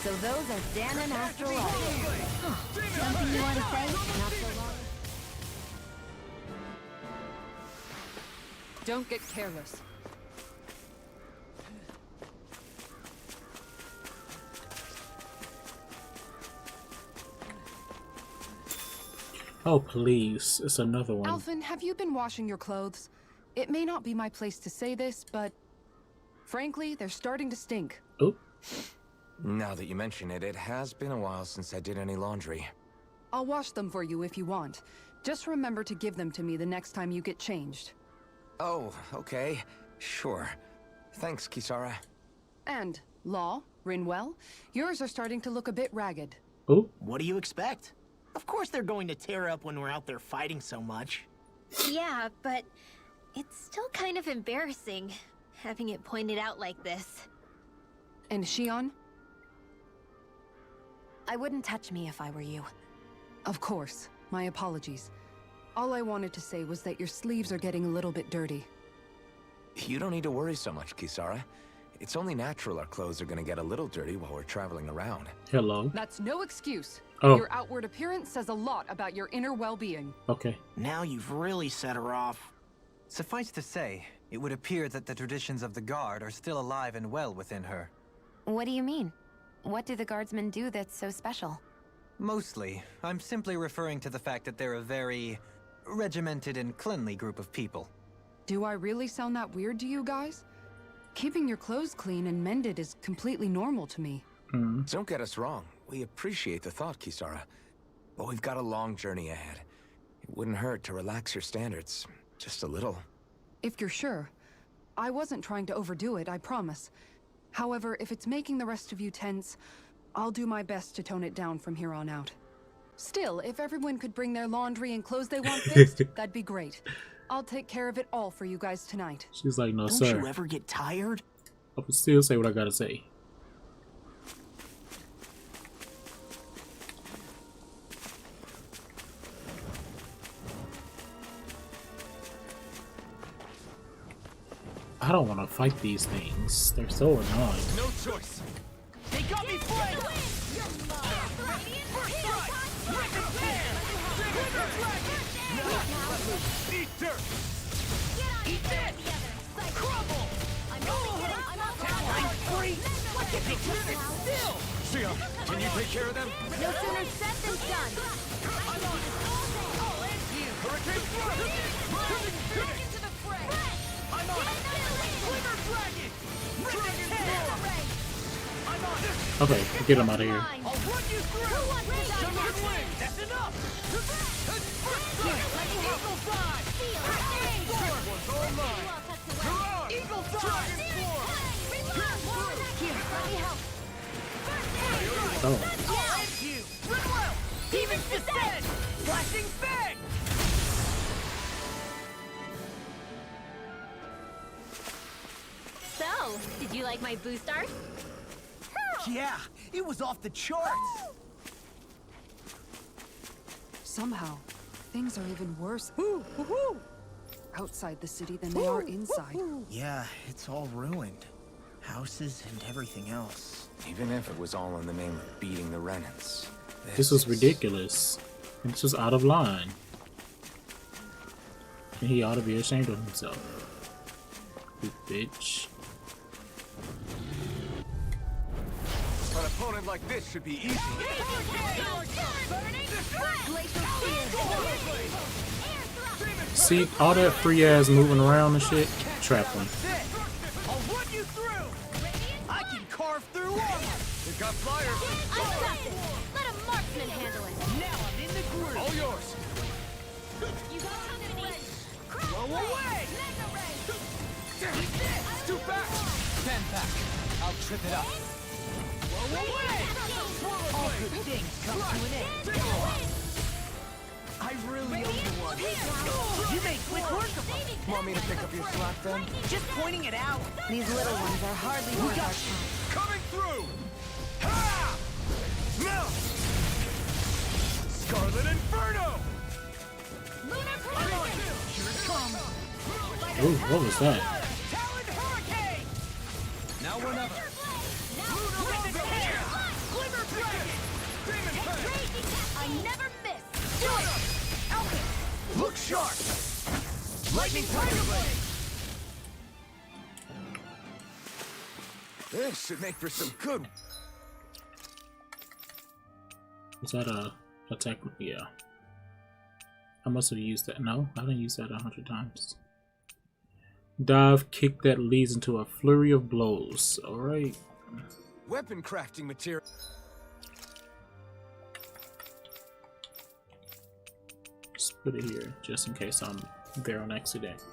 So those are Dan and Astral Light. Something you want to say? Not so long. Don't get careless. Oh, please. It's another one. Alphen, have you been washing your clothes? It may not be my place to say this, but frankly, they're starting to stink. Oh, Now that you mention it, it has been a while since I did any laundry. I'll wash them for you if you want. Just remember to give them to me the next time you get changed. Oh, okay. Sure. Thanks, Kisara. And, Law, Rinwell, yours are starting to look a bit ragged. oh. What do you expect? Of course they're going to tear up when we're out there fighting so much. Yeah, but it's still kind of embarrassing, having it pointed out like this. And Shion? I wouldn't touch me if I were you. Of course. My apologies. All I wanted to say was that your sleeves are getting a little bit dirty. You don't need to worry so much, Kisara. It's only natural our clothes are gonna get a little dirty while we're traveling around. Hello. That's no excuse. Oh. Your outward appearance says a lot about your inner well-being. Okay. Now you've really set her off. Suffice to say, it would appear that the traditions of the Guard are still alive and well within her. What do you mean? What do the guardsmen do that's so special? Mostly, I'm simply referring to the fact that they're a very regimented and cleanly group of people. Do I really sound that weird to you guys? Keeping your clothes clean and mended is completely normal to me. Don't get us wrong. We appreciate the thought, Kisara. But we've got a long journey ahead. It wouldn't hurt to relax your standards. Just a little. If you're sure. I wasn't trying to overdo it, I promise. However, if it's making the rest of you tense, I'll do my best to tone it down from here on out. Still, if everyone could bring their laundry and clothes they want fixed, that'd be great. I'll take care of it all for you guys tonight. She's like, no, Don't sir. you ever get tired? I will still say what I gotta say. I don't want to fight these things. They're so annoying. No choice. They got me flanked. First strike. Rip and tear. Eat dirt. Eat this. Crumble. I'm free. I can be twisted still. Shia, can you take care of them? No sooner said than done. I'm on it. I'll end you. Hurricane thrust. Back into the fray. I'm on it. Glimmer dragon. Dragon tear. I'm on it. Okay, get them out of here. I'll run you through. Someone win. That's enough. Eagle dive. One's all mine. Eagle dive. Here, let me help. Oh, I'll end you. Run well. Demon's descent. Flashing fang. So, did you like my boost art? Yeah, it was off the charts. Somehow, things are even worse outside the city than they are inside. Yeah, it's all ruined. Houses and everything else. Even if it was all in the name of beating the Renans. this was ridiculous. And this was out of line. And he ought to be ashamed of himself. You bitch. An opponent like this should be easy. See, all that free ass moving around and shit? Trapping. I'll run you through. I can carve through armor. We've got flyers. I've got this. Let a marksman handle it. Now I'm in the groove. All yours. You got company. Blow away. Eat this. Scoot back. Stand back. I'll trip it up. Blow away. All good things come to an end. I really owe you one. You made quick work of them. Want me to pick up your slack then? Just pointing it out. These little ones are hardly worth our time. Coming through! Ha! Now! Scarlet Inferno! Lunar I'm on collision. it. Here it comes. Ooh, what was that? Talon Hurricane. Now or never. Rip and tear. Glimmer dragon. Demon Fang. I never miss. Do it. Alchemy. Look sharp. Lightning Tiger Blade. This should make for some good. Was that a attack? Yeah. I must have used that. No, I didn't use that 100 times. Dive kick that leads into a flurry of blows. Alright. Weapon crafting material. Just put it here, just in case I'm there on accident.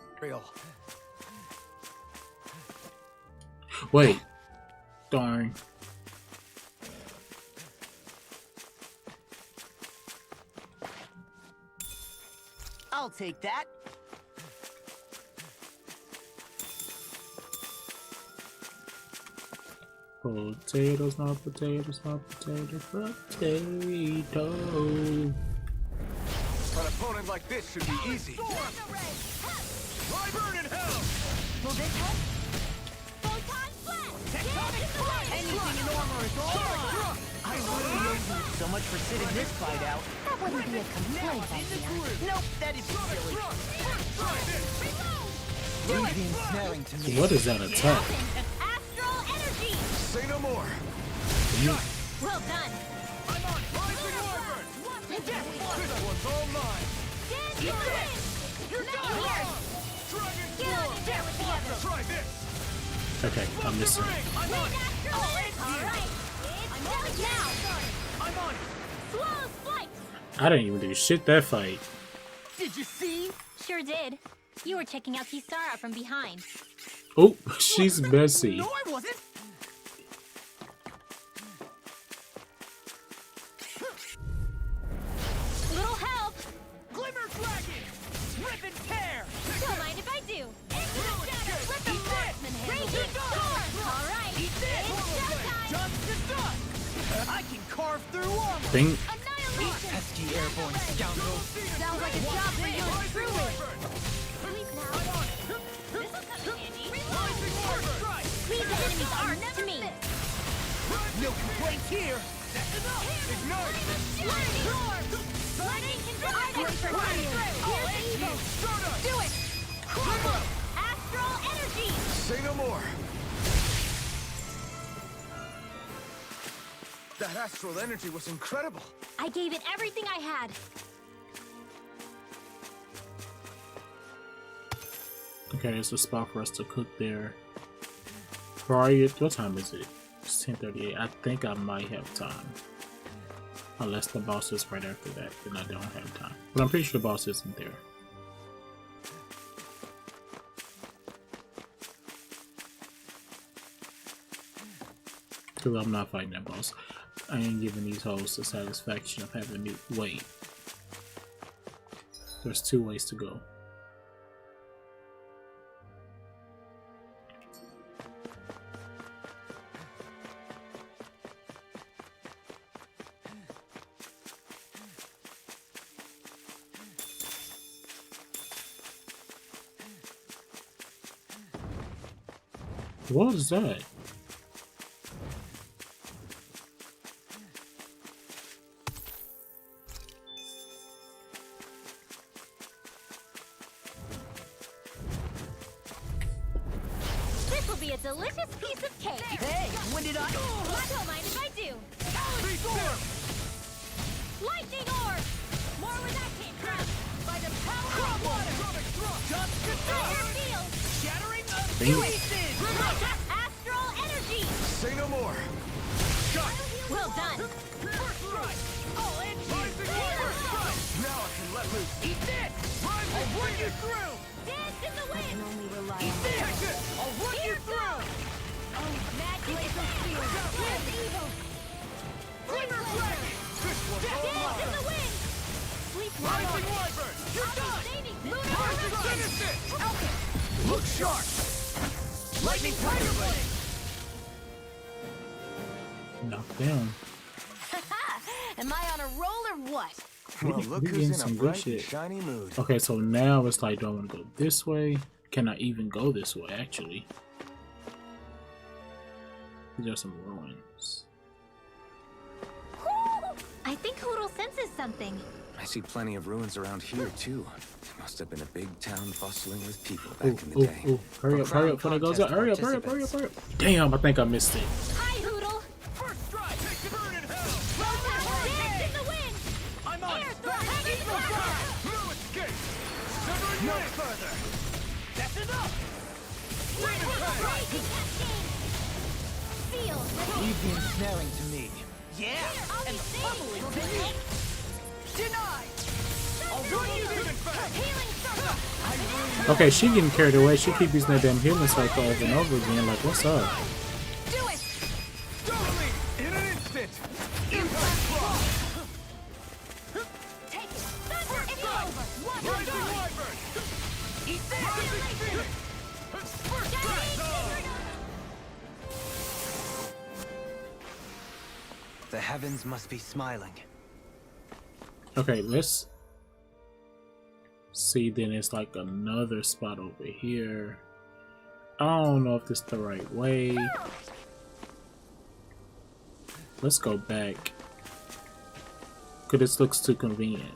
Wait. Darn. I'll take that. Potatoes, not potatoes, not potato, potato. An opponent like this should be easy. Wyvern in hell. Will this help? Photon blast. Tectonic blast. Anything in armor is all mine. I really owe you so much for sitting this fight out. That wouldn't be a complaint idea. Nope, that'd be silly. Leave the ensnaring to me. What is that attack? Astral energy. Say no more. Well done. I'm on Rising Wyvern! Death Blossom! This one's all mine! Stand your win! You're Now done! here! Dragon Get on in there with the others! Try this! Okay, I'm missing. I'm on it! All right. It's done now. I'm on it! Slow flight. I didn't even do shit that fight. Did you see? Sure did. You were checking out Kisara from behind. Oh, she's messy. No, I wasn't! Little help. Glimmer Dragon! Rip and tear! Don't mind if I do. Flip the Eat marksman this! handle. Raging Storm! All right. Eat this! It's showtime. Dust to dust! I can carve through armor! Think. Annihilation. Pesky airborne scoundrel. Sounds like a job for you and truly. Please now. This'll come in handy. Leave the enemy's arms to me. No complaints here! That's enough! Ignite! Lightning orb. Lightning can drive it for Here's evil. Stardust! Do it. Crumble. Astral energy. Say no more. That astral energy was incredible! I gave it everything I had. Okay, there's a spot for us to cook there. Prior, what time is it? It's 10:38. I think I might have time. Unless the boss is right after that, then I don't have time. But I'm pretty sure the boss isn't there. Because I'm not fighting that boss. I ain't giving these hoes the satisfaction of having me wait. There's 2 ways to go. What is that? This will be a delicious piece of cake. Hey, when did I... Don't mind if I do. Lightning orb. More where that came from. By the power of water. Dust to Fire dust! field. Shattering of Dang. pieces! Astral energy. Say no more. Well done. First strike! All engines! First strike! Now I can let loose! Eat this! I'll run you through! Dance in the wind. Eat this! Take this! I'll run you through! Magic field. Here's evil. Glimmer Dragon! This one's all Dance in mine! the wind. Sleep now. Rising Wyvern! You're done! Lunar Finish it! Look sharp! Lightning Tiger Blade! Knocked down. Am I on a roll or what? Well, We look getting who's in some a good bright, shit. shiny mood. Okay, so now it's like, do I want to go this way? Can I even go this way, actually? These are some ruins. I think Hoodle senses something. I see plenty of ruins around here, too. It must have been a big town bustling with people back Ooh, in the ooh, day. ooh. Hurry up, hurry up, before it goes up. Hurry up, hurry up, hurry up, hurry up. Damn, I think I missed it. Hi, Hoodle. First strike! Take the burn in hell! Dance in the wind. I'm on Air it! thrust. Heavy blast. No escape! Severing no further! That's enough! Raging cascade. Feel. Leave the ensnaring to me. Yeah! I'll be safe. Denied! I'll run you even fast! Healing circle. Okay, she getting carried away. She keep using that damn healing cycle over and over again. Like, what's up? Do it. Totally! In an instant! Impact block! Take it. Thunder. It's over. Watch your Rising guard. Wyvern! Eat this. Rising Phoenix! First strike! The heavens must be smiling. Okay, let's see. Then it's like another spot over here. I don't know if this is the right way. Let's go back. Cause this looks too convenient.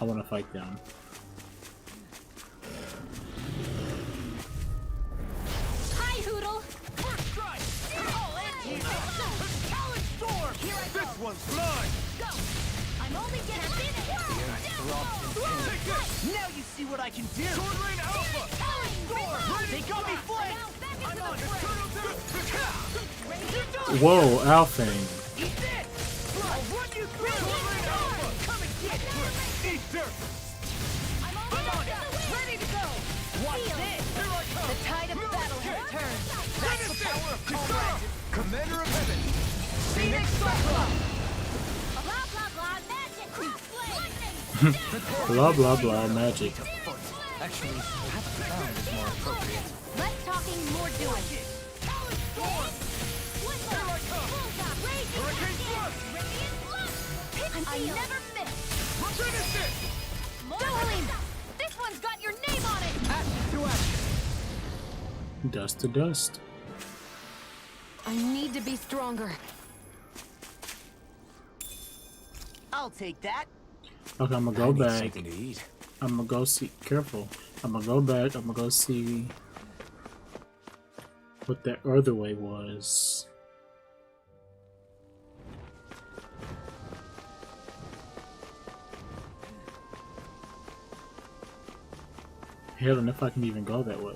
I want to fight them. one's mine! Go! I'm only getting Now you see what I can do! Sword Rain Alpha! They got me flanked! I'm on the turtle! Whoa, Alfing. Eat this! I'll run you through! Sword Rain Alpha! Come and get me! Eat dirt! I'm on it! Ready to go! Watch this! Here I come! The tide of battle has turned. That's the power of Kisara! Commander of Heaven! Phoenix Cyclops! Blah blah blah magic! Blah blah blah magic. Actually, perhaps the sound is more appropriate. Less talking, more doing. I never miss. Finish it! Dohalim! This one's got your name on it! Action to action! Dust to dust. I need to be stronger. I'll take that. Okay, I'm gonna go I need back. something to eat. I'm gonna go see. Careful. I'm gonna go back. I'm gonna go see what that other way was. Hell, and if I can even go that way.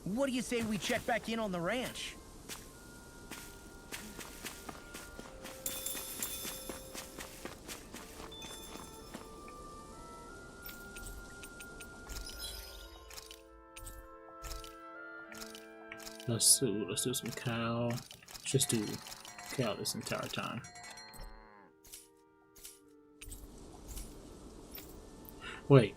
What do you say we check back in on the ranch? Let's do some cow. Just do cow this entire time. Wait.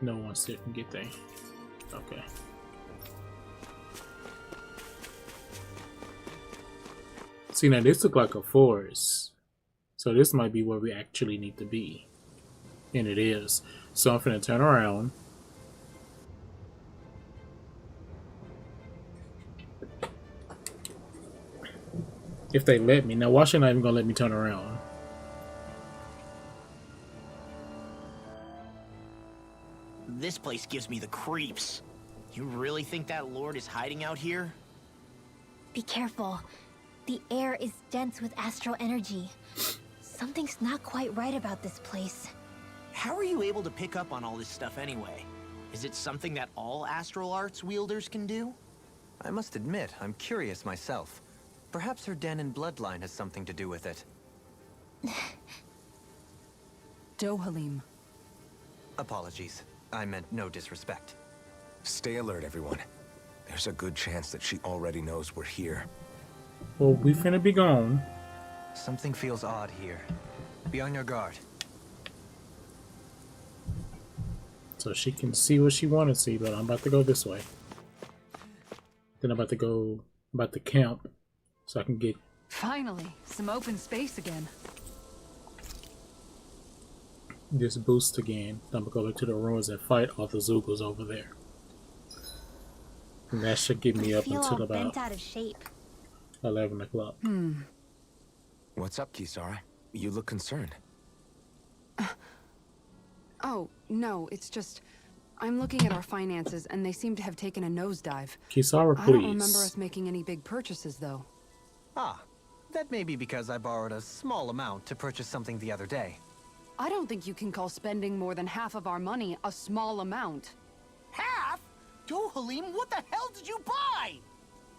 No one sit and get there. Okay. See, now this look like a forest. So this might be where we actually need to be. And it is. So I'm finna turn around. If they let me. Now why should not even gonna let me turn around? This place gives me the creeps. You really think that lord is hiding out here? Be careful. The air is dense with astral energy. Something's not quite right about this place. How are you able to pick up on all this stuff anyway? Is it something that all astral arts wielders can do? I must admit, I'm curious myself. Perhaps her Danon bloodline has something to do with it. Dohalim. Apologies. I meant no disrespect. Stay alert, everyone. There's a good chance that she already knows we're here. Well, we finna be gone. Something feels odd here. Be on your guard. So she can see what she wanna see, but I'm about to go this way. Then I'm about to camp so I can get Finally, some open space again. this boost again. Then I'm gonna go back to the ruins and fight all the Zugos over there. And that should get me I up feel until all about bent out of shape. 11 o'clock. What's up, Kisara? You look concerned. Oh, no, it's just... I'm looking at our finances, and they seem to have taken a nosedive. Kisara, I don't remember please. us making any big purchases, though. Ah, that may be because I borrowed a small amount to purchase something the other day. I don't think you can call spending more than half of our money a small amount. Half? Dohalim, what the hell did you buy?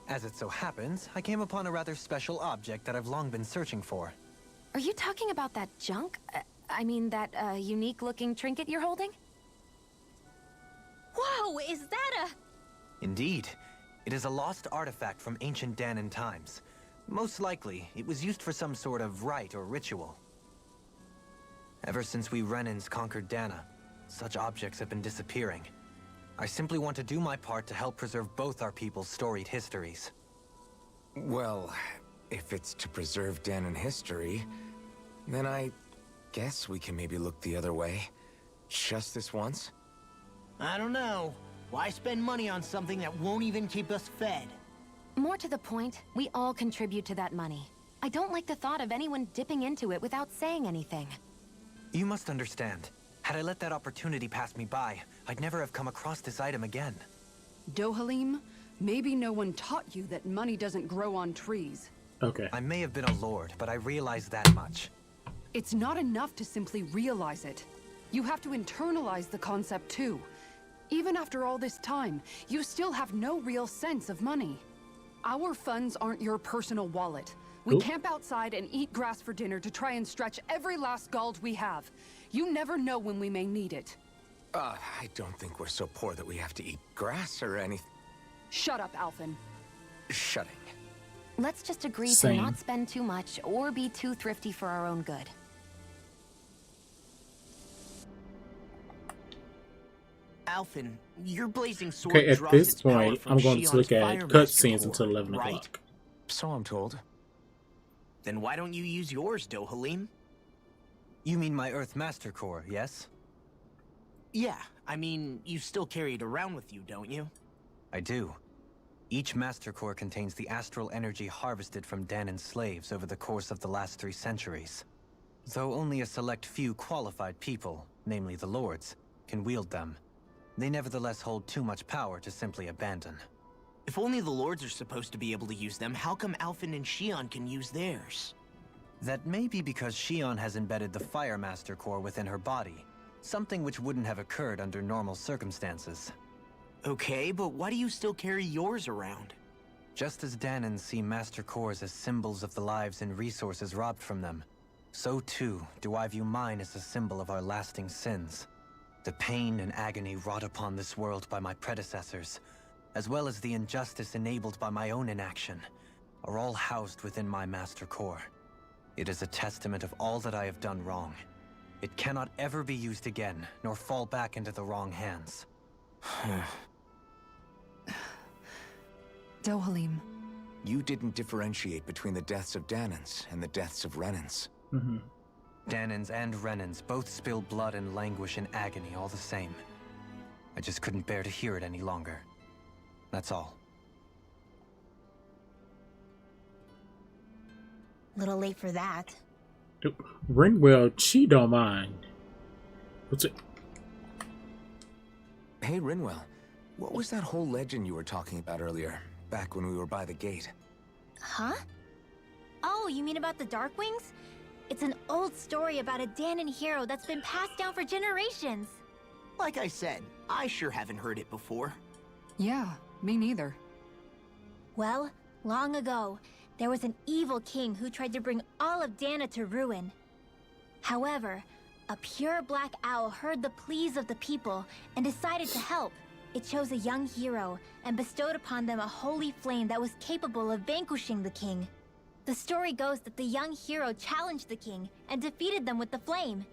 As it so happens, I came upon a rather special object that I've long been searching for. Are you talking about that junk? I mean, that unique-looking trinket you're holding? Whoa, is that a... Indeed. It is a lost artifact from ancient Danon times. Most likely, it was used for some sort of rite or ritual. Ever since we Renans conquered Dana, such objects have been disappearing. I simply want to do my part to help preserve both our people's storied histories. Well, if it's to preserve Danon history, then I guess we can maybe look the other way. Just this once? I don't know. Why spend money on something that won't even keep us fed? More to the point, we all contribute to that money. I don't like the thought of anyone dipping into it without saying anything. You must understand. Had I let that opportunity pass me by, I'd never have come across this item again. Dohalim, maybe no one taught you that money doesn't grow on trees. Okay. I may have been a lord, but I realize that much. It's not enough to simply realize it. You have to internalize the concept too. Even after all this time, you still have no real sense of money. Our funds aren't your personal wallet. We camp outside and eat grass for dinner to try and stretch every last gold we have. You never know when we may need it. I don't think we're so poor that we have to eat grass or anything. Shut up, Alphen. Shutting. Let's just agree Same. to not spend too much or be too thrifty for our own good. Alphen, your blazing sword Okay, at draws this its power point, from I'm going to Shion's look at Fire cutscenes Master until Core, 11 right? o'clock. So I'm told. Then why don't you use yours, Dohalim? You mean my Earth Master Core, yes? Yeah, I mean, you still carry it around with you, don't you? I do. Each Master Core contains the astral energy harvested from Danan's slaves over the course of the last 3 centuries. Though only a select few qualified people, namely the Lords, can wield them, they nevertheless hold too much power to simply abandon. If only the Lords are supposed to be able to use them, how come Alphen and Shion can use theirs? That may be because Shion has embedded the Fire Master Core within her body, something which wouldn't have occurred under normal circumstances. Okay, but why do you still carry yours around? Just as Danans see Master Cores as symbols of the lives and resources robbed from them, so too do I view mine as a symbol of our lasting sins. The pain and agony wrought upon this world by my predecessors, as well as the injustice enabled by my own inaction, are all housed within my Master Core. It is a testament of all that I have done wrong. It cannot ever be used again, nor fall back into the wrong hands. Dohalim. You didn't differentiate between the deaths of Danans and the deaths of Renans. Danans and Renans both spill blood and languish in agony all the same. I just couldn't bear to hear it any longer. That's all. Little late for that. Ringwell, she don't mind. What's it? Hey, Rinwell. What was that whole legend you were talking about earlier, back when we were by the gate? Huh? Oh, you mean about the Darkwings? It's an old story about a Danan hero that's been passed down for generations. Like I said, I sure haven't heard it before. Yeah, me neither. Well, long ago, there was an evil king who tried to bring all of Dana to ruin. However, a pure black owl heard the pleas of the people and decided to help. It chose a young hero and bestowed upon them a holy flame that was capable of vanquishing the king. The story goes that the young hero challenged the king and defeated them with the flame.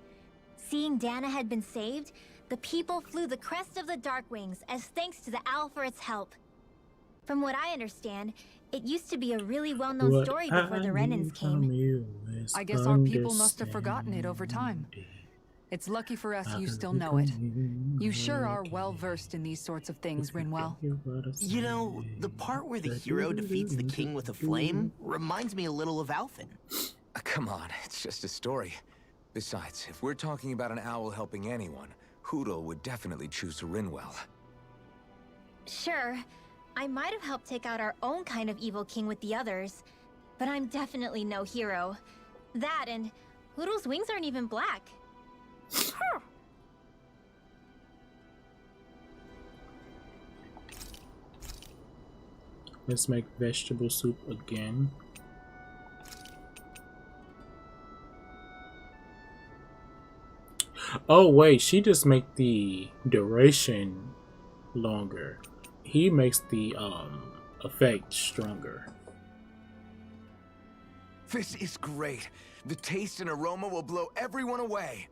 Seeing Dana had been saved, the people flew the crest of the Darkwings as thanks to the owl for its help. From what I understand, it used to be a really well-known story before the Renans came. I guess our people must have forgotten it over time. It's lucky for us you still know it. You sure are well-versed in these sorts of things, Rinwell. You know, the part where the hero defeats the king with a flame reminds me a little of Alphen. Come on, it's just a story. Besides, if we're talking about an owl helping anyone, Hootle would definitely choose Rinwell. Sure, I might have helped take out our own kind of evil king with the others, but I'm definitely no hero. That and Hootle's wings aren't even black. Let's make vegetable soup again. Oh wait, she just make the duration longer. He makes the effect stronger. This is great. The taste and aroma will blow everyone away.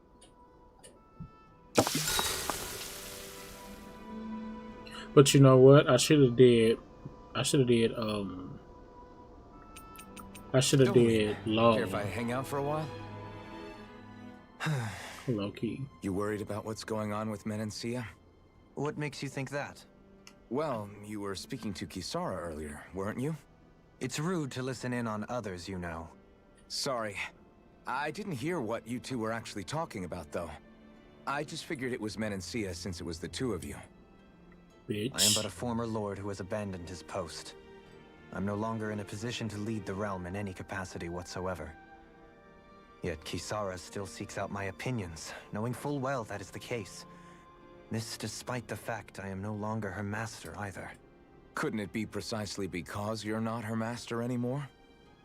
But you know what? I should have did law. Care if I hang out for a while? Low key. You worried about what's going on with Menancia? What makes you think that? Well, you were speaking to Kisara earlier, weren't you? It's rude to listen in on others, you know. Sorry. I didn't hear what you two were actually talking about, though. I just figured it was Menancia since it was the two of you. Bitch. I am but a former lord who has abandoned his post. I'm no longer in a position to lead the realm in any capacity whatsoever. Yet Kisara still seeks out my opinions, knowing full well that is the case. This despite the fact I am no longer her master either. Couldn't it be precisely because you're not her master anymore?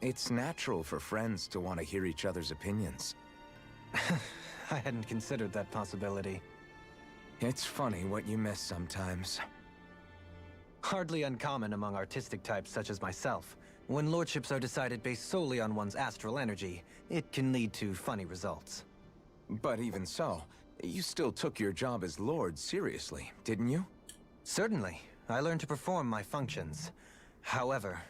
It's natural for friends to want to hear each other's opinions. I hadn't considered that possibility. It's funny what you miss sometimes. Hardly uncommon among artistic types such as myself. When lordships are decided based solely on one's astral energy, it can lead to funny results. But even so, you still took your job as lord seriously, didn't you? Certainly. I learned to perform my functions. However,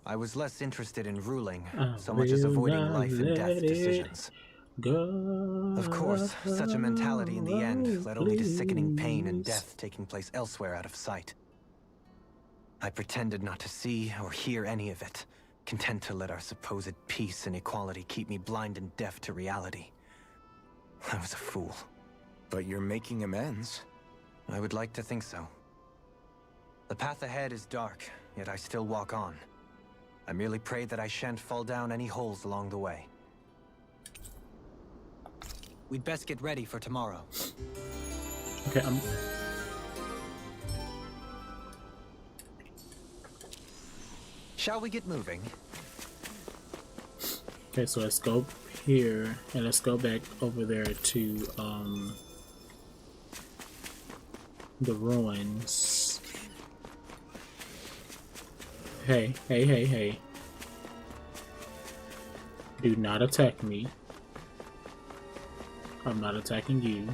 I was less interested in ruling, so much as avoiding life and death decisions. Of course, such a mentality in the end led only to sickening pain and death taking place elsewhere out of sight. I pretended not to see or hear any of it, content to let our supposed peace and equality keep me blind and deaf to reality. I was a fool. But you're making amends. I would like to think so. The path ahead is dark, yet I still walk on. I merely pray that I shan't fall down any holes along the way. We'd best get ready for tomorrow. Okay, Shall we get moving? okay, so let's go here and let's go back over there to the ruins. Hey, hey, hey, hey. Do not attack me. I'm not attacking you.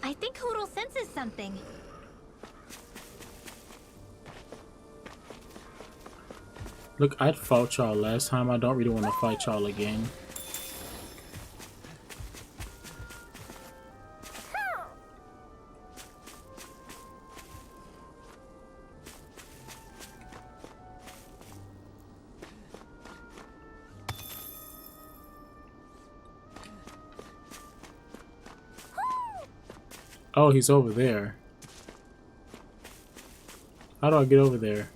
I think Hootle senses something. Look, I fought y'all last time. I don't really want to fight y'all again. Oh, he's over there. How do I get over there?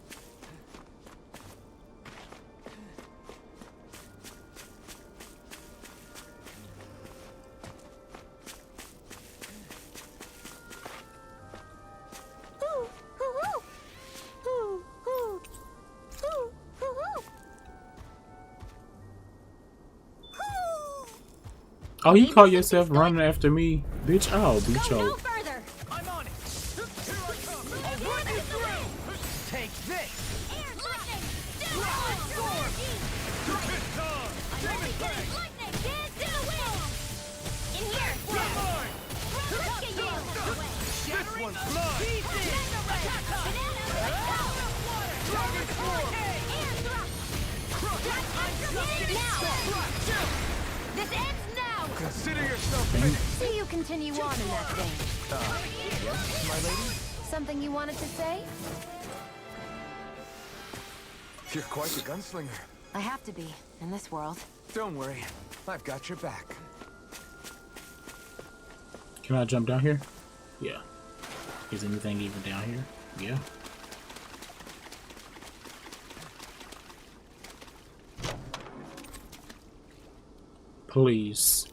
Oh, you call yourself running after me? Bitch, I'll beat No you. further! I'm on it. Here I come. I'll run you through. Take this. Lightning! Storm. It's time. Demon Fang. Lightning! Dance in the wind! In here! You're mine. Look at you! This one's mine. Mega Ray! Banana! Dragon Form. Air thrust! Now! This ends now! Consider yourself finished. See you continue on in that vein. Yes, my lady? Something you wanted to say? You're quite the gunslinger. I have to be, in this world. Don't worry, I've got your back. Can I jump down here? Yeah. Is anything even down here? Yeah. Please.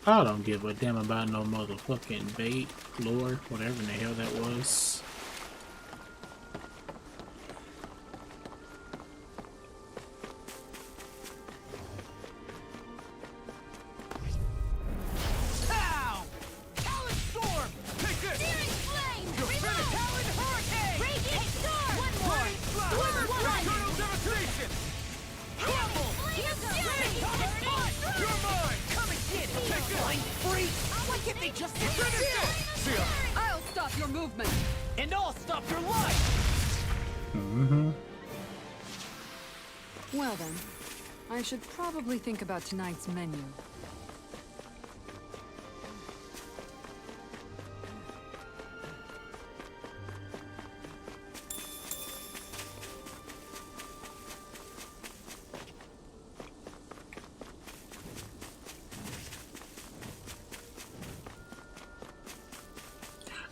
I don't give a damn about no motherfucking bait, lure, whatever in the hell that was. Pow! Talon Storm. Take this. Searing Flame! You're finished. Talon Hurricane. Raging Storm! Rain Slash. Eternal Devastation. Crumble. You're mine. Come and get it. Take this. Free. Why can't they just Finish it. See ya. I'll stop your movement! And I'll stop your life! Mm-hmm. Well then, I should probably think about tonight's menu.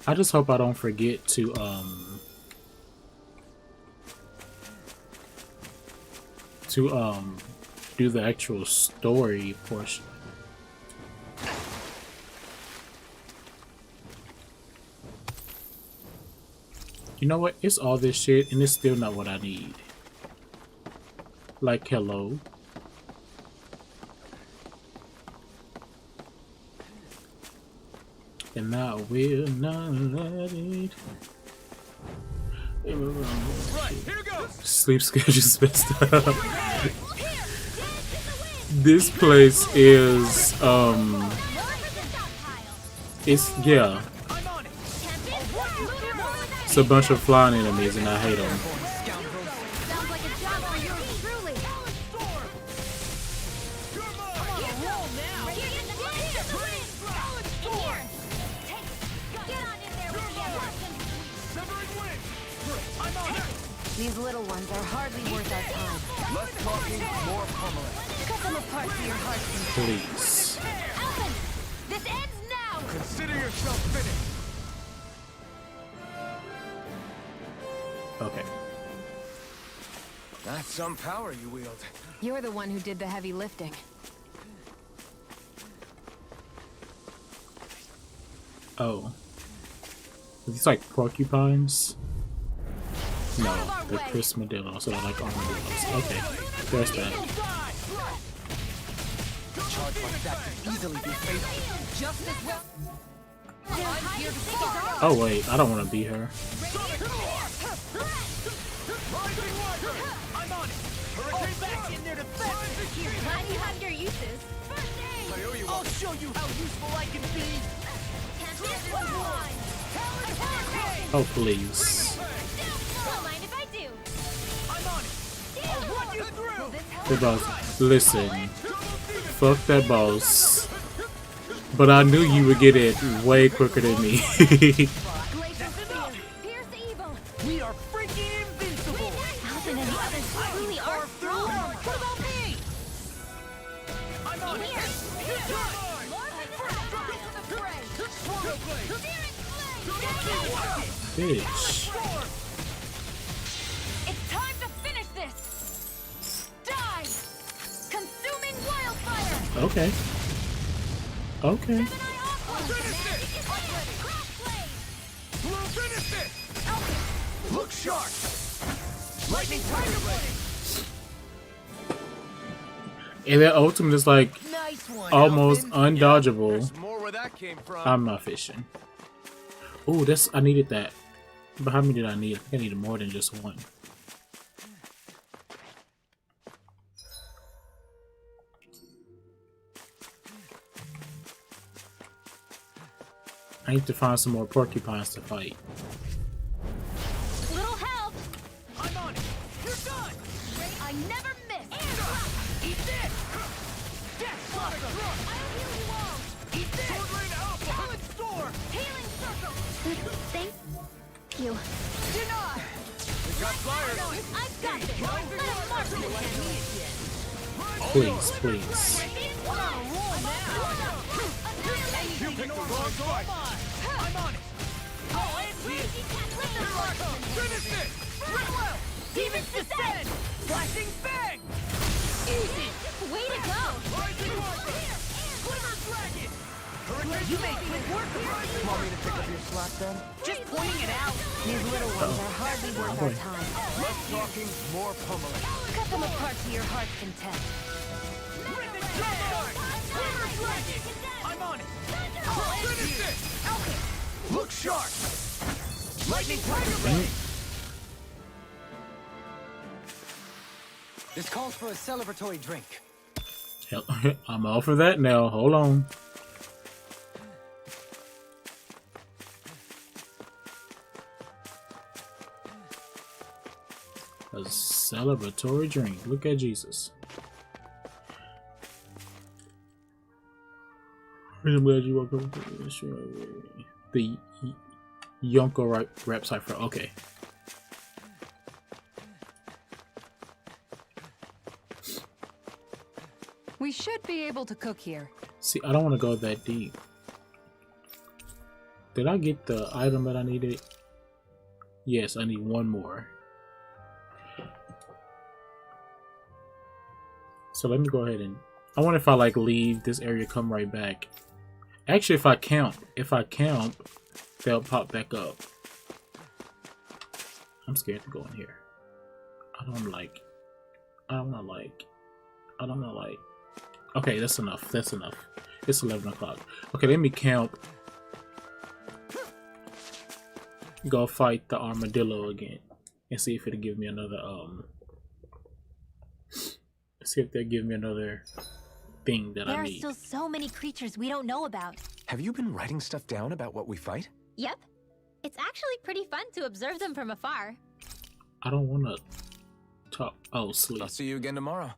I just hope I don't forget to do the actual story portion. You know what? It's all this shit and it's still not what I need. Like, hello. And I will not let it. Right, here goes. Sleep schedule's messed up. This place is it's yeah. It's a bunch of flying enemies and I hate them. Sounds like a job for you truly. These little ones are hardly worth our time. Less talking, more pummeling. Cut them apart to your heart's content. Please. Alvin, this ends now. Consider yourself finished. Okay. That's some power you wield. You're the one who did the heavy lifting. Oh. These like porcupines? No, they're Christmadillos, so they're like armadillos. Okay, there's that. Charge like that could easily be fatal. Just as well. Oh wait, I don't want to be her. I'm on it. Hurricane back in there to defense. Glad you have your uses. I'll show you how useful I can be. Oh please. Don't mind if I do. I'm on it. I'll run you through. The boss. Listen. Fuck that boss. But I knew you would get it way quicker than me. We are freaking invincible. Alvin and the others truly are strong. What about me? I'm on it. Bitch. It's time to finish this. Die! Consuming wildfire. Okay. Okay. Look sharp. Lightning tiger blade. And that ultimate is like Nice one, almost Alvin. undodgeable. There's more where that came from. I'm not fishing. Oh, that's I needed that. But how many did I need? I think I needed more than just one. I need to find some more porcupines to fight. Little help. I'm on it. You're done. I never miss. Eat this. Death Blossom. I'll heal you all. Eat this. Sword Rain Alpha. Talent Store. Healing circle. Thank you. Deny. We got flyers. I've got this. Let him march to Please, please. You picked the wrong fight. I'm on it. Oh, and finish it. Red Demons descend. Flashing bang. Easy. Way to go. Rising Orca. Glitter Dragon. You make quick work of us. Want me to pick up your slack then? Just pointing it out. These little ones are hardly worth our time. Less talking, more pummeling. Cut them apart to your heart's content. Glitter Dragon. I'm on it. Finish it. Look sharp. Lightning tiger blade. This calls for a celebratory drink. Hell, I'm all for that now. Hold on. A celebratory drink. Look at Jesus. I'm glad you woke up. The Yonko rap cipher. Okay. We should be able to cook here. See, I don't want to go that deep. Did I get the item that I needed? Yes, I need one more. So let me go ahead and... I wonder if I like leave this area, come right back. Actually, if I camp, they'll pop back up. I'm scared to go in here. I don't like... Okay, that's enough. That's enough. It's 11 o'clock. Okay, let me camp. Go fight the armadillo again. And see if it'll give me another, see if they'll give me another thing that I need. There are still so many creatures we don't know about. Have you been writing stuff down about what we fight? Yep. It's actually pretty fun to observe them from afar. I don't want to talk. Oh, sleep. I'll see you again tomorrow.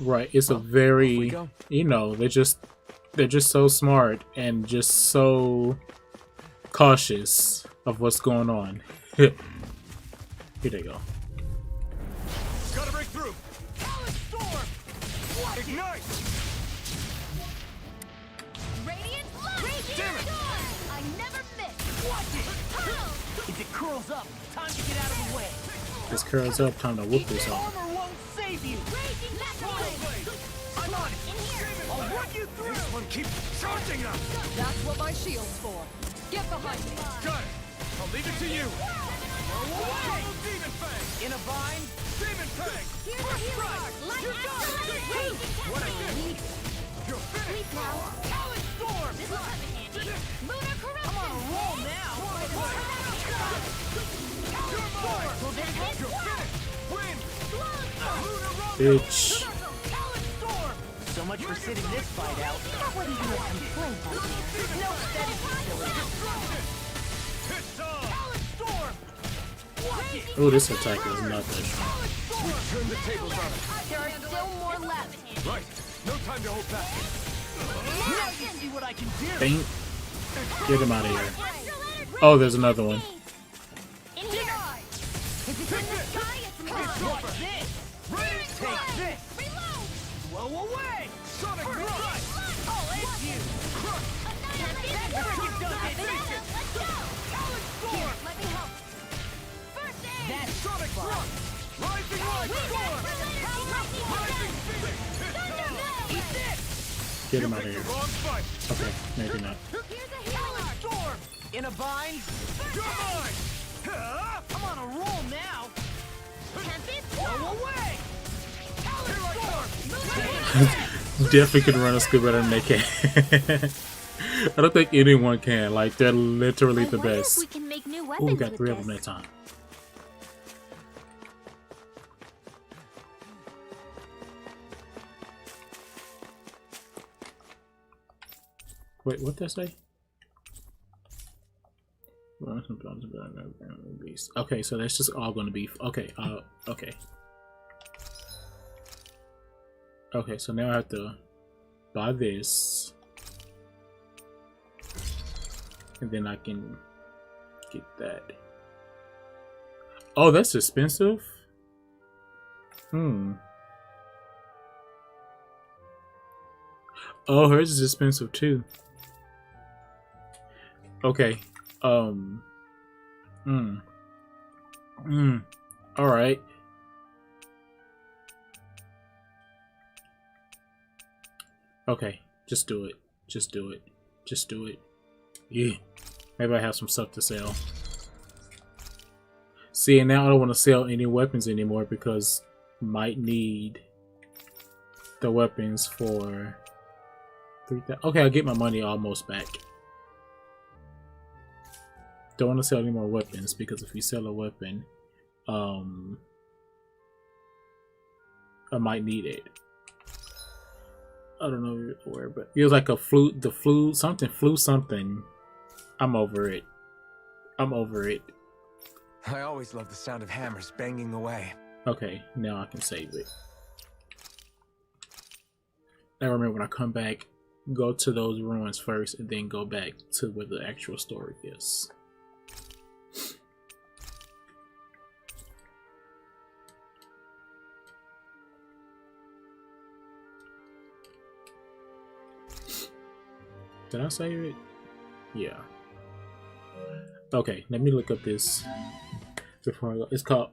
Right, it's a very, you know, they're just so smart and just so cautious of what's going on. Here they go. Gotta break through. Talon Storm. Ignite. Radiant Light! Damn it! I never miss! Watch it. If it curls up, time to get out of the way. This curls up, time to whoop this off. Armor won't save you. Raging Blade! I'm on it. In here! I'll run you through. This one keeps charging us. That's what my shield's for. Get behind me. Got it. I'll leave it to you. Away! Demon Fang. In a bind. Demon Fang. Here's a healer! Light Accelerator! What I need. You're Sleep finished. now. Talon Storm. This will come in handy. Lunar Corruption! I'm on a roll now. You're mine. You're finished. Win. Lunar Roll. Bitch. Talon Storm. So much for sitting this fight out. That wasn't even a complaint, my dear. No, that is silly. It's on. Talon Storm. Watch it. Oh, this attack is not that strong. We turn the tables on it. There are still more left. Right. No time to hold back. Now you see what I can do. Think. Get him out of here. Oh, there's another one. In here! If it's in the sky, it's mine! Watch this. Ready? Take this. Reload! Blow away. Sonic Rush. I'll It's you. Crush. You've done it. Let's go! Talon Storm. Let me help. First aid! That's Sonic Rush. Rising Light Storm. Rising Phoenix. Eat this. Get him out of here. Wrong fight. Okay, maybe not. Here's a healer! Talon Storm. In a bind. You're mine. Huh? I'm on a roll now. Tempest! Blow away. Talon Storm. Definitely can run a skill better than they can. I don't think anyone can. Like, they're literally the I wonder if best. we can make new Oh, weapons we got with 3 of this. them that time. Wait, what did that say? Okay, so that's just all gonna be okay. Okay. Okay, so now I have to buy this, and then I can get that. Oh, that's expensive. Oh, hers is expensive too. Okay. All right. Okay, just do it. Just do it. Just do it. Yeah. Maybe I have some stuff to sell. See, and now I don't want to sell any weapons anymore because might need the weapons for 3,000. Okay, I'll get my money almost back. Don't want to sell any more weapons because if we sell a weapon, I might need it. I don't know where, but it was like a flute, something. I'm over it. I'm over it. I always love the sound of hammers banging away. Okay, now I can save it. Now remember, when I come back, go to those ruins first and then go back to where the actual story is. Did I save it? Yeah. Okay, let me look up this before I go. It's called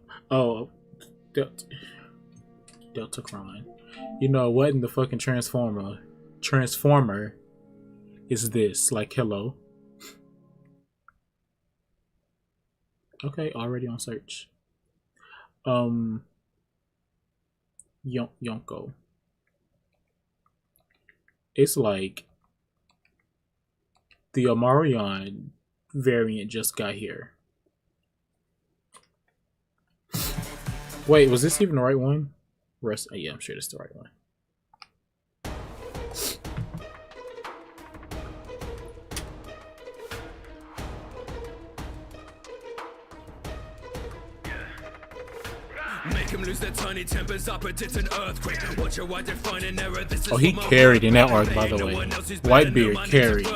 Deltacron. You know what in the fucking Transformer is this? Like, hello. Okay, already on search. Yonko. It's like the Omarion variant just got here. Wait, was this even the right one? Yeah, I'm sure it's the right one. Make him lose their tiny tempers up, it's an earthquake. Watch your white define an error. This is oh, he carried in that arc, by the way. Whitebeard carried.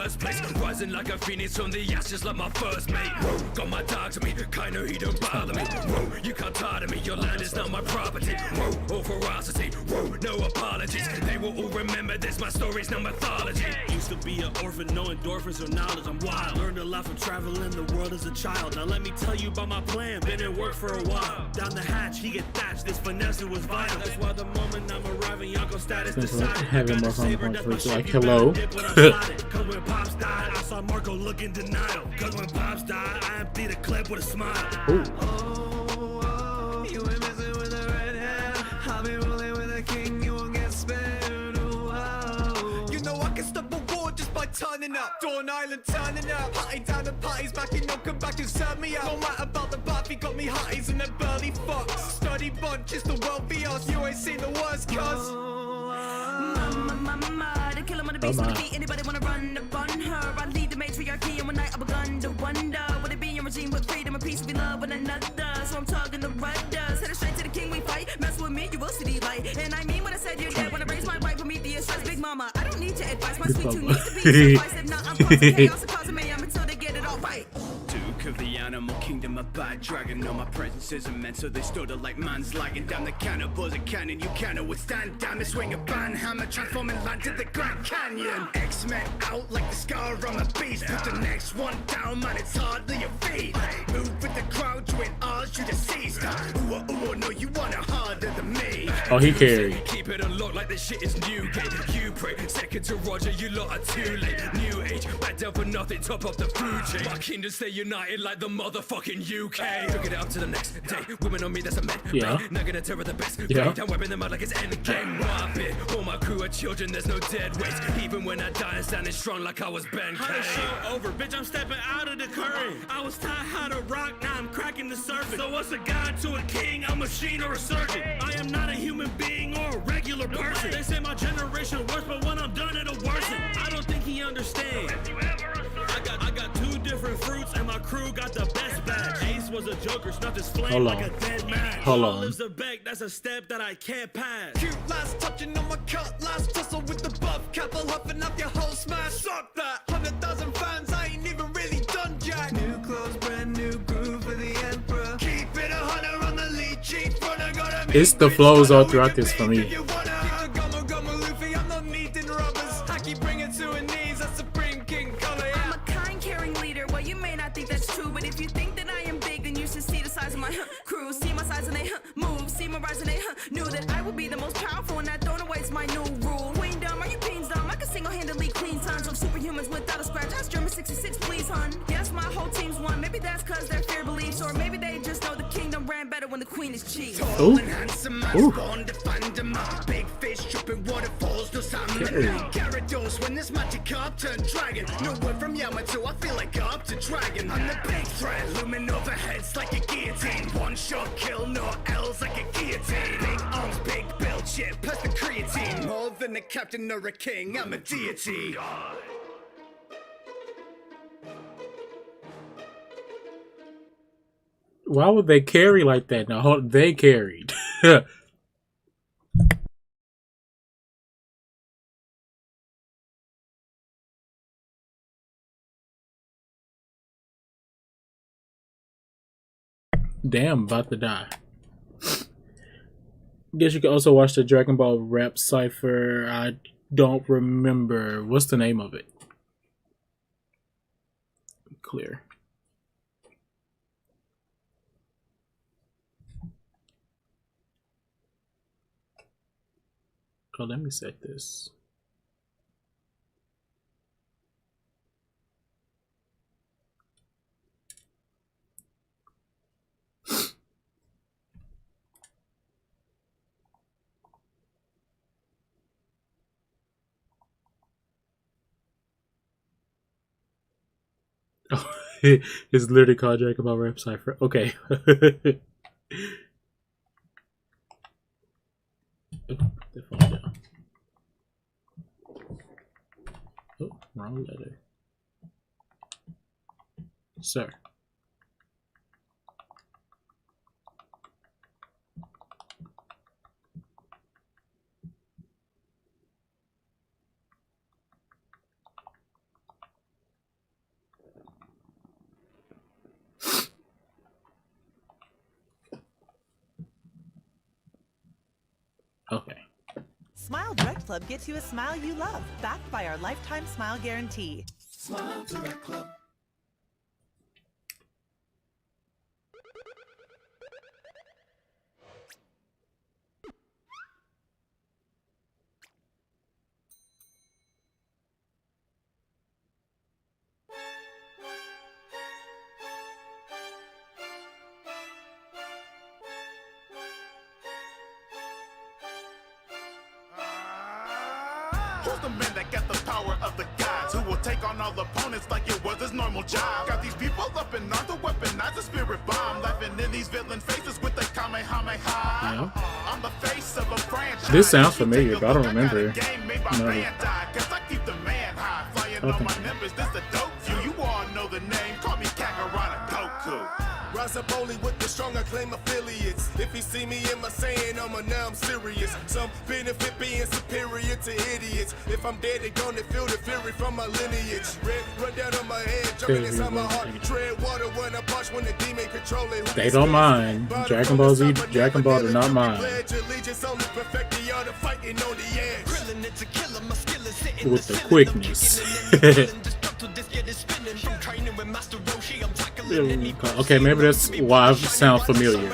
Rising like a phoenix from the ashes, like my first mate. Whoa, got my dogs on me, kinda he don't bother me. Whoa, you can't tire me, your land is not my property. Whoa, all ferocity, whoa, no apologies. They will all remember this, my story's no mythology. Used to be an orphan, no endorphins or knowledge, I'm wild. Learned a lot from traveling the world as a child. Now let me tell you about my plan, been at work for a while. Down the hatch, he get thatched, this finesse was vital. That's why the moment I'm arriving, Yonko status decided. Having more fun like hello. Cause when Pops died, I saw Marco look in denial. Cause when Pops died, I emptied a clip with a smile. Ooh. Oh, you ain't messing with a red hair. I'll be rolling with a king, you won't get spared. Oh, you know I can stop a war just by turning up. Dawn Island turning up. Party down the parties back in, come back and serve me up. No matter about the bath, he got me hotties and a burly fox. Study bud, just the world be us. You ain't seen the worst, cuz. The killer on the beast, wanna beat anybody wanna run upon her. I lead the matriarchy, and one night I begun to wonder would it be a regime with freedom and peace, we love one another. So I'm talking the rudders, headed straight to the king we fight. Mess with me, you will see the light. And I mean what I said, you're dead. When I raise my wife, Prometheus, says Big Mama. I don't need your advice, my sweet tooth needs to be sacrificed. If not, I'm causing chaos, causing mayhem until they get it all right. Duke of the animal kingdom, a bad dragon. No, my presence is immense, so they stood like man's lagging down the cannibals, a cannon you cannot withstand. Damn it, swing a ban hammer, transforming land to the Grand Canyon. X-Men out like the scar on a beast. Put the next one down, man, it's hardly a feat. Move with the crowd, you ain't ours, you deceased. Ooh, no, you want it harder than me. Oh, he carried. Keep it unlocked like this shit is new game. You pray, second to Roger, you lot are too late. New age, back down for nothing, top of the food chain. My kingdom stay united like the motherfucking UK. Took it up to the next day. Women on me, that's a man. Yeah. Not gonna terror the best. Yeah. I'm weapon them out like it's endgame. Wipe it. All my crew are children, there's no dead weight. Even when I die, I'm standing strong like I was Ben K. Over, bitch, I'm stepping out of the current. I was taught how to rock, now I'm cracking the surface. So what's a god to a king, a machine or a surgeon? I am not a human being or a regular person. They say my generation worse, but when I'm done, it'll worsen. I don't think he understands. I got two different fruits, and my crew got the best batch. Ace was a joker, snuffed his flame like a dead man. Hold on. Lives a beg, that's a step that I can't pass. Cute last touching on my cut, last tussle with the buff. Capital huffing up your whole smash. Suck that. 100,000 fans, I ain't even really done jack. New clothes, brand new groove for the emperor. Keep it 100 on the lead, cheap front. I gotta It's the flows all throughout this for me. I'm not needing rubbers. I keep bringing to her knees, that's Supreme King color. I'm a kind, caring leader. Well, you may not think that's true, but if you think that I am big, then you should see the size of my crew. See my size and they move. See my rise and they knew that I would be the most powerful, and that throne awaits my new rule. Queendom, are you queens dumb? I can single-handedly clean tons of superhumans without a scratch. Ask German 66, please, hun. Yes, my whole team's won. Maybe that's cause their fear beliefs, or maybe they just know the kingdom ran better when the queen is cheap. Tall and handsome, I spawned to find them out. Big fish dripping waterfalls, no salmon. Gyarados when this magic up turned dragon. No word from Yamato, I feel like up to dragon. I'm the big threat, looming overheads like a guillotine. One shot kill, no L's like a guillotine. Big arms, big build shit, plus the creatine. More than a captain or a king, I'm a deity. Why would they carry like that? Now they carried. Damn, about to die. Guess you can also watch the Dragon Ball rap cipher. I don't remember. What's the name of it? clear. Oh, let me set this. Oh, it's literally called Dragon Ball Rap Cypher. Okay. The phone down. Oh, wrong letter. Sir. Okay. Smile Direct Club gets you a smile you love, backed by our lifetime smile guarantee. Smile Direct Club. Who's the man that got the power of the gods? Who will take on all opponents like it was his normal job? Got these people up in arms to weaponize the spirit bomb. Laughing in these villain faces with the Kamehameha. Yeah. I'm the face of a franchise. This sounds familiar, but I don't remember. No. You all know the name. Call me Kakarot Goku. Razaboli with the strong acclaim affiliates. If you see me in my saying, now I'm serious. Some benefit being superior to idiots. If I'm dead, they gonna feel the fury from my lineage. Red run down on my head, jumping inside my heart. Tread water when I punch when the demon control it. They don't mind. Dragon Ball Z, Dragon Ball do not mind. With the quickness. Okay, maybe that's why I sound familiar.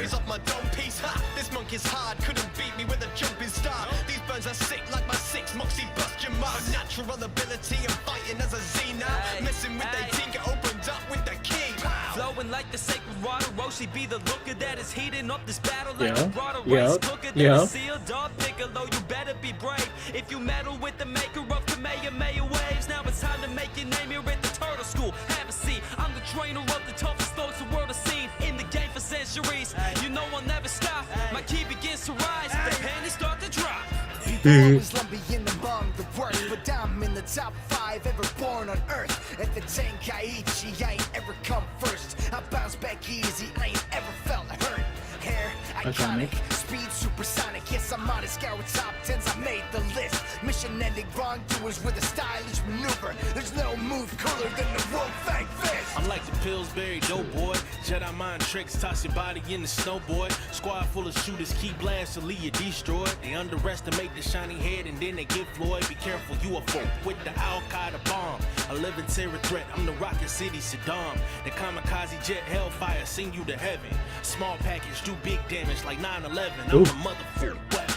This monkey's hard, couldn't beat me with a jumping star. These burns are sick like my six moxie bust your mouth. Natural ability and fighting as a Xena. Messing with they tinker opened up with the king. Flowing like the sacred water, Roshi be the looker that is heating up this battle like a broader rice cooker that is sealed off. Piccolo, you better be brave. If you meddle with the maker of Kamehameha waves, now it's time to make your name here at the Turtle School. Have a seat, I'm the trainer of the toughest throats the world has seen. In the game for centuries, you know I'll never stop. My key begins to rise, the panties start to drop. People always lumpy in among the worst, but I'm in the top 5 ever born on Earth. At the Tenkaichi, I ain't ever come first. I bounce back easy, I ain't ever felt hurt. Hair iconic, speed supersonic. Yes, I'm on a scout with top 10s. I made the list. Mission-ending wrongdoers with a stylish maneuver. There's no move cooler than the Wolfang Fist. I'm like the Pillsbury Doughboy. Jedi mind tricks, toss your body in the snowboard. Squad full of shooters, key blast to leave you destroyed. They underestimate the shiny head and then they get Floyd. Be careful, UFO with the Al-Qaeda bomb. A living terror threat, I'm the Rocket City Saddam. The kamikaze jet Hellfire sing you to heaven. Small package, do big damage like 9/11. I'm the motherfucking weapon.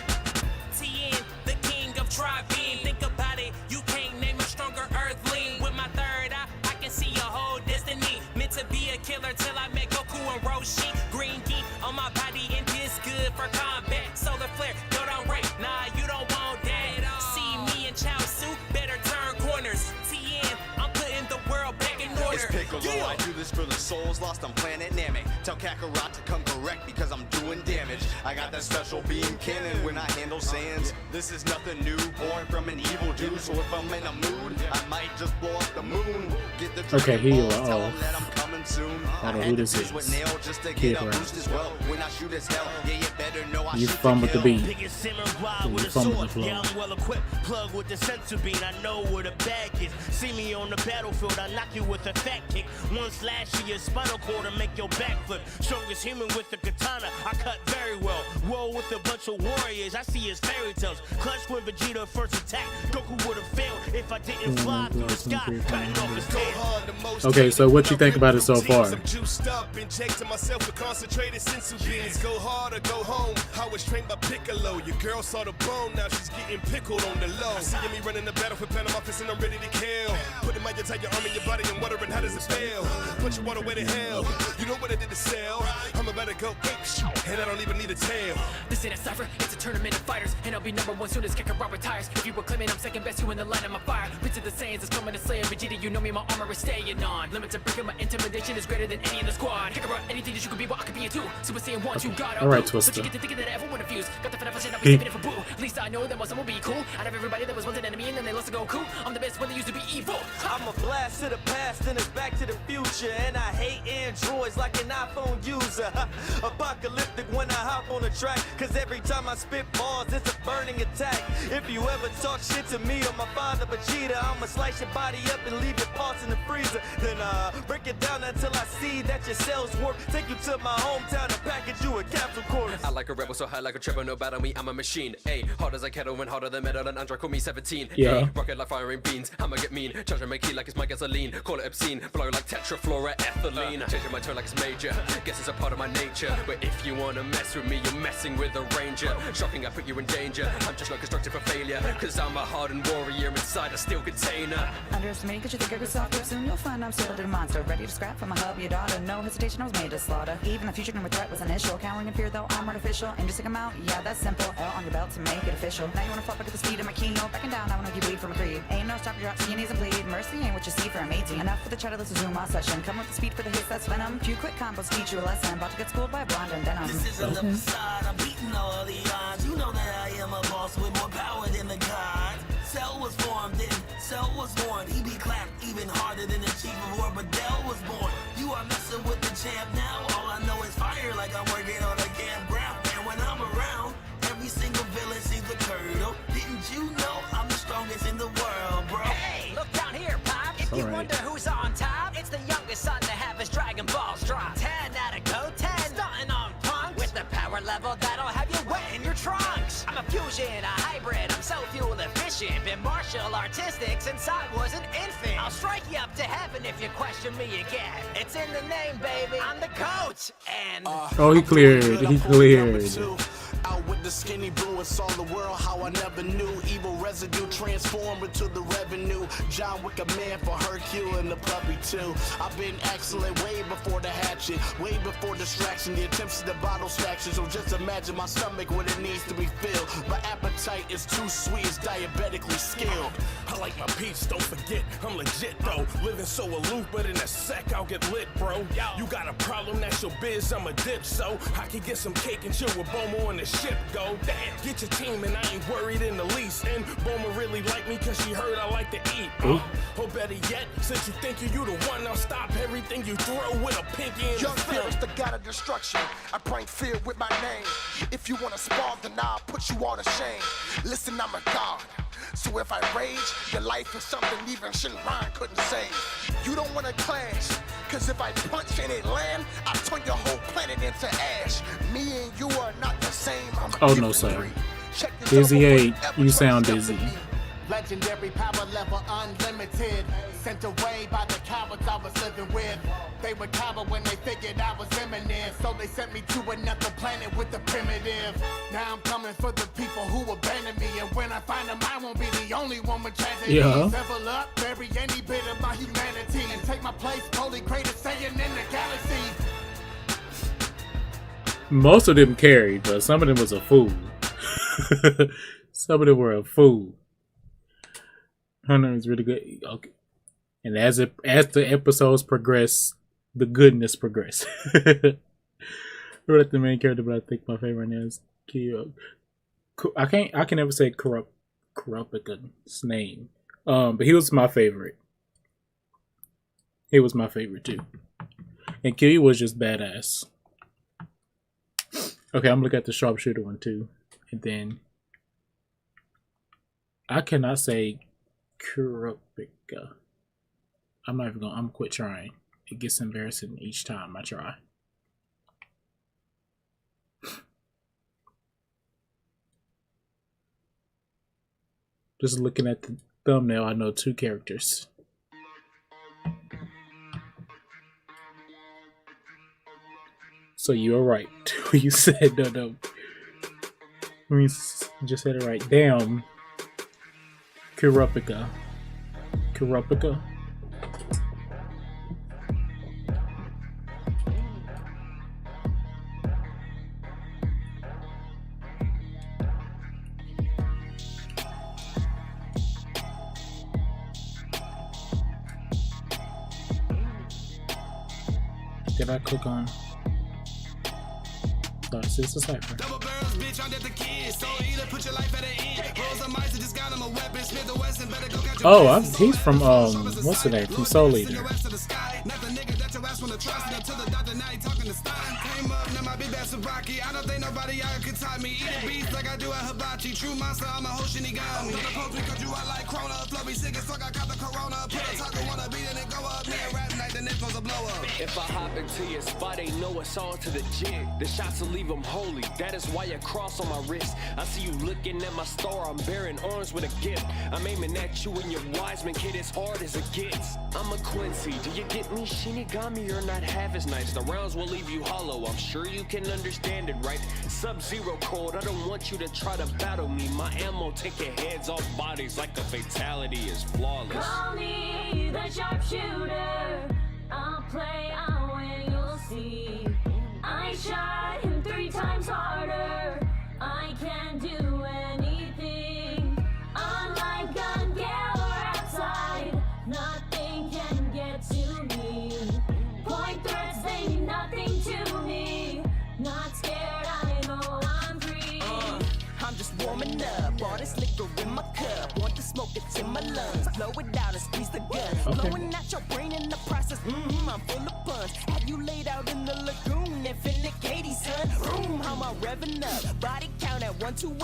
TN, the king of tri-beam. Think about it, you can't name a stronger earthling. With my third eye, I can see your whole destiny. Meant to be a killer till I met Goku and Roshi. Green geek on my body and this good for combat. Solar flare, yo don't rate, nah you don't want that. See me and Chaozu, better turn corners. TN, I'm putting the world back in order. It's Piccolo, I do this for the souls lost on planet Namek. Tell Kakarot to come correct because I'm doing damage. I got that special beam cannon when I handle sands. This is nothing new, born from an evil dude. So if I'm in a mood, I might just blow up the moon. Get the okay, here you tell are. him that I'm coming soon. I don't know who this is. With nail just to get a boost as well. When I shoot as hell, yeah, you better know I You shoot fun with the beat. You fun with the flow. Yeah, I'm well equipped, plug with the sensor beam. I know where the bag is. See me on the battlefield, I knock you with a fat kick. One slash to your spinal cord and make your back flip. Strongest human with the katana, I cut very well. Roll with a bunch of warriors, I see as fairy tales. Clutch when Vegeta first attacked. Goku would have failed if I didn't fly through the sky, cutting off his tail. Okay, so what you think about it so far? I'm juiced up and check to myself with concentrated sensu beans. Go hard or go home. I was trained by Piccolo. Your girl saw the bone, now she's getting pickled on the low. I see me running the battle for Panama fist and I'm ready to kill. Putting my entire arm in your body and wondering how does it feel? Put you all the way to hell. You know what I did to sell? I'm about to go ape and I don't even need a tail. This ain't a cipher, it's a tournament of fighters, and I'll be #1 soon as Kakarot retires. If you were claiming I'm second best, you in the line of my fire. Prince of the Saiyans is coming to slay Vegeta. You know me, my armor is staying on. Limits of breaking, my intimidation is greater than any in the squad. Kakarot, anything that you could be, but I could be it too. Super Saiyan 1, 2, God, all right, Twister. But you get to thinking that everyone refused. Got the fed up and I'll be saving it for boo. At least I know that most of them will be cool. Out of everybody that was once an enemy and then they lost to Goku. I'm the best when they used to be evil. I'm a blast to the past and it's back to the future. And I hate androids like an iPhone user. Apocalyptic when I hop on the track. Cause every time I spit balls, it's a burning attack. If you ever talk shit to me or my father Vegeta, I'ma slice your body up and leave your parts in the freezer. Then break it down until I see that your cells work. Take you to my hometown and package you a capsule course. I like a rebel so high like a triple, no battle me, I'm a machine. Ayy, hard as a kettle and harder than metal and Andra call me 17. Yeah. Ay, rocket like firing beans, I'ma get mean. Charging my key like it's my gasoline. Call it obscene, blow like tetrafluoroethylene. Changing my tone like it's major, guess it's a part of my nature. But if you wanna mess with me, you're messing with a ranger. Shocking, I put you in danger. I'm just not constructed for failure. Cause I'm a hardened warrior inside a steel container. Underestimating cause you think you're soft, but soon you'll find I'm still a monster. Ready to scrap from my hub, your daughter. No hesitation, I was made to slaughter. Even the future number threat was initial. Cowering in fear though, I'm artificial. Aim to stick 'em out, yeah, that's simple. L on your belt to make it official. Now you wanna fuck at the speed of my keynote. Backing down, I wanna you bleed from a creed. Ain't no stop, drop to your knees and bleed. Mercy ain't what you see from 18. Enough for the chatter, this is Zoom session. Come with the speed for the hits, that's venom. Few quick combos teach you a lesson. About to get schooled by a blonde and denim. This isn't the facade, I'm beating all the odds. You know that I am a boss with more power than the gods. Cell was formed, then Cell was born. He be clapped even harder than the chief of war, but Dell was born. You are messing with the champ now. All I know is fire like I'm working on a campground. And when I'm around, every single villain sees the curdle. Didn't you know I'm the strongest in the world, bro? Hey, look down here, Pop. If you wonder who's on top, it's the youngest son to have his Dragon Balls drop. 10 out of go 10, stunting on punks with the power level that'll have you wet in your trunks. I'm a fusion, a hybrid, I'm so fuel efficient. Been martial artistic since I was an infant. I'll strike you up to heaven if you question me again. It's in the name, baby. I'm the coach. And oh, he cleared. He cleared. Out with the skinny blue and saw the world how I never knew. Evil residue transformed into the revenue. John Wick a man for Hercule and the puppy too. I've been excellent way before the hatchet, way before distraction. The attempts at the bottle stactions. So just imagine my stomach when it needs to be filled. My appetite is too sweet, it's diabetically skilled. I like my peach, don't forget, I'm legit though. Living so aloof, but in a sec I'll get lit, bro. You got a problem, that's your biz, I'm a dip, so I can get some cake and chill with Bomo on the ship, go. Damn, get your team and I ain't worried in the least. And Bomo really like me cause she heard I like to eat. Or better yet, since you think you the one, I'll stop everything you throw with a pinky in Young the Fear thumb. is the god of destruction. I bring fear with my name. If you wanna spawn, then I'll put you all to shame. Listen, I'm a god. So if I rage, your life is something even Shinran couldn't save. You don't wanna clash, cause if I punch and it land, I turn your whole planet into ash. Me and you are not the same. I'm a Oh no, different sir. breed. Check this Dizzy out 8, before you ever sound step dizzy. to me. Legendary power level unlimited. Sent away by the cowards I was living with. They would cower when they figured I was imminent. So they sent me to another planet with the primitive. Now I'm coming for the people who abandoned me. And when I find them, I won't be the only one with tragedy. Yeah. Level up, bury any bit of my humanity. And take my place, holy greatest Saiyan in the galaxy. Most of them carried, but some of them was a fool. Some of them were a fool. Hunter is really good. Okay. And as the episodes progress, the goodness progress. I like the main character, but I think my favorite now is Kyo. I can never say Kurapika's name. But he was my favorite. He was my favorite too. And Kyo was just badass. Okay, I'm looking at the sharpshooter one too. And then I cannot say Kurapika. I'm not even gonna. I'm quit trying. It gets embarrassing each time I try. Just looking at the thumbnail, I know 2 characters. So you were right. You said no. I mean, you just said it right. Damn. Kurapika. Did I click on? Sorry, it's a cipher. Oh, he's from what's the name? From Soul Eater. If I hop into your spot, they know it's all to the jig. The shots will leave them holy. That is why a cross on my wrist. I see you looking at my store. I'm bearing arms with a gift. I'm aiming at you and your Wiseman kid as hard as it gets. I'm a Quincy. Do you get me? Shinigami or not half as nice. The rounds will leave you hollow. I'm sure you can understand it, right? Sub-Zero cold. I don't want you to try to battle me. My ammo take your heads off bodies like a fatality is flawless. Call me the sharpshooter. I'll play, I'll win, you'll see. I shot him 3 times harder. I can't do anything. Unlike gun galore outside, nothing can get to me. Point threats, they mean nothing to me. Not scared, I know I'm free. I'm just warming up. All this liquor in my cup. Want to smoke it in my lungs. Blow it out and squeeze the gun. Blowing out your brain in the process. I'm full of puns. Have you laid out in the lagoon? Infinite Katie, son. Room, how am I revving up? Body count at 1, 2, 8.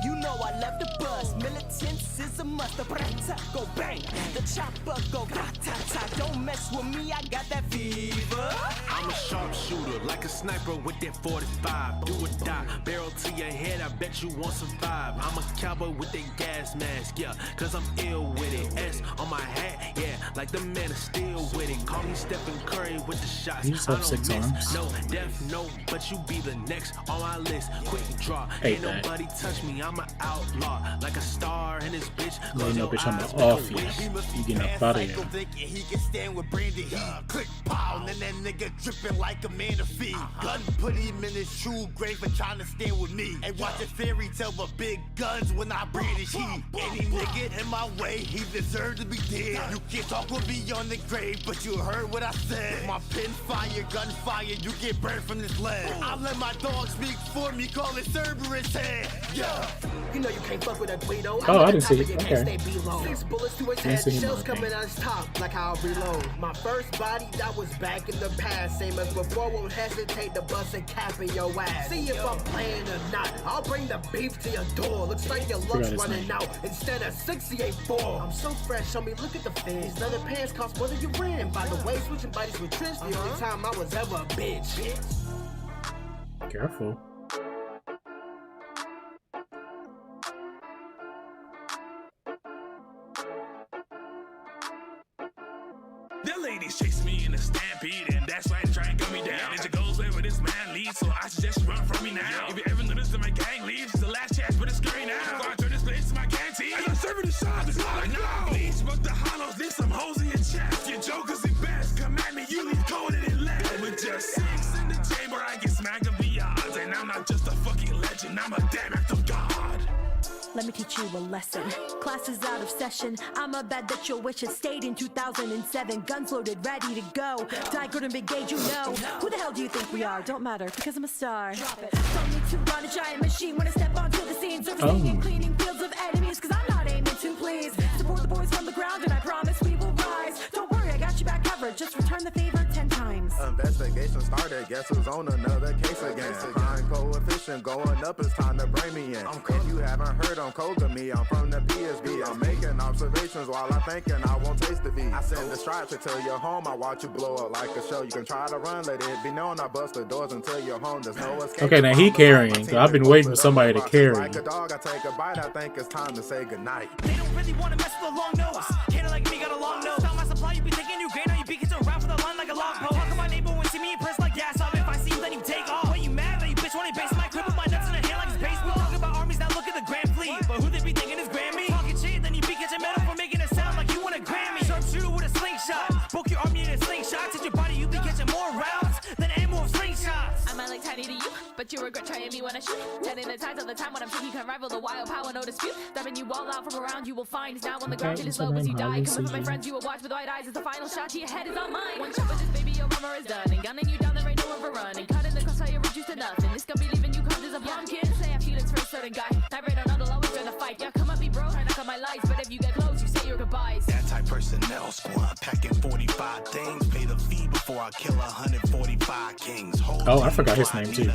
You know I love the buzz. Militants is a must. The brata go bang. The chopper go ta-ta-ta. Don't mess with me, I got that fever. I'm a sharpshooter, like a sniper with that 45. Do or die, barrel to your head, I bet you won't survive. I'm a cowboy with that gas mask, yeah, cause I'm ill with it. S on my hat, yeah, like the man is still with it. Call me Stephen Curry with the shots. You just have 6 arms. No death, no, but you be the next on my list. Quick draw, ain't nobody touch me, I'm an outlaw, like a star in this bitch. No, bitch, I'm the office. You getting up out of here. Thinking he can stand with Brandy Heat. Click pow, and that nigga dripping like a man of feet. Gun put him in his true grave for trying to stand with me. And watch a fairy tale of big guns when I brandish heat. Any nigga in my way, he deserves to be dead. You can't talk with me on the grave, but you heard what I said. My pin fire, gun fire, you get burned from this lead. I let my dog speak for me, call it Cerberus head. Yeah. You know you can't fuck with a Guido. Oh, I didn't see it. Okay. 6 bullets to his head, shells coming out his top, like how I reload. My first body that was back in the past, same as before, won't hesitate to bust a cap in your ass. See if I'm playing or not, I'll bring the beef to your door. Looks like your luck's running out instead of 68-4. I'm so fresh on me, look at the fins. Leather pants cost more than you ran. By the way, switching bodies with Trish, the only time I was ever a bitch. Careful. The ladies chase me in a stampede, and that's why they try and gun me down. And it goes wherever this man leads, so I suggest you run from me now. If you ever notice that my gang leaves, it's the last chance, but it's scary now. So I turn this place to my canteen. I got serving the shot, it's not like no. Please smoke the hollows, there's some holes in your chest. Your jokers the best, come at me, you leave cold and left. With just 6 in the chamber, I get smacked of the odds. And I'm not just a fucking legend, I'm a damn act of God. Let me teach you a lesson. Class is out of session. I'm a bet that your wishes stayed in 2007. Guns loaded, ready to go. Die good and big gauge, you know. Who the hell do you think we are? Don't matter, because I'm a star. Don't need to run a giant machine when I step onto the scene. Servicing and cleaning fields of enemies, because I'm not aiming to please. Support the boys from the ground, and I promise we will rise. Don't worry, I got you back covered. Just return the favor 10 times. Investigation started, guess who's on another case again? Crime coefficient going up, it's time to bring me in. If you haven't heard, I'm Kogami, I'm from the PSB. I'm making observations while I'm thinking I won't taste the beat. I send the stripes until you're home, I watch you blow up like a show. You can try to run, let it be known, I bust the doors until you're home. There's no escape. Okay, now he carrying, so I've been waiting for somebody to carry. Like a dog, I take a bite, I think it's time to say goodnight. They don't really want to mess with a long nose. Can't like me, got a long nose. Stop my supply, you be taking your grain, or you beacons around for the line like a log pole. How come my neighbor when see me in press like gas off? If I see you, then you take off. When you mad, then you bitch when they base my crib with my nuts in the hand like it's baseball. Talking about armies, now look at the Grand Fleet. But who they be thinking is Grammy? Talking shit, then you be catching metal for making it sound like you want a Grammy. Sharpshooter with a slingshot. Book your army in a slingshot. Touch your body, you be catching more rounds than ammo of slingshots. I might look tiny to you, but you regret trying me when I shoot. Turning the tides all the time when I'm sure you can rival the wild power, no dispute. Stabbing you all out from around, you will find is now on the ground till as low as you die. Coming from my friends, you will watch with wide eyes as the final shot to your head is on mine. One shot with this baby, your armor is done. And gunning you down, there ain't no one for running. Cutting the crossfire, reduced to nothing. This gun be leaving you cold as a pumpkin. Say I feel it's for a certain guy. That right on the always trying to fight. Yeah, come at me, bro. Try to cut my lights, but if you get close, you say your goodbyes. Anti-personnel squad, packing 45 things. Pay the fee before I kill 145 kings. Oh, I forgot his name too.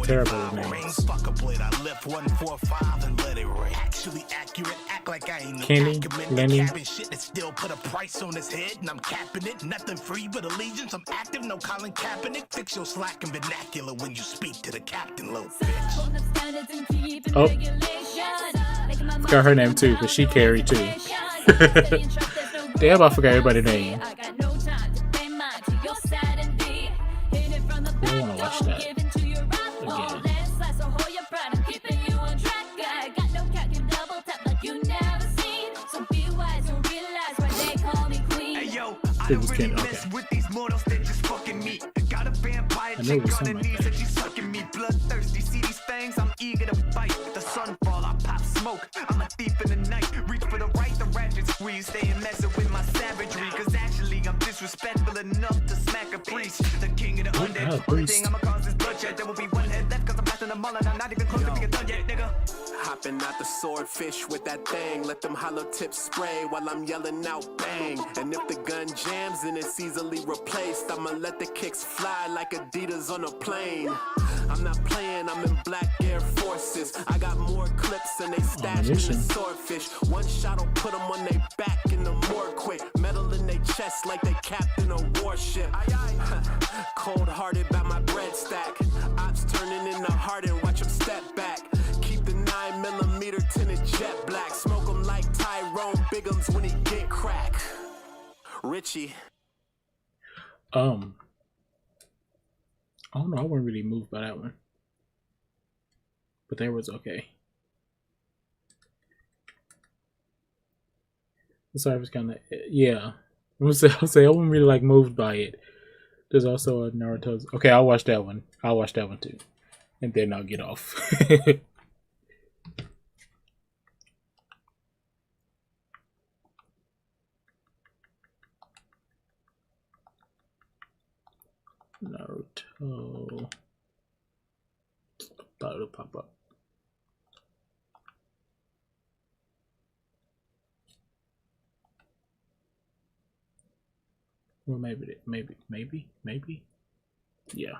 Terrible name. Fuck a blade, I left 145 and let it ring. Actually accurate, act like I ain't no Kenny, Lenny. capping shit that still put a price on his head, and I'm capping it. Nothing free but allegiance. I'm active, no Colin Kaepernick. Fix your slack and vernacular when you speak to the captain, little bitch. Oh, forgot her name too, but she carried too. Damn, I forgot everybody's name. I want to watch that again. It was Ken, okay. I know it was something like that. Bloodthirsty, see these fangs, I'm eager to bite. The sun fall, I pop smoke. I'm a thief in the night. Reach for the right, the ratchet squeeze. Stay and messing with my savagery. Cause actually, I'm disrespectful enough to smack a priest. The king of the undead. Only thing I'ma cause is bloodshed. There will be one head left cause I'm blasting them all and I'm not even close to being done yet, nigga. Hopping out the swordfish with that thing. Let them hollow tips spray while I'm yelling out bang. And if the gun jams and it's easily replaced, I'ma let the kicks fly like Adidas on a plane. I'm not playing, I'm in black Air Forces. I got more clips and they stashed in the swordfish. One shot'll put them on their back in the more quick. Metal in their chest like they captain a warship. Cold-hearted by my bread stack. Ops turning into hardened, watch them step back. Keep the 9mm tinted jet black. Smoke them like Tyrone Biggums when he get crack. Richie. I don't know, I wasn't really moved by that one. But that was okay. So I was kind of, yeah. I would say I wasn't really like moved by it. There's also a Naruto's. Okay, I'll watch that one. I'll watch that one too. And then I'll get off. Naruto. Thought it'll pop up. Well, maybe. Yeah.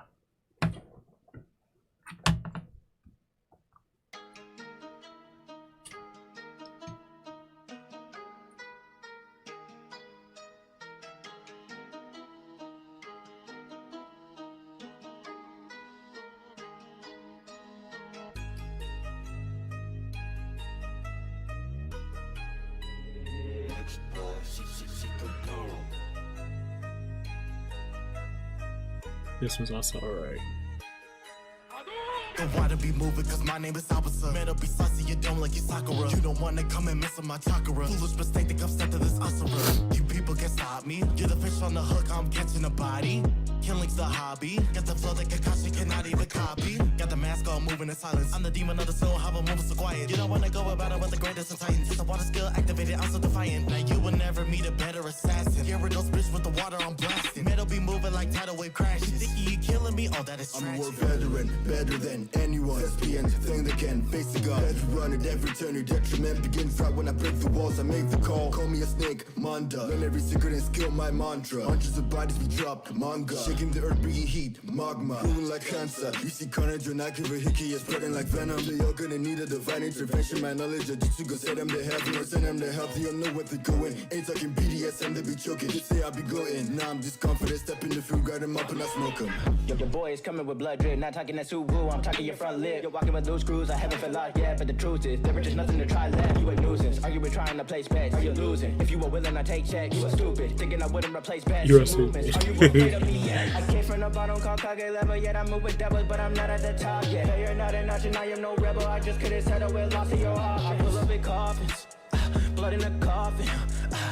This was also alright. The water be moving cause my name is Officer. Man, be saucy, you don't like your Sakura. You don't wanna come and mess with my chakra. Foolish mistake to come step to this Asura. You people can stop me. Get a fish on the hook, I'm catching a body. Killing's the hobby. Got the flow that Kakashi cannot even copy. Got the mask all moving in silence. I'm the demon of the soul, how I'm moving so quiet. You don't wanna go about it with the greatest of titans. With the water skill activated, I'm so defiant. Now you will never meet a better assassin. Gyarados bitch with the water, I'm blasting. Metal be moving like tidal wave crashes. You think you killing me? Oh, that is tragic. I'm a war veteran. different, better than anyone. Thespian, thing that can face the god. Let's run at every turn, your detriment begins right when I break the walls. I make the call, call me a snake, Manda. Learn every secret and skill, my mantra. Hundreds of bodies we dropped, manga. Shaking the earth, bringing heat, magma. Cooling like cancer. You see carnage, when I give a hickey, it's spreading like venom. They all gonna need a divine intervention. My knowledge of jutsu go set them to heaven or send them to hell. They don't know what they're going. Ain't talking BDSM, they be choking. Just say I be going. Nah, I'm just confident. Step in the field, grab them up and I smoke them. Yo, your boy is coming with blood drip. Not talking that Subaru, I'm talking your front lip. You're walking with loose screws, I haven't fell out yet. But the truth is, there was just nothing to try left. You a nuisance. Are you been trying to place bets? Are you losing? If you were willing, I take checks. You a stupid. Thinking I wouldn't replace bets. You're stupid. Are you afraid of me yet? I came from the bottom, called Kage level, yet I move with devils, but I'm not at the top yet. You're not a notch and I am no rebel. I just couldn't settle with loss of your heart. I pull up in coffins, blood in the coffin.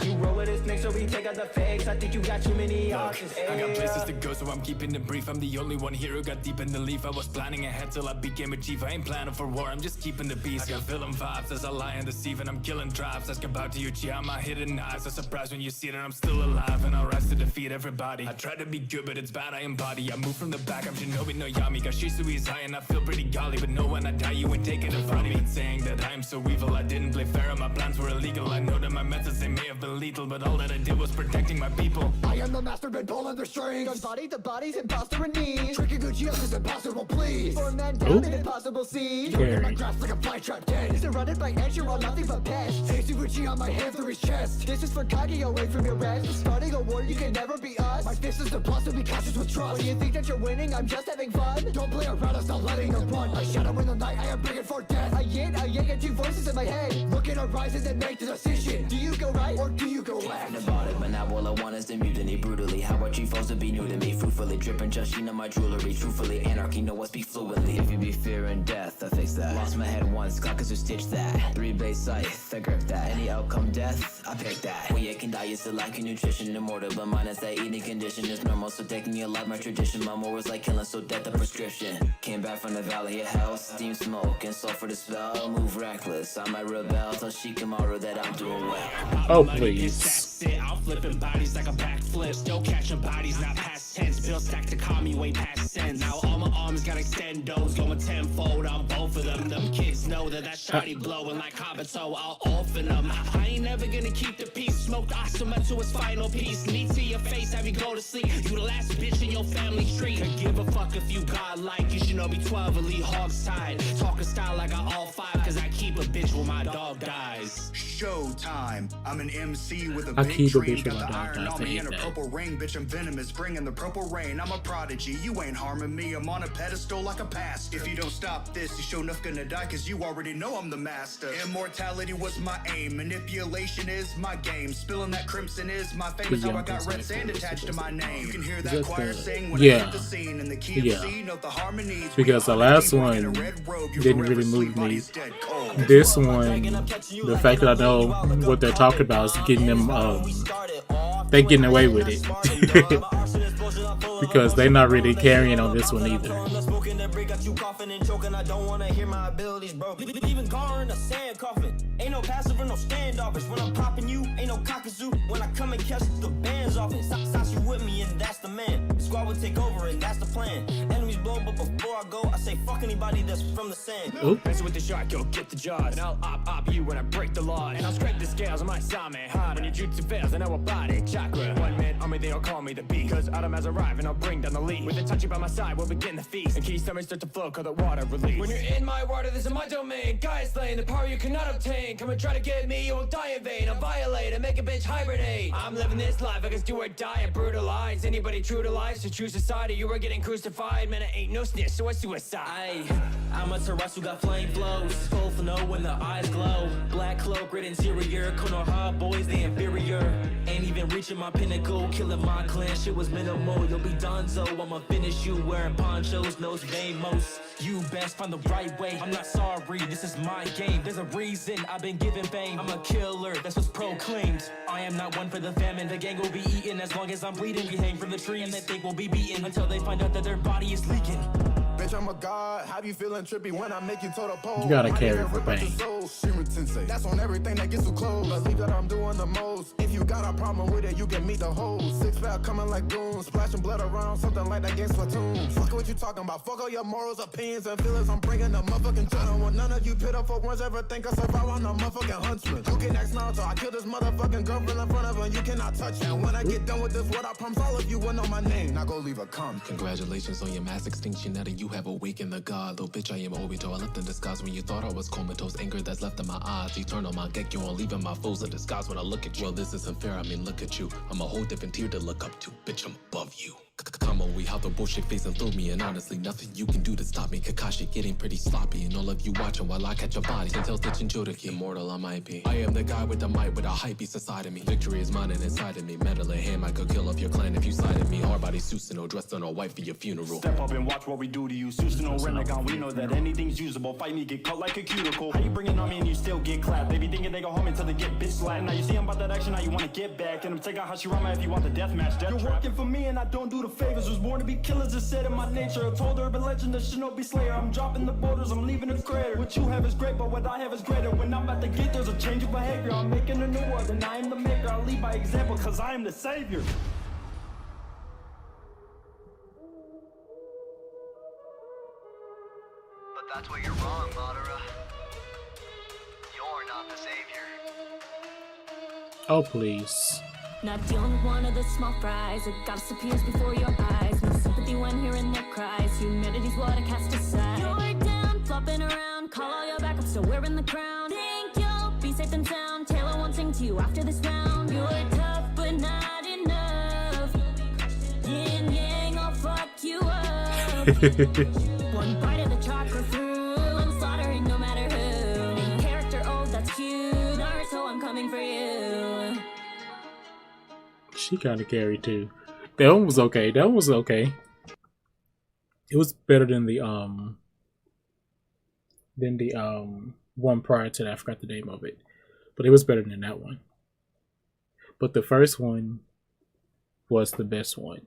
You roll with this nigga, so we take out the fakes. I think you got too many options. I got places to go, so I'm keeping it brief. I'm the only one here who got deep in the leaf. I was planning ahead till I became a chief. I ain't planning for war, I'm just keeping the peace. I got villain vibes as I lie and deceive, and I'm killing tribes. Ask about to Uchiha, my hidden eyes. I'm surprised when you see that I'm still alive, and I'll rise to defeat everybody. I try to be good, but it's bad, I embody. I move from the back, I'm Shinobi no Yami. Got Shisui's high, and I feel pretty golly. But no, when I die, you ain't taking it from me. Saying that I'm so evil, I didn't play fair, and my plans were illegal. I know that my methods, they may have been lethal, but all that I did was protecting my people. I am the master been pulling their strings. Body the body's imposter and knees. Tricking Gucci up is impossible, please. For a man down in impossible seas. You're in my grasp like a fly trap dead. Surrounded by ants, you're all nothing but pests. Tasty Gucci on my hand through his chest. This is for Kage away from your rest. Starting a war, you can never be us. My fist is the plus, so be cautious with trust. When you think that you're winning, I'm just having fun. Don't play around, I'm not letting them run. I shadow in the night, I am bringing for death. I yank at two voices in my head. Look at our rises and make the decision. Do you go right or do you go left? About it, but now all I want is the mutiny brutally. How are you supposed to be new to me? Fruitfully dripping, just my jewelry. Truthfully, anarchy, know I speak fluently. If you be fearing death, I fix that. Lost my head once, clockers who stitch that. 3-base scythe, I grip that. Any outcome, death, I pick that. We can die, you still lacking nutrition. Immortal, but minus that eating condition is normal. So taking your life, my tradition. My morals like killing, so death a prescription. Came back from the valley of hell, steam smoke and sulfur the spell. Move reckless, I might rebel. Tell Shikamaru that I'm doing well. Oh, please. I'm flipping bodies like a backflip. Still catching bodies, not past tense. Bill stacked to call me way past sense. Now all my arms got extendos, going tenfold on both of them. Them kids know that shotty blowing like hobbits, so I'll orphan them. I ain't never gonna keep the peace. Smoked Asuma to its final piece. Knee to your face, have you go to sleep. You the last bitch in your family tree. Could give a fuck if you godlike. You should know be 12 elite hogs tied. Talking style like I all 5, cause I keep a bitch when my dog dies. Showtime. I'm an MC with a I big keep a dream. bitch Got when the my dog iron dies. on I me hate and a that. purple rain. Bitch, I'm venomous. Bringing the purple rain. I'm a prodigy. You ain't harming me. I'm on a pedestal like a past. If you don't stop this, you sure enough gonna die, cause you already know I'm the master. Immortality was my aim. Manipulation is my game. Spilling that crimson is my fame. It's how I got red sand attached to my name. You can hear that choir sing when I hit the scene. And the key of C, note the harmonies. Because the last one didn't really move me. This one, the fact that I know what they're talking about is getting them, they're getting away with it. Because they're not really carrying on this one either. Even car in a sand coffin. Ain't no passive or no standoffish. When I'm popping you, ain't no cockazoo. When I come and catch the bands off it, Sashi with me and that's the man. The squad will take over and that's the plan. Enemies blow, but before I go, I say fuck anybody that's from the sand. Mess with the shot, go get the jaws. And I'll op you when I break the law. And I'll scrape the scales on my Same hard. When your jutsu fails, I know about it. Chakra. One man on me, they all call me the beast. Cause Adam has arrived and I'll bring down the lead. With a touchy by my side, we'll begin the feast. And key stomachs start to flow, call the water release. When you're in my water, this is my domain. Guys slaying the power you cannot obtain. Come and try to get me, you will die in vain. I'll violate and make a bitch hibernate. I'm living this life, I can do or die and brutalize anybody true to life. So choose society, you are getting crucified. Man, I ain't no snitch, so it's suicide. I'm a Tarasu, got flame flows. Skull for no when the eyes glow. Black cloak, red interior. Konoha boys, they inferior. Ain't even reaching my pinnacle. Killing my clan, shit was minimal. You'll be donezo, I'ma finish you. Wearing ponchos, nose vamos. You best find the right way. I'm not sorry, this is my game. There's a reason I've been given fame. I'm a killer, that's what's proclaimed. I am not one for the famine. The gang will be eaten as long as I'm bleeding. We hang from the trees and they think we'll be beaten until they find out that their body is leaking. bitch, I'm a god. How you feeling trippy when I make you total pole? You gotta carry for pain. That's on everything that gets too close. Believe that I'm doing the most. If you got a problem with it, you can meet the hoes. 6-pack coming like goons, splashing blood around, something like that against platoon. Fuck what you talking about. Fuck all your morals, opinions, and feelings. I'm bringing the motherfucking channel. When none of you pitiful ones ever think I survive on a motherfucking huntsman. You can ask Naruto, I killed this motherfucking girlfriend in front of her. You cannot touch me. And when I get done with this, what I promise all of you will know my name. Now go leave a comment. Congratulations on your mass extinction. Now that you have awakened the god. Little bitch, I am Obito. I left in disguise when you thought I was comatose. Anger that's left in my eyes. Eternal my Gekyo on leaving my foes in disguise when I look at you. Well, this isn't fair. I mean, look at you. I'm a whole different tier to look up to. Bitch, I'm above you. Come on, we have the bullshit face and throw me, and honestly, nothing you can do to stop me. Kakashi getting pretty sloppy, and all of you watching while I catch a body. Until Stitch and Jodaki, immortal I might be. I am the guy with the might, with a hype beast inside of me. Victory is mine and inside of me. Metal in hand, I could kill off your clan if you sided me. Hard body Susanoo, dressed in all white for your funeral. Step up and watch what we do to you. Susanoo, Renegon, we know that anything's usable. Fight me, get cut like a cuticle. How you bringing on me and you still get clapped? They be thinking they go home until they get bitch slapped. Now you see I'm about that action, now you wanna get back. And I'm taking Hashirama if you want the deathmatch. You're working for me and I don't do the favors. Was born to be killers, it's said in my nature. I told urban legend, the shinobi slayer. I'm dropping the borders, I'm leaving the crater. What you have is great, but what I have is greater. When I'm at the gate, there's a change of behavior. I'm making a new world, and I am the maker. I lead by example, cause I am the savior. But that's where you're wrong, Madara. You're not the savior. Oh, please. Not the only one of the small fries that goddess appears before your eyes. No sympathy when hearing their cries. Humanity's what I cast aside. You're down, flopping around. Call all your backups, still wearing the crown. Think you'll be safe and sound. Taylor won't sing to you after this round. You're tough, but not enough. Yin yang, I'll fuck you up. One bite of the chakra through. I'm slaughtering no matter who. Main character, oh, that's cute. Naruto, I'm coming for you. She kind of carried too. That one was okay. That one was okay. It was better than the one prior to that. I forgot the name of it, but it was better than that one. But the first one was the best one.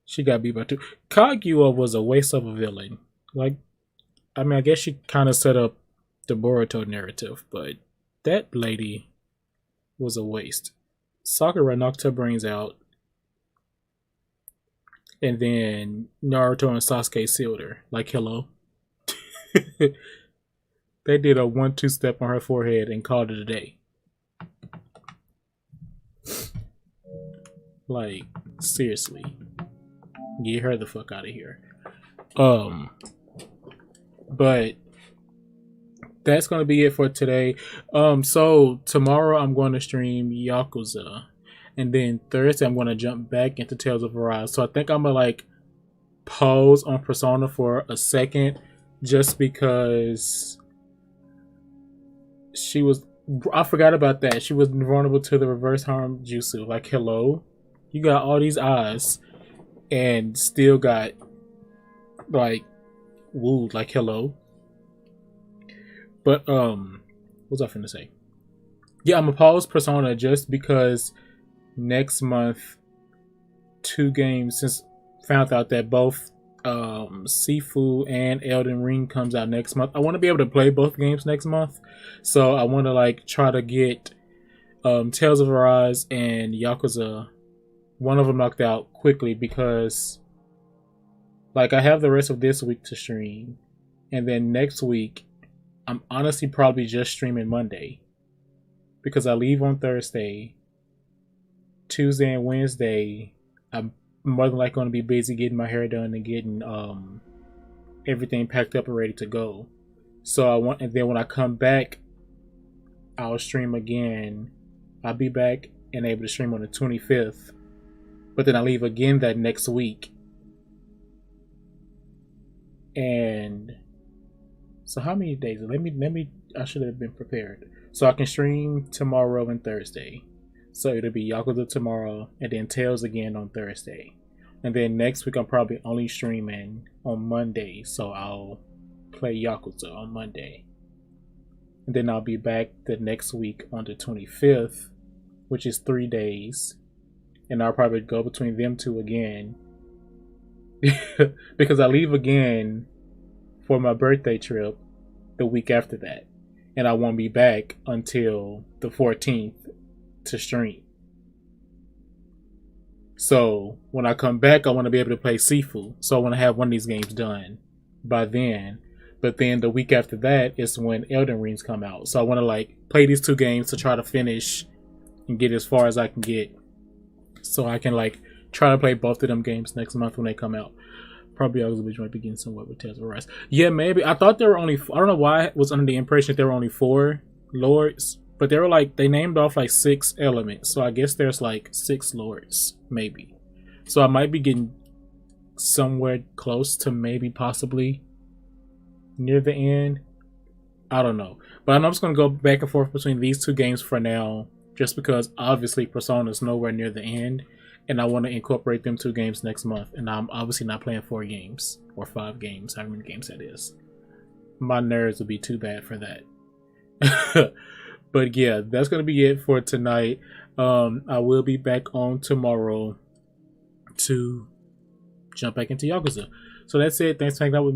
She got beat by 2. Kaguya was a waste of a villain. Like, I mean, I guess she kind of set up the Boruto narrative, but that lady was a waste. Sakura knocked her brains out, and then Naruto and Sasuke sealed her. Like, hello. They did a 1-2 step on her forehead and called it a day. Like, seriously. Get her the fuck out of here. But that's gonna be it for today. So tomorrow I'm going to stream Yakuza, and then Thursday I'm gonna jump back into Tales of Arise. So I think I'm gonna like pause on Persona for a second, just because I forgot about that. She was vulnerable to the reverse harm jutsu. Like, hello, you got all these eyes and still got like wooed. Like, hello. But what was I finna say? Yeah, I'm gonna pause Persona just because next month 2 games, since found out that both Sifu and Elden Ring comes out next month. I want to be able to play both games next month, so I want to like try to get Tales of Arise and Yakuza, one of them knocked out quickly, because like I have the rest of this week to stream, and then next week I'm honestly probably just streaming Monday, because I leave on Thursday. Tuesday and Wednesday I'm more than likely going to be busy getting my hair done and getting everything packed up and ready to go. So and then when I come back, I'll stream again. I'll be back and able to stream on the 25th, but then I leave again that next week. And so how many days? Let me I should have been prepared. So I can stream tomorrow and Thursday. So it'll be Yakuza tomorrow, and then Tales again on Thursday. And then next week I'm probably only streaming on Monday, so I'll play Yakuza on Monday. And then I'll be back the next week on the 25th, which is 3 days. And I'll probably go between them 2 again. because I leave again for my birthday trip the week after that, and I won't be back until the 14th to stream. So when I come back, I want to be able to play Sifu. So I want to have one of these games done by then. But then the week after that is when Elden Rings come out. So I want to like play these two games to try to finish and get as far as I can get. So I can like try to play both of them games next month when they come out. Probably I might be getting somewhat with Tales of Arise. Yeah, maybe. I thought there were only, I don't know why I was under the impression that there were only 4 lords. But they were like, they named off like 6 elements. So I guess there's like 6 lords, maybe. So I might be getting somewhere close to maybe possibly near the end. I don't know. But I'm just going to go back and forth between these 2 games for now. Just because obviously Persona's nowhere near the end. And I want to incorporate them 2 games next month. And I'm obviously not playing 4 games. Or 5 games, however many games that is. My nerves would be too bad for that. But yeah, that's going to be it for tonight. I will be back on tomorrow to jump back into Yakuza. So that's it. Thanks for hanging out with me.